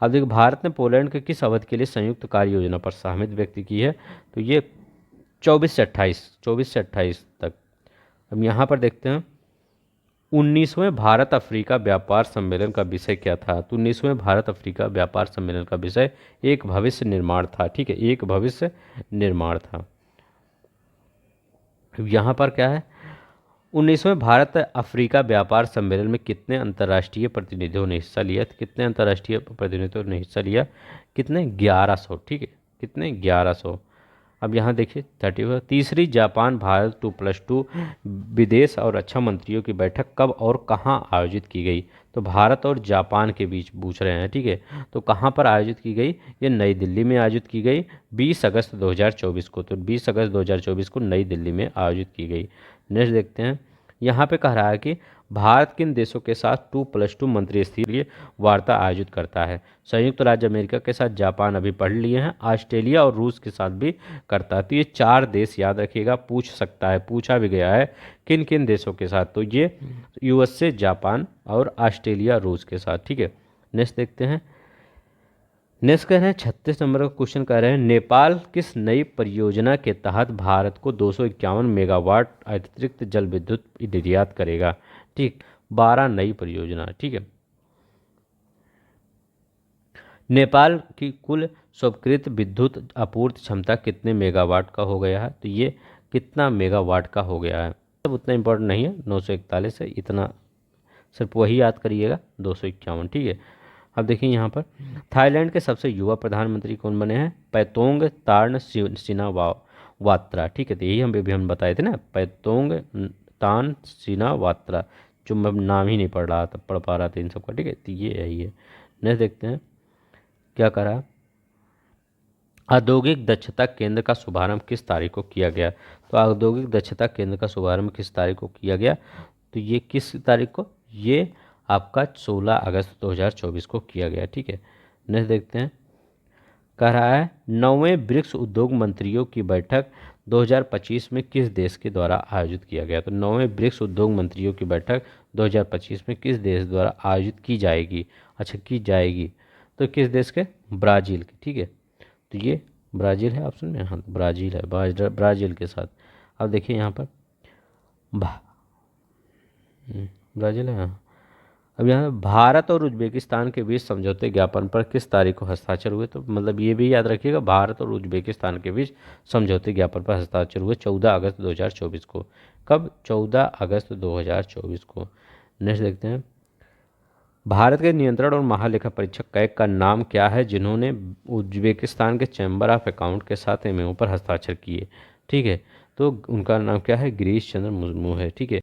अब देखिए भारत ने पोलैंड के किस अवधि के लिए संयुक्त कार्य योजना पर सहमति व्यक्त की है, तो ये 24 से 28 तक। अब यहाँ पर देखते हैं 19वें भारत अफ्रीका व्यापार सम्मेलन का विषय क्या था, तो 19वें भारत अफ्रीका व्यापार सम्मेलन का विषय एक भविष्य निर्माण था। ठीक है, एक भविष्य निर्माण था। यहाँ पर क्या है, 19वें भारत अफ्रीका व्यापार सम्मेलन में कितने अंतर्राष्ट्रीय प्रतिनिधियों ने हिस्सा लिया, तो कितने अंतर्राष्ट्रीय प्रतिनिधियों ने हिस्सा लिया, कितने, 1100। ठीक है, कितने, 1100। अब यहाँ देखिए 30, तीसरी जापान भारत 2+2 विदेश और रक्षा मंत्रियों की बैठक कब और कहाँ आयोजित की गई, तो भारत और जापान के बीच पूछ रहे हैं। ठीक है, तो कहाँ पर आयोजित की गई, ये नई दिल्ली में आयोजित की गई 20 अगस्त 2024 को, तो 20 अगस्त 2024 को नई दिल्ली में आयोजित की गई। नेक्स्ट देखते हैं, यहाँ पे कह रहा है कि भारत किन देशों के साथ 2+2 मंत्रिस्तरीय वार्ता आयोजित करता है, संयुक्त राज्य अमेरिका के साथ जापान अभी पढ़ लिए हैं, ऑस्ट्रेलिया और रूस के साथ भी करता है। तो ये 4 देश याद रखिएगा, पूछ सकता है, पूछा भी गया है किन किन देशों के साथ, तो ये यूएस से, जापान और ऑस्ट्रेलिया रूस के साथ। ठीक है, नेक्स्ट देखते हैं, नेक्स्ट कह रहे हैं 36 नंबर का क्वेश्चन कह रहे हैं नेपाल किस नई परियोजना के तहत भारत को 251 मेगावाट अतिरिक्त जल विद्युत निर्यात करेगा। ठीक, 12 नई परियोजना। ठीक है, नेपाल की कुल स्वीकृत विद्युत आपूर्ति क्षमता कितने मेगावाट का हो गया है, तो ये कितना मेगावाट का हो गया है, सब उतना इम्पोर्टेंट नहीं है, 941 है, इतना सिर्फ वही याद करिएगा, 251। ठीक है, अब देखिए यहाँ पर थाईलैंड के सबसे युवा प्रधानमंत्री कौन बने हैं, पैतोंग तार्न सिनावात्रा। ठीक है, तो यही हम बताए थे ना, पैतोंग तान सिनावात्रा, जो मैं नाम ही नहीं पढ़ पा रहा था इन सबका। ठीक है, तो ये यही है। नेक्स्ट देखते हैं क्या करा, औद्योगिक दक्षता केंद्र का शुभारंभ किस तारीख को किया गया, तो औद्योगिक दक्षता केंद्र का शुभारंभ किस तारीख को किया गया, तो ये किस तारीख को, ये आपका 16 अगस्त 2024 को किया गया। ठीक है, नेक्स्ट देखते हैं, कह रहा है 9वें ब्रिक्स उद्योग मंत्रियों की बैठक 2025 में किस देश के द्वारा आयोजित किया गया, तो 9वें ब्रिक्स उद्योग मंत्रियों की बैठक 2025 में किस देश द्वारा आयोजित की जाएगी, अच्छा की जाएगी, तो किस देश के, ब्राज़ील के। ठीक है, तो ये ब्राज़ील है ऑप्शन में, हाँ ब्राज़ील है, ब्राज़ील के साथ। अब देखिए यहाँ पर ब्राज़ील है, हाँ। अब यहाँ भारत और उज्बेकिस्तान के बीच समझौते ज्ञापन पर किस तारीख को हस्ताक्षर हुए, तो मतलब ये भी याद रखिएगा, भारत और उज्बेकिस्तान के बीच समझौते ज्ञापन पर हस्ताक्षर हुए 14 अगस्त 2024 को। कब, 14 अगस्त 2024 को। नेक्स्ट देखते हैं, भारत के नियंत्रण और महालेखा परीक्षक कैग का नाम क्या है जिन्होंने उज्बेकिस्तान के चैम्बर ऑफ अकाउंट के साथ एमओयू पर हस्ताक्षर किए। ठीक है, तो उनका नाम क्या है, गिरीश चंद्र मुर्मू है। ठीक है,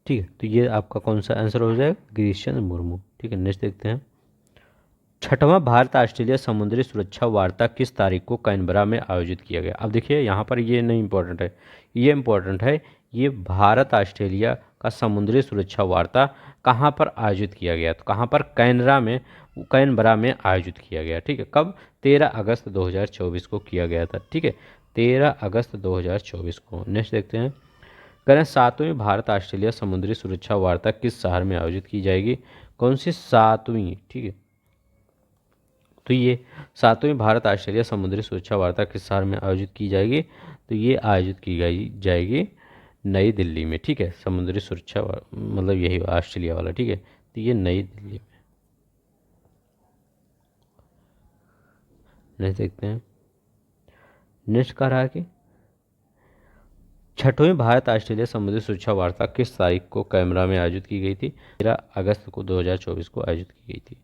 ठीक है, तो ये आपका कौन सा आंसर हो जाएगा, गिरीश चंद्र मुर्मू। ठीक है, नेक्स्ट देखते हैं छठवां भारत ऑस्ट्रेलिया समुद्री सुरक्षा वार्ता किस तारीख को कैनबरा में आयोजित किया गया? अब देखिए यहाँ पर ये नहीं इम्पोर्टेंट है, ये इम्पोर्टेंट है, ये भारत ऑस्ट्रेलिया का समुद्री सुरक्षा वार्ता कहाँ पर आयोजित किया गया? तो कहाँ पर? कैनबरा में आयोजित किया गया। ठीक है, कब? 13 अगस्त 2024 को किया गया था। ठीक है, 13 अगस्त 2024 को। नेक्स्ट देखते हैं, कह रहे हैं 7वीं भारत ऑस्ट्रेलिया समुद्री सुरक्षा वार्ता किस शहर में आयोजित की जाएगी? कौन सी 7वीं? ठीक है, तो ये 7वीं भारत ऑस्ट्रेलिया समुद्री सुरक्षा वार्ता किस शहर में आयोजित की जाएगी? तो ये आयोजित की जाएगी नई दिल्ली में। ठीक है, समुद्री सुरक्षा मतलब यही ऑस्ट्रेलिया वाला। ठीक है, तो ये नई दिल्ली में। नेक्स्ट देखते हैं, नेक्स्ट कह रहा है कि छठवीं भारत ऑस्ट्रेलिया समुद्री सुरक्षा वार्ता किस तारीख को कैनबरा में आयोजित की गई थी? 13 अगस्त को 2024 को आयोजित की गई थी।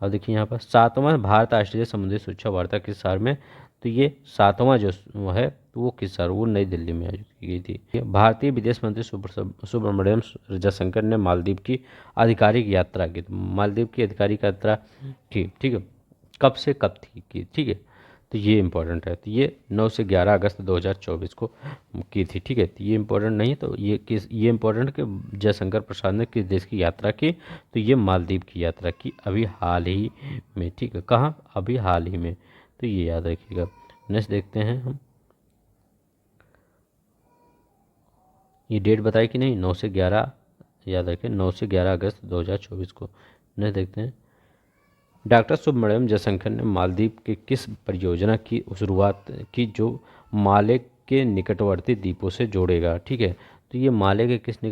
अब देखिए यहाँ पर 7वां भारत ऑस्ट्रेलिया समुद्री सुरक्षा वार्ता किस शहर में? तो ये 7वां जो है तो वो किस शहर? वो नई दिल्ली में आयोजित की गई थी। भारतीय विदेश मंत्री सुब्रमण्यम जयशंकर ने मालदीव की आधिकारिक यात्रा की। मालदीव की आधिकारिक यात्रा की, ठीक है, कब से कब थी की? ठीक है, तो ये इंपॉर्टेंट है। तो ये 9 से 11 अगस्त 2024 को की थी। ठीक है, तो ये इंपॉर्टेंट नहीं है, तो ये इंपॉर्टेंट कि जयशंकर प्रसाद ने किस देश की यात्रा की? तो ये मालदीव की यात्रा की अभी हाल ही में। ठीक है, कहाँ? अभी हाल ही में, तो ये याद रखिएगा। नेक्स्ट देखते हैं हम, ये डेट बताई कि नहीं? 9 से 11 याद रखें, 9 से 11 अगस्त 2024 को। नेक्स्ट देखते हैं, डॉक्टर सुब्रमण्यम जयशंकर ने मालदीव के किस परियोजना की शुरुआत की जो माले के निकटवर्ती द्वीपों से जोड़ेगा? ठीक है, तो ये माले के किस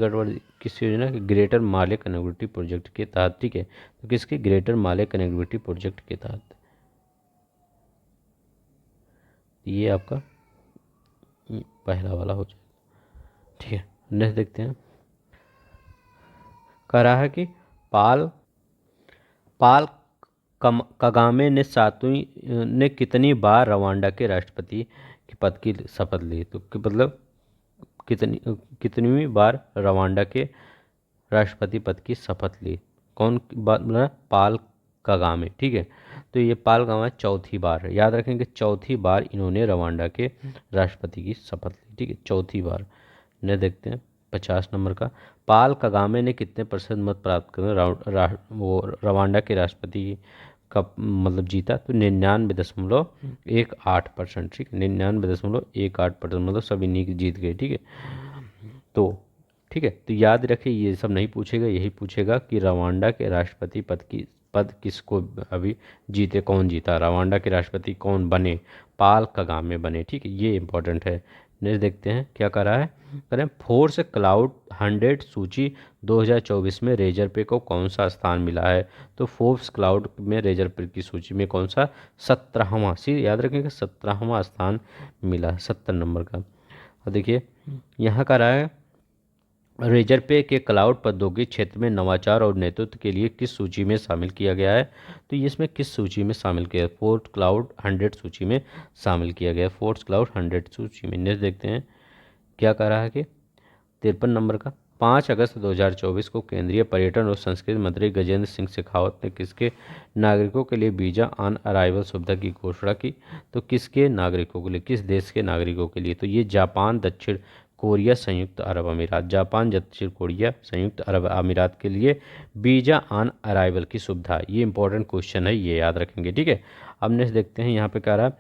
योजना के? ग्रेटर माले कनेक्टिविटी प्रोजेक्ट के तहत। ठीक है, तो किसके? ग्रेटर माले कनेक्टिविटी प्रोजेक्ट के तहत। ये आपका पहला वाला हो जाएगा। ठीक है, नेक्स्ट देखते हैं, कह रहा है कि पाल पाल कगामे ने 7वीं ने कितनी बार रवांडा के राष्ट्रपति के पद की शपथ ली? तो मतलब कितनीवीं बार रवांडा के राष्ट्रपति पद की शपथ ली? कौन बात मतलब? पाल कगामे। ठीक है, तो ये पाल कगामे चौथी बार, याद रखेंगे, चौथी बार इन्होंने रवांडा के राष्ट्रपति की शपथ ली। ठीक है, चौथी बार। ने देखते हैं 50 नंबर का, पाल कगामे ने कितने प्रतिशत मत प्राप्त कर वो रवांडा के राष्ट्रपति का मतलब जीता? तो 99.18%। ठीक है, 99.18%, मतलब सभी नीक जीत गए। ठीक है, तो ठीक है, तो याद रखिए ये सब नहीं पूछेगा, यही पूछेगा कि रवांडा के राष्ट्रपति पद किसको अभी जीते, कौन जीता, रवांडा के राष्ट्रपति कौन बने? पाल कगामे बने। ठीक है, ये इंपॉर्टेंट है। नेक्स्ट देखते हैं क्या कर रहा है, करें फोर्स क्लाउड 100 सूची 2024 में रेजर पे को कौन सा स्थान मिला है? तो फोर्ब्स क्लाउड में रेजर पे की सूची में कौन सा? 17वां, याद रखेंगे 17वां स्थान मिला है, 70 नंबर का। और देखिए यहाँ का रहा है, रेजर पे के क्लाउड प्रौद्योगिकी क्षेत्र में नवाचार और नेतृत्व के लिए किस सूची में शामिल किया गया है? तो ये इसमें किस सूची में शामिल किया है? फोर्स क्लाउड 100 सूची में शामिल किया गया है, फोर्स क्लाउड 100 सूची में। नेक्स्ट देखते हैं क्या कह रहा है कि 53 नंबर का, 5 अगस्त 2024 को केंद्रीय पर्यटन और संस्कृति मंत्री गजेंद्र सिंह शेखावत ने किसके नागरिकों के लिए वीज़ा ऑन अराइवल सुविधा की घोषणा की? तो किसके नागरिकों के लिए, किस देश के नागरिकों के लिए? तो ये जापान, दक्षिण कोरिया, संयुक्त अरब अमीरात। जापान, दक्षिण कोरिया, संयुक्त अरब अमीरात के लिए वीज़ा ऑन अराइवल की सुविधा। ये इंपॉर्टेंट क्वेश्चन है, ये याद रखेंगे। ठीक है, अब नेक्स्ट देखते हैं यहाँ पे कह रहा है,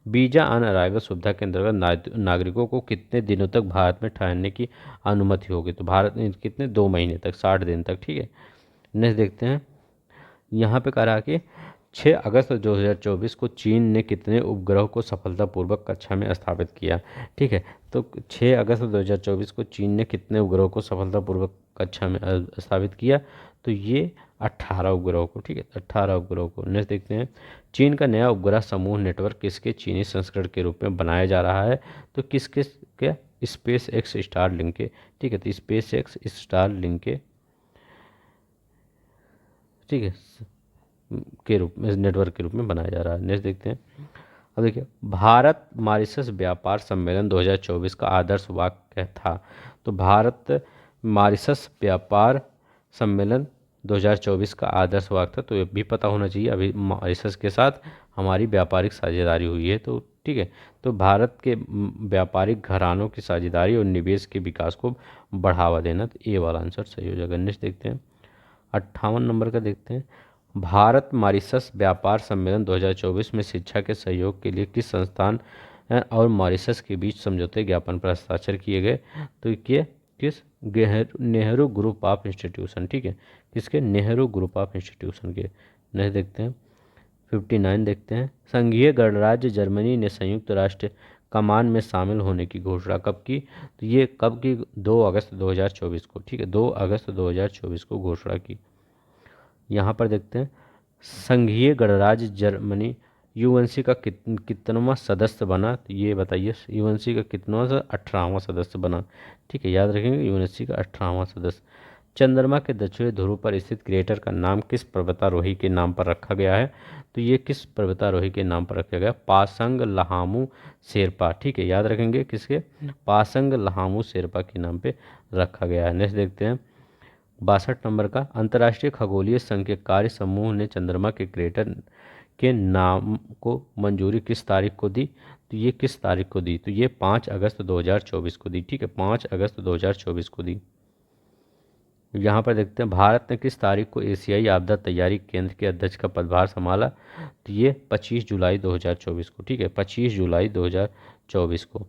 वीज़ा ऑन अराइवल सुविधा के अंतर्गत नागरिकों को कितने दिनों तक भारत में ठहरने की अनुमति होगी? तो भारत में कितने? 2 महीने तक, 60 दिन तक। ठीक है, नेक्स्ट देखते हैं यहाँ पे कह रहा है कि 6 अगस्त 2024 को चीन ने कितने उपग्रह को सफलतापूर्वक कक्षा में स्थापित किया? ठीक है, तो 6 अगस्त 2024 को चीन ने कितने उपग्रहों को सफलतापूर्वक कक्षा में स्थापित किया? तो ये 18 उपग्रहों को। ठीक है, 18 उपग्रहों को। नेक्स्ट देखते हैं, चीन का नया उपग्रह समूह नेटवर्क किसके चीनी संस्करण के रूप में बनाया जा रहा है? तो किसके क्या? स्पेस एक्स स्टार लिंक के। ठीक है, तो स्पेस एक्स स्टार लिंक के, ठीक है, के रूप में, नेटवर्क के रूप में बनाया जा रहा है। नेक्स्ट देखते हैं, अब देखिए भारत मॉरिशस व्यापार सम्मेलन 2024 का आदर्श वाक्य था? तो भारत मॉरिशस व्यापार सम्मेलन 2024 का आदर्श वाक्य था, तो ये भी पता होना चाहिए। अभी मॉरिशस के साथ हमारी व्यापारिक साझेदारी हुई है, तो ठीक है। तो भारत के व्यापारिक घरानों की साझेदारी और निवेश के विकास को बढ़ावा देना, तो ये वाला आंसर सही हो जाएगा। नेक्स्ट देखते हैं 58 नंबर का देखते हैं। भारत मॉरिशस व्यापार सम्मेलन 2024 में शिक्षा के सहयोग के लिए किस संस्थान और मॉरिशस के बीच समझौते ज्ञापन पर हस्ताक्षर किए गए? तो ये किस नेहरू ग्रुप ऑफ इंस्टीट्यूशन, ठीक है, किसके? नेहरू ग्रुप ऑफ इंस्टीट्यूशन के। नेक्स्ट देखते हैं 59 देखते हैं। संघीय गणराज्य जर्मनी ने संयुक्त राष्ट्र कमान में शामिल होने की घोषणा कब की? तो ये कब की? 2 अगस्त 2024 को, ठीक है, 2 अगस्त 2024 को घोषणा की। यहाँ पर देखते हैं संघीय गणराज्य जर्मनी यूएनसी का कितनवां सदस्य बना? तो ये बताइए यूएनसी का कितनवां? 18वां सदस्य बना, ठीक है, याद रखेंगे यूएनसी का 18वां सदस्य। चंद्रमा के दक्षिणी ध्रुव पर स्थित क्रेटर का नाम किस पर्वतारोही के नाम पर रखा गया है? तो ये किस पर्वतारोही के नाम पर रखा गया? पासंग लहामू शेरपा, ठीक है, याद रखेंगे किसके? पासंग लहामू शेरपा के नाम पे रखा गया है। नेक्स्ट देखते हैं 62 नंबर का। अंतर्राष्ट्रीय खगोलीय संघ के कार्य समूह ने चंद्रमा के क्रेटर के नाम को मंजूरी किस तारीख को दी? तो ये किस तारीख को दी? तो ये 5 अगस्त 2024 को दी, ठीक है, 5 अगस्त 2024 को दी। यहाँ पर देखते हैं भारत ने किस तारीख को एशियाई आपदा तैयारी केंद्र के अध्यक्ष का पदभार संभाला? तो ये 25 जुलाई 2024 को, ठीक है, 25 जुलाई 2024 को।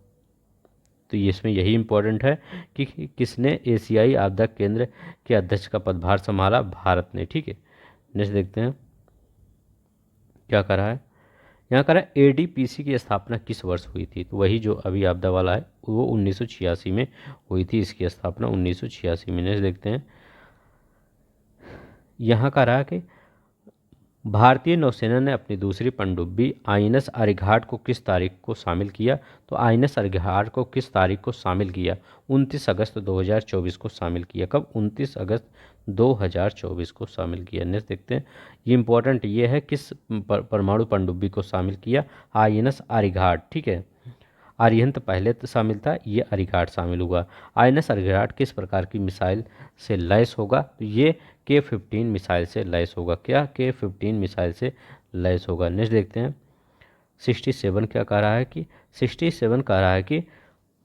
तो ये इसमें यही इम्पोर्टेंट है कि किसने एशियाई आपदा केंद्र के अध्यक्ष का पदभार संभाला? भारत ने, ठीक है। नेक्स्ट देखते हैं क्या करा है। यहाँ करा एडीपीसी की स्थापना किस वर्ष हुई थी? तो वही जो अभी आपदा वाला है वो 1986 में हुई थी, इसकी स्थापना 1986 में। नेक्स्ट देखते हैं यहाँ का रहा कि भारतीय नौसेना ने अपनी दूसरी पनडुब्बी आईएनएस अरिघाट को किस तारीख को शामिल किया? तो आईएनएस अरिघाट को किस तारीख को शामिल किया? 29 अगस्त 2024 को शामिल किया। कब? 29 अगस्त 2024 को शामिल किया। नेक्स्ट देखते हैं ये इंपॉर्टेंट ये है किस परमाणु पनडुब्बी को शामिल किया? आईएनएस अरिघाट, ठीक है। आर्यंत पहले तो शामिल था, ये अरिघाट शामिल हुआ। आईएनएस अरिघाट किस प्रकार की मिसाइल से लैस होगा? तो ये K-15 मिसाइल से लैस होगा। क्या? K-15 मिसाइल से लैस होगा। नेक्स्ट देखते हैं 67 क्या कह रहा है कि 67 कह रहा है कि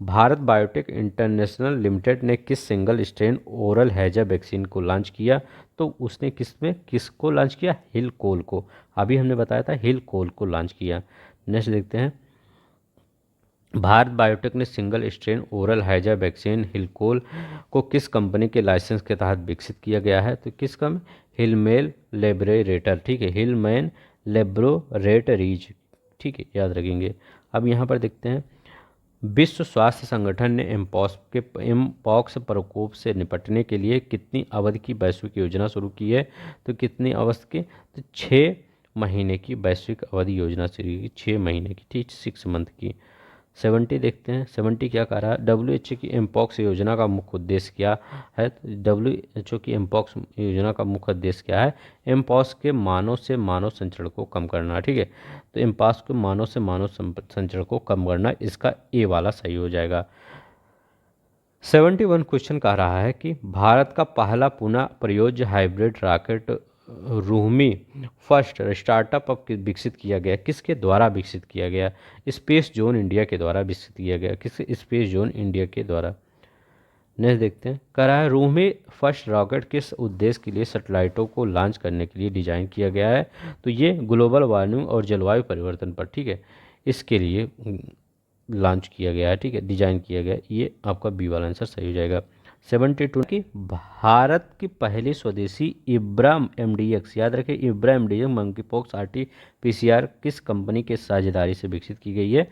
भारत बायोटेक इंटरनेशनल लिमिटेड ने किस सिंगल स्ट्रेन ओरल हैजा वैक्सीन को लॉन्च किया? तो उसने किसको लॉन्च किया? हिलकोल को। अभी हमने बताया था हिलकोल को लॉन्च किया। नेक्स्ट देखते हैं भारत बायोटेक ने सिंगल स्ट्रेन ओरल हैजा वैक्सीन हिलकोल को किस कंपनी के लाइसेंस के तहत विकसित किया गया है? तो किस कम? हिलमेल लेबोरेटर, ठीक है, हिलमैन लेबोरेटरीज, ठीक है, याद रखेंगे। अब यहाँ पर देखते हैं विश्व स्वास्थ्य संगठन ने एमपॉक्स प्रकोप से निपटने के लिए कितनी अवधि की वैश्विक योजना शुरू की है? तो कितनी अवधि की? तो 6 महीने की वैश्विक अवधि योजना शुरू की, 6 महीने की, ठीक, 6 मंथ की। 70 देखते हैं 70 क्या कह रहा है। WHO की एमपॉक्स योजना का मुख्य उद्देश्य क्या है? WHO की एमपॉक्स योजना का मुख्य उद्देश्य क्या है? एमपॉक्स के मानव से मानव संचरण को कम करना, ठीक है। तो एमपॉक्स के मानव से मानव संचरण को कम करना, इसका ए वाला सही हो जाएगा। 71 क्वेश्चन कह रहा है कि भारत का पहला पुनः प्रयोज्य हाइब्रिड रॉकेट रूहमी फर्स्ट स्टार्टअप अब विकसित किया गया, किसके द्वारा विकसित किया गया? स्पेस जोन इंडिया के द्वारा विकसित किया गया। किसके? स्पेस जोन इंडिया के द्वारा। नेक्स्ट देखते हैं कह रहा है रूहमी फर्स्ट रॉकेट किस उद्देश्य के लिए सैटेलाइटों को लॉन्च करने के लिए डिजाइन किया गया है? तो ये ग्लोबल वार्मिंग और जलवायु परिवर्तन पर, ठीक है, इसके लिए लॉन्च किया गया है, ठीक है, डिजाइन किया गया। ये आपका बी वाला आंसर सही हो जाएगा। 72 की भारत की पहली स्वदेशी इब्रा MDX, याद रखें इब्रा MDX मंकी पॉक्स RT-PCR किस कंपनी के साझेदारी से विकसित की गई है?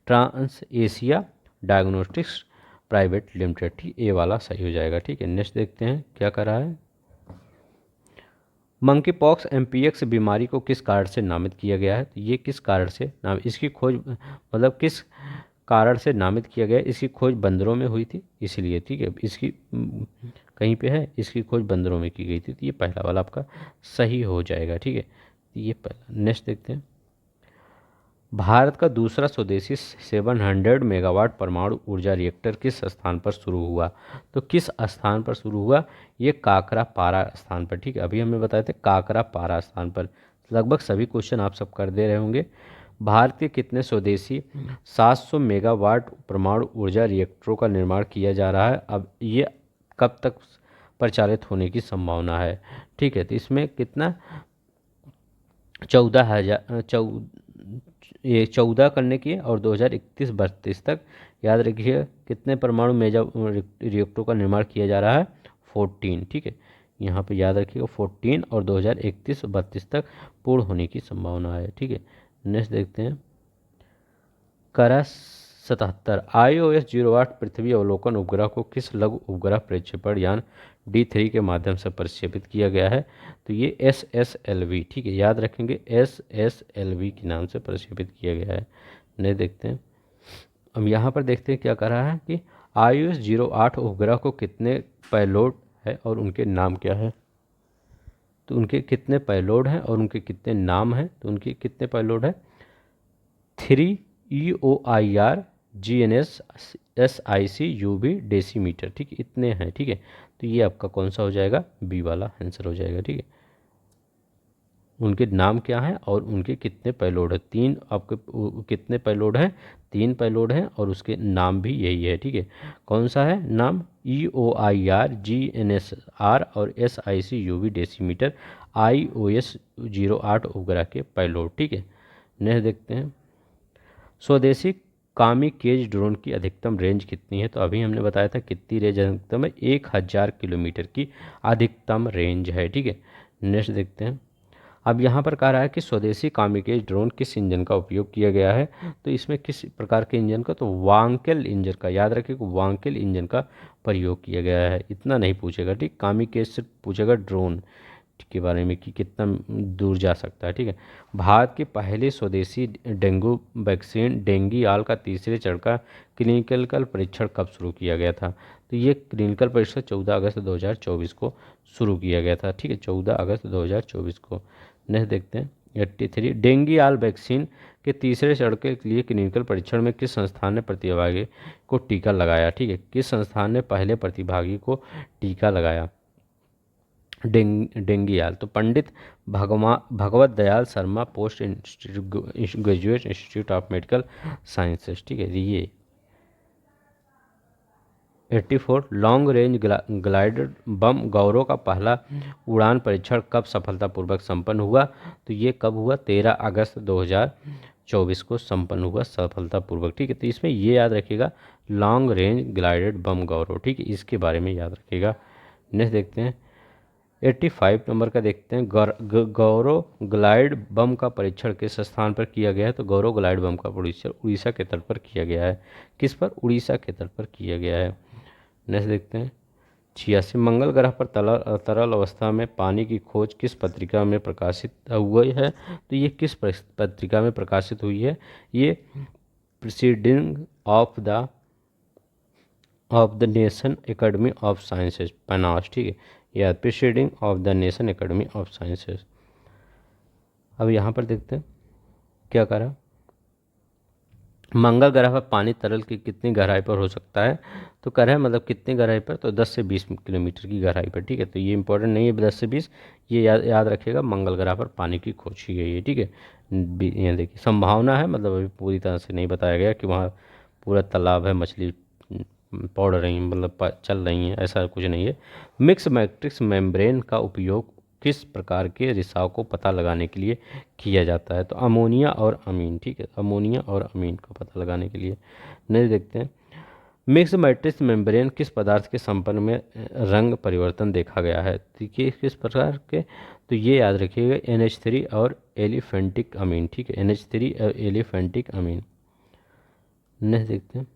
Trans Asia Diagnostics Private Limited, ठीक, ए वाला सही हो जाएगा, ठीक है। नेक्स्ट देखते हैं क्या कर रहा है। मंकी पॉक्स MPX बीमारी को किस कारण से नामित किया गया है? तो ये किस कारण से नाम, इसकी खोज मतलब किस कारण से नामित किया गया? इसकी खोज बंदरों में हुई थी इसीलिए, ठीक है, इसकी कहीं पे है, इसकी खोज बंदरों में की गई थी। तो ये पहला वाला आपका सही हो जाएगा, ठीक है, ये पहला। नेक्स्ट देखते हैं भारत का दूसरा स्वदेशी 700 मेगावाट परमाणु ऊर्जा रिएक्टर किस स्थान पर शुरू हुआ? तो किस स्थान पर शुरू हुआ? ये काकरा पारा स्थान पर। ठीक है, अभी हमें बताए थे काकरा पारा स्थान पर। लगभग सभी क्वेश्चन आप सब कर दे रहे होंगे। भारत के कितने स्वदेशी 700 मेगावाट परमाणु ऊर्जा रिएक्टरों का निर्माण किया जा रहा है? अब ये कब तक प्रचालित होने की संभावना है? ठीक है, तो इसमें कितना 14 करने की है और 2031-32 तक याद रखिए कितने परमाणु मेजा रिएक्टरों का निर्माण किया जा रहा है? 14। ठीक है, यहाँ पे याद रखिएगा 14 और 2031-32 तक पूर्ण होने की संभावना है। ठीक है, नेक्स्ट देखते हैं। करा 77 IOS-08 पृथ्वी अवलोकन उपग्रह को किस लघु उपग्रह प्रक्षेपण यान D3 के माध्यम से प्रक्षेपित किया गया है? तो ये SSLV। ठीक है, याद रखेंगे SSLV के नाम से प्रक्षेपित किया गया है। नहीं देखते हैं। अब यहाँ पर देखते हैं क्या कर रहा है कि IOS-08 उपग्रह को कितने पेलोड है और उनके नाम क्या है? तो उनके कितने पेलोड हैं और उनके कितने नाम हैं? तो उनके कितने पेलोड है? 3 EOIR GNS SIC UV decimetre. ठीक है, इतने हैं। ठीक है, तो ये आपका कौन सा हो जाएगा? बी वाला आंसर हो जाएगा। ठीक है, उनके नाम क्या हैं और उनके कितने पेलोड है? तीन आपके कितने पेलोड हैं? 3 पेलोड हैं और उसके नाम भी यही है। ठीक है, कौन सा है नाम? EOIR GNSR और SIC UV डेसीमीटर IOS-08 उपग्रह के पेलोड। ठीक है, नेक्स्ट देखते हैं। स्वदेशी कामिकेज ड्रोन की अधिकतम रेंज कितनी है? तो अभी हमने बताया था कितनी रेंज अधिकतम है? 1000 किलोमीटर की अधिकतम रेंज है। ठीक है, नेक्स्ट देखते हैं। अब यहाँ पर कह रहा है कि स्वदेशी कामिकेज ड्रोन किस इंजन का उपयोग किया गया है? तो इसमें किस प्रकार के इंजन का? तो वांकेल इंजन का। याद रखिए कि वांकेल इंजन का प्रयोग किया गया है। इतना नहीं पूछेगा। ठीक, कामिकेज से पूछेगा ड्रोन के बारे में कि कितना दूर जा सकता है। ठीक है, भारत की पहली स्वदेशी डेंगू वैक्सीन डेंगीआल का तीसरे चरण का क्लिनिकल परीक्षण कब शुरू किया गया था? तो ये क्लिनिकल परीक्षण 14 अगस्त 2024 को शुरू किया गया था। ठीक है, 14 अगस्त 2024 को। नेक्स्ट देखते हैं 83 डेंगीआल वैक्सीन के तीसरे चरण के लिए क्लिनिकल परीक्षण में किस संस्थान ने प्रतिभागी को टीका लगाया? ठीक है, किस संस्थान ने पहले प्रतिभागी को टीका लगाया डेंगीआल? तो Pandit Bhagwat Dayal Sharma post graduate institute of medical sciences. ठीक है, ये 84 long range glider bomb Gaurav का पहला उड़ान परीक्षण कब सफलतापूर्वक संपन्न हुआ? तो ये कब हुआ? 13 अगस्त 2024 को संपन्न हुआ सफलतापूर्वक। ठीक है, तो इसमें ये याद रखिएगा लॉन्ग रेंज ग्लाइडेड बम गौरव। ठीक है, इसके बारे में याद रखिएगा। नेक्स्ट देखते हैं 85 नंबर का देखते हैं। गौरव ग्लाइड बम का परीक्षण किस स्थान पर किया गया है? तो गौरव ग्लाइड बम का परीक्षण उड़ीसा के तट पर किया गया है। किस पर? उड़ीसा के तट पर किया गया है। नेक्स्ट देखते हैं 86 मंगल ग्रह पर तरल अवस्था में पानी की खोज किस पत्रिका में प्रकाशित हुई है? तो ये किस पत्रिका में प्रकाशित हुई है? ये proceeding of the nation academy of sciences पनास। ठीक है, या proceeding of the nation academy of sciences. अब यहाँ पर देखते हैं क्या करा। मंगल ग्रह पर पानी तरल की कितनी गहराई पर हो सकता है? तो कह रहा है मतलब कितनी गहराई पर? तो 10 से 20 किलोमीटर की गहराई पर। ठीक है, तो ये इंपॉर्टेंट नहीं है 10 से 20, ये याद रखिएगा मंगल ग्रह पर पानी की खोज की गई है। ठीक है, ये देखिए संभावना है, मतलब अभी पूरी तरह से नहीं बताया गया कि वहाँ पूरा तालाब है, मछली पौड़ रही हैं, मतलब चल रही हैं, ऐसा कुछ नहीं है। मिक्स मैट्रिक्स मेम्ब्रेन का उपयोग किस प्रकार के रिसाव को पता लगाने के लिए किया जाता है? तो अमोनिया और अमीन। ठीक है, अमोनिया और अमीन का पता लगाने के लिए। नहीं देखते हैं मिक्स मैट्रिक्स मेम्ब्रेन किस पदार्थ के संपर्क में रंग परिवर्तन देखा गया है? देखिए किस प्रकार के? तो ये याद रखिएगा NH3 और एलिफेंटिक अमीन। ठीक है, NH3 और एलिफेंटिक अमीन। नहीं देखते हैं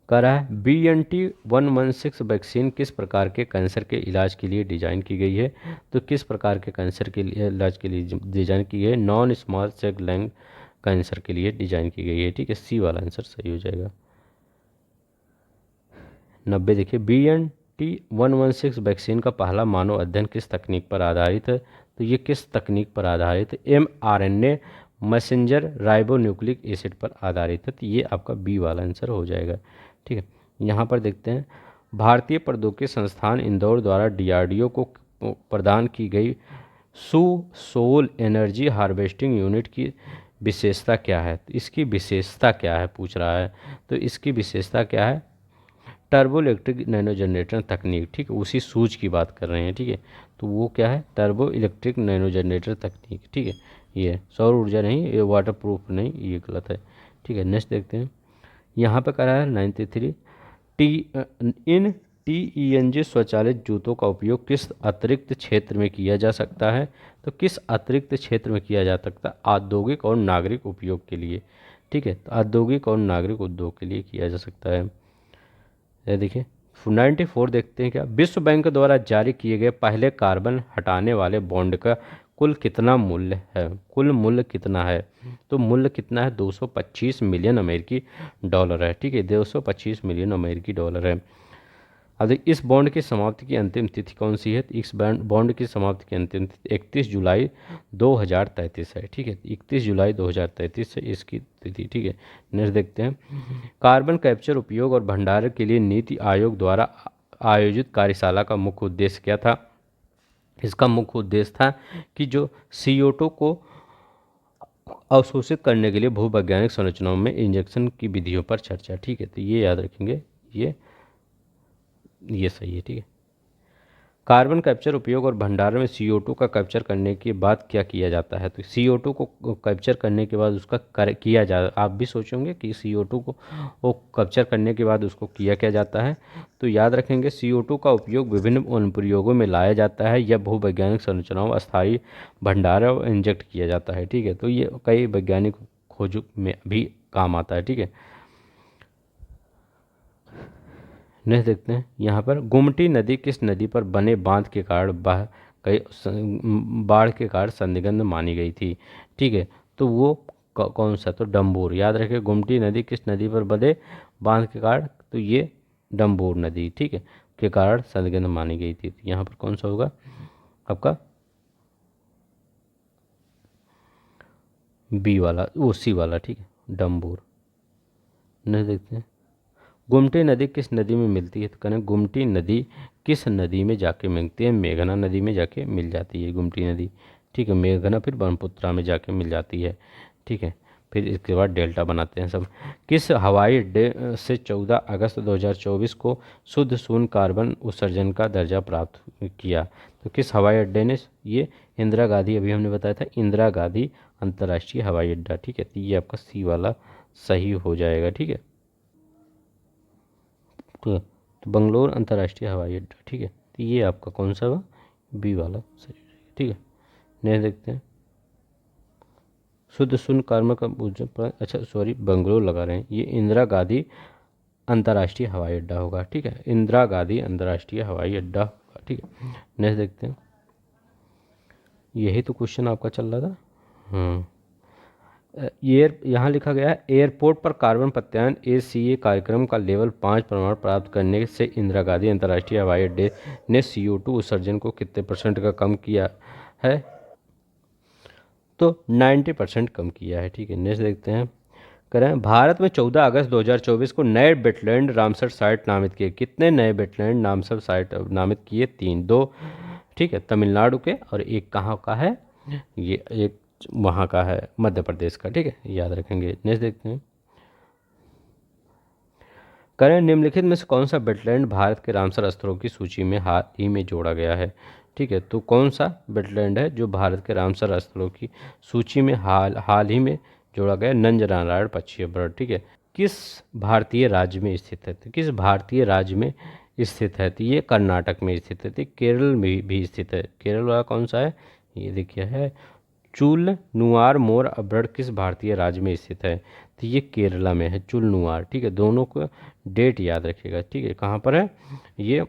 कह रहा है BNT116 वैक्सीन किस प्रकार के कैंसर के इलाज के लिए डिजाइन की गई है? तो किस प्रकार के कैंसर के लिए इलाज के लिए डिजाइन की गई है? Non small cell lung cancer के लिए डिजाइन की गई है। ठीक है, सी वाला आंसर सही हो जाएगा। 90 देखिए BNT116 वैक्सीन का पहला मानव अध्ययन किस तकनीक पर आधारित है? तो ये किस तकनीक पर आधारित है? mRNA मैसेंजर राइबोन्यूक्लिक एसिड पर आधारित है। तो ये आपका बी वाला आंसर हो जाएगा। ठीक है, यहाँ पर देखते हैं, भारतीय प्रौद्योगिकी संस्थान इंदौर द्वारा डीआरडीओ को प्रदान की गई सोल एनर्जी हार्वेस्टिंग यूनिट की विशेषता क्या है। तो इसकी विशेषता क्या है पूछ रहा है। तो इसकी विशेषता क्या है, टर्बो इलेक्ट्रिक नैनो जनरेटर तकनीक। ठीक है, उसी सूझ की बात कर रहे हैं। ठीक है, तो वो क्या है, टर्बो इलेक्ट्रिक नैनो जनरेटर तकनीक। ठीक है, ये सौर ऊर्जा नहीं, ये वाटर प्रूफ नहीं, ये गलत है। ठीक है, नेक्स्ट देखते हैं, यहाँ पे करा है 93, इन TENG स्वचालित जूतों का उपयोग किस अतिरिक्त क्षेत्र में किया जा सकता है। तो किस अतिरिक्त क्षेत्र में किया जा सकता है, औद्योगिक और नागरिक उपयोग के लिए। ठीक है, तो औद्योगिक और नागरिक उद्योग के लिए किया जा सकता है। ये देखिए 94 देखते हैं, क्या विश्व बैंक द्वारा जारी किए गए पहले कार्बन हटाने वाले बॉन्ड का कुल कितना मूल्य है। कुल मूल्य कितना है, तो मूल्य कितना है, 225 मिलियन अमेरिकी डॉलर है। ठीक है, 225 मिलियन अमेरिकी डॉलर है। अब देखिए, इस बॉन्ड की समाप्ति की अंतिम तिथि कौन सी है। इस बॉन्ड की समाप्ति की अंतिम तिथि 31 जुलाई 2033 है। ठीक है, 31 जुलाई 2033 है इसकी तिथि। ठीक है, नेक्स्ट देखते हैं, कार्बन कैप्चर उपयोग और भंडारण के लिए नीति आयोग द्वारा आयोजित कार्यशाला का मुख्य उद्देश्य क्या था। इसका मुख्य उद्देश्य था कि जो CO2 को अवशोषित करने के लिए भूवैज्ञानिक संरचनाओं में इंजेक्शन की विधियों पर चर्चा। ठीक है, तो ये याद रखेंगे, ये सही है। ठीक है, कार्बन कैप्चर उपयोग और भंडारण में CO2 का कैप्चर करने के बाद क्या किया जाता है। तो CO2 को कैप्चर करने के बाद उसका किया जा, आप भी सोचोगे कि CO2 को वो कैप्चर करने के बाद उसको किया क्या जाता है। तो याद रखेंगे, CO2 का उपयोग विभिन्न अनुप्रयोगों में लाया जाता है या भूवैज्ञानिक संरचनाओं अस्थायी भंडारण और इंजेक्ट किया जाता है। ठीक है, तो ये कई वैज्ञानिक खोज में भी काम आता है। ठीक है, नेक्स्ट देखते हैं, यहाँ पर गुमटी नदी किस नदी पर बने बांध के कारण बाढ़ के कारण संदिग्ध मानी गई थी। ठीक है, तो वो कौन सा, तो डम्बूर। याद रखिए, गुमटी नदी किस नदी पर बने बांध के कारण, तो ये डम्बूर नदी। ठीक है, के कारण संदिग्ध मानी गई थी। तो यहाँ पर कौन सा होगा आपका, बी वाला, वो सी वाला। ठीक है, डम्बूर। नेक्स्ट देखते हैं, गुमटी नदी किस नदी में मिलती है। तो कहें गुमटी नदी किस नदी में जाके मिलती है, मेघना नदी में जाके मिल जाती है गुमटी नदी। ठीक है, मेघना फिर ब्रह्मपुत्रा में जाके मिल जाती है। ठीक है, फिर इसके बाद डेल्टा बनाते हैं सब। किस हवाई अड्डे से 14 अगस्त 2024 को शुद्ध शून्य कार्बन उत्सर्जन का दर्जा प्राप्त किया। तो किस हवाई अड्डे ने, ये इंदिरा गांधी, अभी हमने बताया था इंदिरा गांधी अंतर्राष्ट्रीय हवाई अड्डा। ठीक है, तो ये आपका सी वाला सही हो जाएगा। ठीक है, तो बंगलोर अंतर्राष्ट्रीय हवाई अड्डा। ठीक है, तो ये आपका कौन सा हुआ, बी वाला सही रहेगा। ठीक है, नेक्स्ट देखते हैं, शुद्ध शून्य कार्बन का अच्छा सॉरी बंगलोर लगा रहे हैं, ये इंदिरा गांधी अंतर्राष्ट्रीय हवाई अड्डा होगा। ठीक है, इंदिरा गांधी अंतर्राष्ट्रीय हवाई अड्डा होगा। ठीक है, नेक्स्ट देखते हैं, यही तो क्वेश्चन आपका चल रहा था। यहाँ लिखा गया है, एयरपोर्ट पर कार्बन प्रत्यायन ACA कार्यक्रम का लेवल 5 प्रमाण प्राप्त करने से इंदिरा गांधी अंतर्राष्ट्रीय हवाई अड्डे ने CO2 उत्सर्जन को कितने % का कम किया है। तो 90% कम किया है। ठीक है, नेक्स्ट देखते हैं, करें, भारत में 14 अगस्त 2024 को नए वेटलैंड रामसर साइट नामित किए। कितने नए वेटलैंड रामसर साइट नामित किए, 3, 2। ठीक है, तमिलनाडु के और एक कहाँ का है, ये एक वहाँ का है मध्य प्रदेश का। ठीक है, याद रखेंगे। नेक्स्ट देखते हैं, करें, निम्नलिखित में से कौन सा वेटलैंड भारत के रामसर स्थलों की सूची में हाल ही में जोड़ा गया है। ठीक है, तो कौन सा वेटलैंड है जो भारत के रामसर स्थलों की सूची में हाल ही में जोड़ा गया, नंजनारायण पक्षी अभयारण्य। ठीक है, किस भारतीय राज्य में स्थित है, तो किस भारतीय राज्य में स्थित है, तो ये कर्नाटक में स्थित है। तो केरल में भी स्थित है। केरल वाला कौन सा है, ये देखिए है, चुल नुआर मोर अभ्रड़ किस भारतीय राज्य में स्थित है, तो ये केरला में है, चुल नुआर। ठीक है, दोनों को डेट याद रखिएगा। ठीक है, कहाँ पर है ये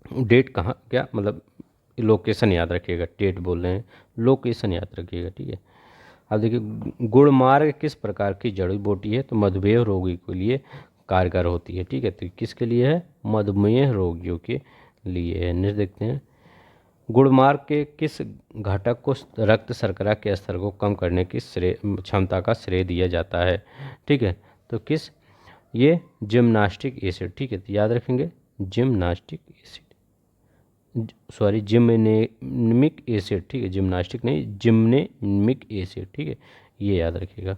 डेट, कहाँ क्या मतलब लोकेशन याद रखिएगा, डेट बोल रहे हैं, लोकेशन याद रखिएगा। ठीक है, अब देखिए, गुड़मार्ग किस प्रकार की जड़ी बूटी है, तो मधुमेह रोगी के लिए कारगर होती है। ठीक है, तो किसके लिए है, मधुमेह रोगियों के लिए है। नेक्स्ट देखते हैं, गुड़मार्ग के किस घटक को रक्त शर्करा के स्तर को कम करने की क्षमता का श्रेय दिया जाता है? ठीक है, तो किस, ये जिम्नास्टिक एसिड। ठीक है, तो याद रखेंगे जिम्नास्टिक एसिड, सॉरी जिम्नेमिक एसिड। ठीक है, जिम्नास्टिक नहीं, जिम्नेमिक एसिड। ठीक है, ये याद रखिएगा।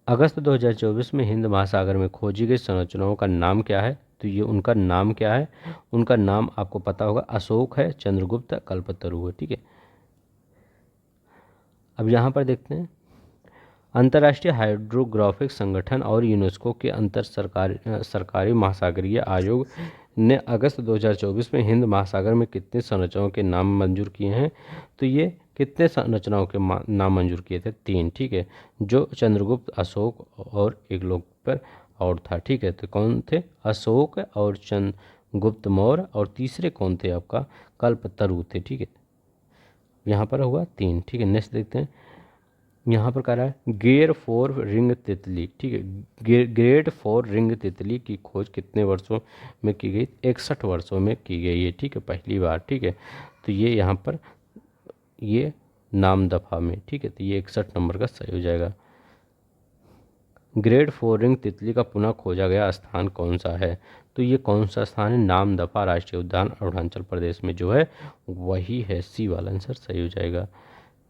अगस्त 2024 में हिंद महासागर में खोजी गई संरचनाओं का नाम क्या है? तो ये उनका नाम क्या है? उनका नाम आपको पता होगा, अशोक है, चंद्रगुप्त, कल्पतरु है। ठीक है, अब यहाँ पर देखते हैं, अंतर्राष्ट्रीय हाइड्रोग्राफिक संगठन और यूनेस्को के अंतर सरकारी महासागरीय आयोग ने अगस्त 2024 में हिंद महासागर में कितने संरचनाओं के नाम मंजूर किए हैं? तो ये कितने संरचनाओं के नाम मंजूर किए थे? 3। ठीक है, जो चंद्रगुप्त, अशोक और एक लोग पर और था। ठीक है, तो कौन थे? अशोक और चंद्रगुप्त मौर्य, और तीसरे कौन थे? आपका कल्पतरु थे। ठीक है, यहाँ पर हुआ 3। ठीक है, नेक्स्ट देखते हैं, यहाँ पर कह रहा है गेर फोर रिंग तितली। ठीक है, ग्रेट फोर रिंग तितली की खोज कितने वर्षों में की गई? 61 वर्षों में की गई है। ठीक है, पहली बार। ठीक है, तो ये यहाँ पर ये नाम दफा में। ठीक है, तो ये 61 नंबर का सही हो जाएगा। ग्रेट फोर रिंग तितली का पुनः खोजा गया स्थान कौन सा है? तो ये कौन सा स्थान है? नाम दफा राष्ट्रीय उद्यान अरुणाचल प्रदेश में जो है वही है, सी वाला आंसर सही हो जाएगा।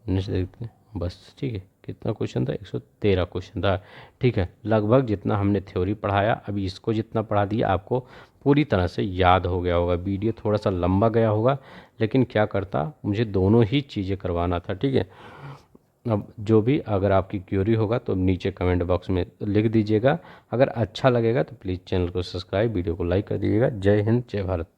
नेक्स्ट देखते हैं, बस। ठीक है, कितना क्वेश्चन था? 113 क्वेश्चन था। ठीक है, लगभग जितना हमने थ्योरी पढ़ाया, अभी इसको जितना पढ़ा दिया आपको पूरी तरह से याद हो गया होगा। वीडियो थोड़ा सा लंबा गया होगा, लेकिन क्या करता, मुझे दोनों ही चीज़ें करवाना था। ठीक है, अब जो भी अगर आपकी क्यूरी होगा तो नीचे कमेंट बॉक्स में लिख दीजिएगा। अगर अच्छा लगेगा तो प्लीज़ चैनल को सब्सक्राइब, वीडियो को लाइक कर दीजिएगा। जय हिंद, जय भारत।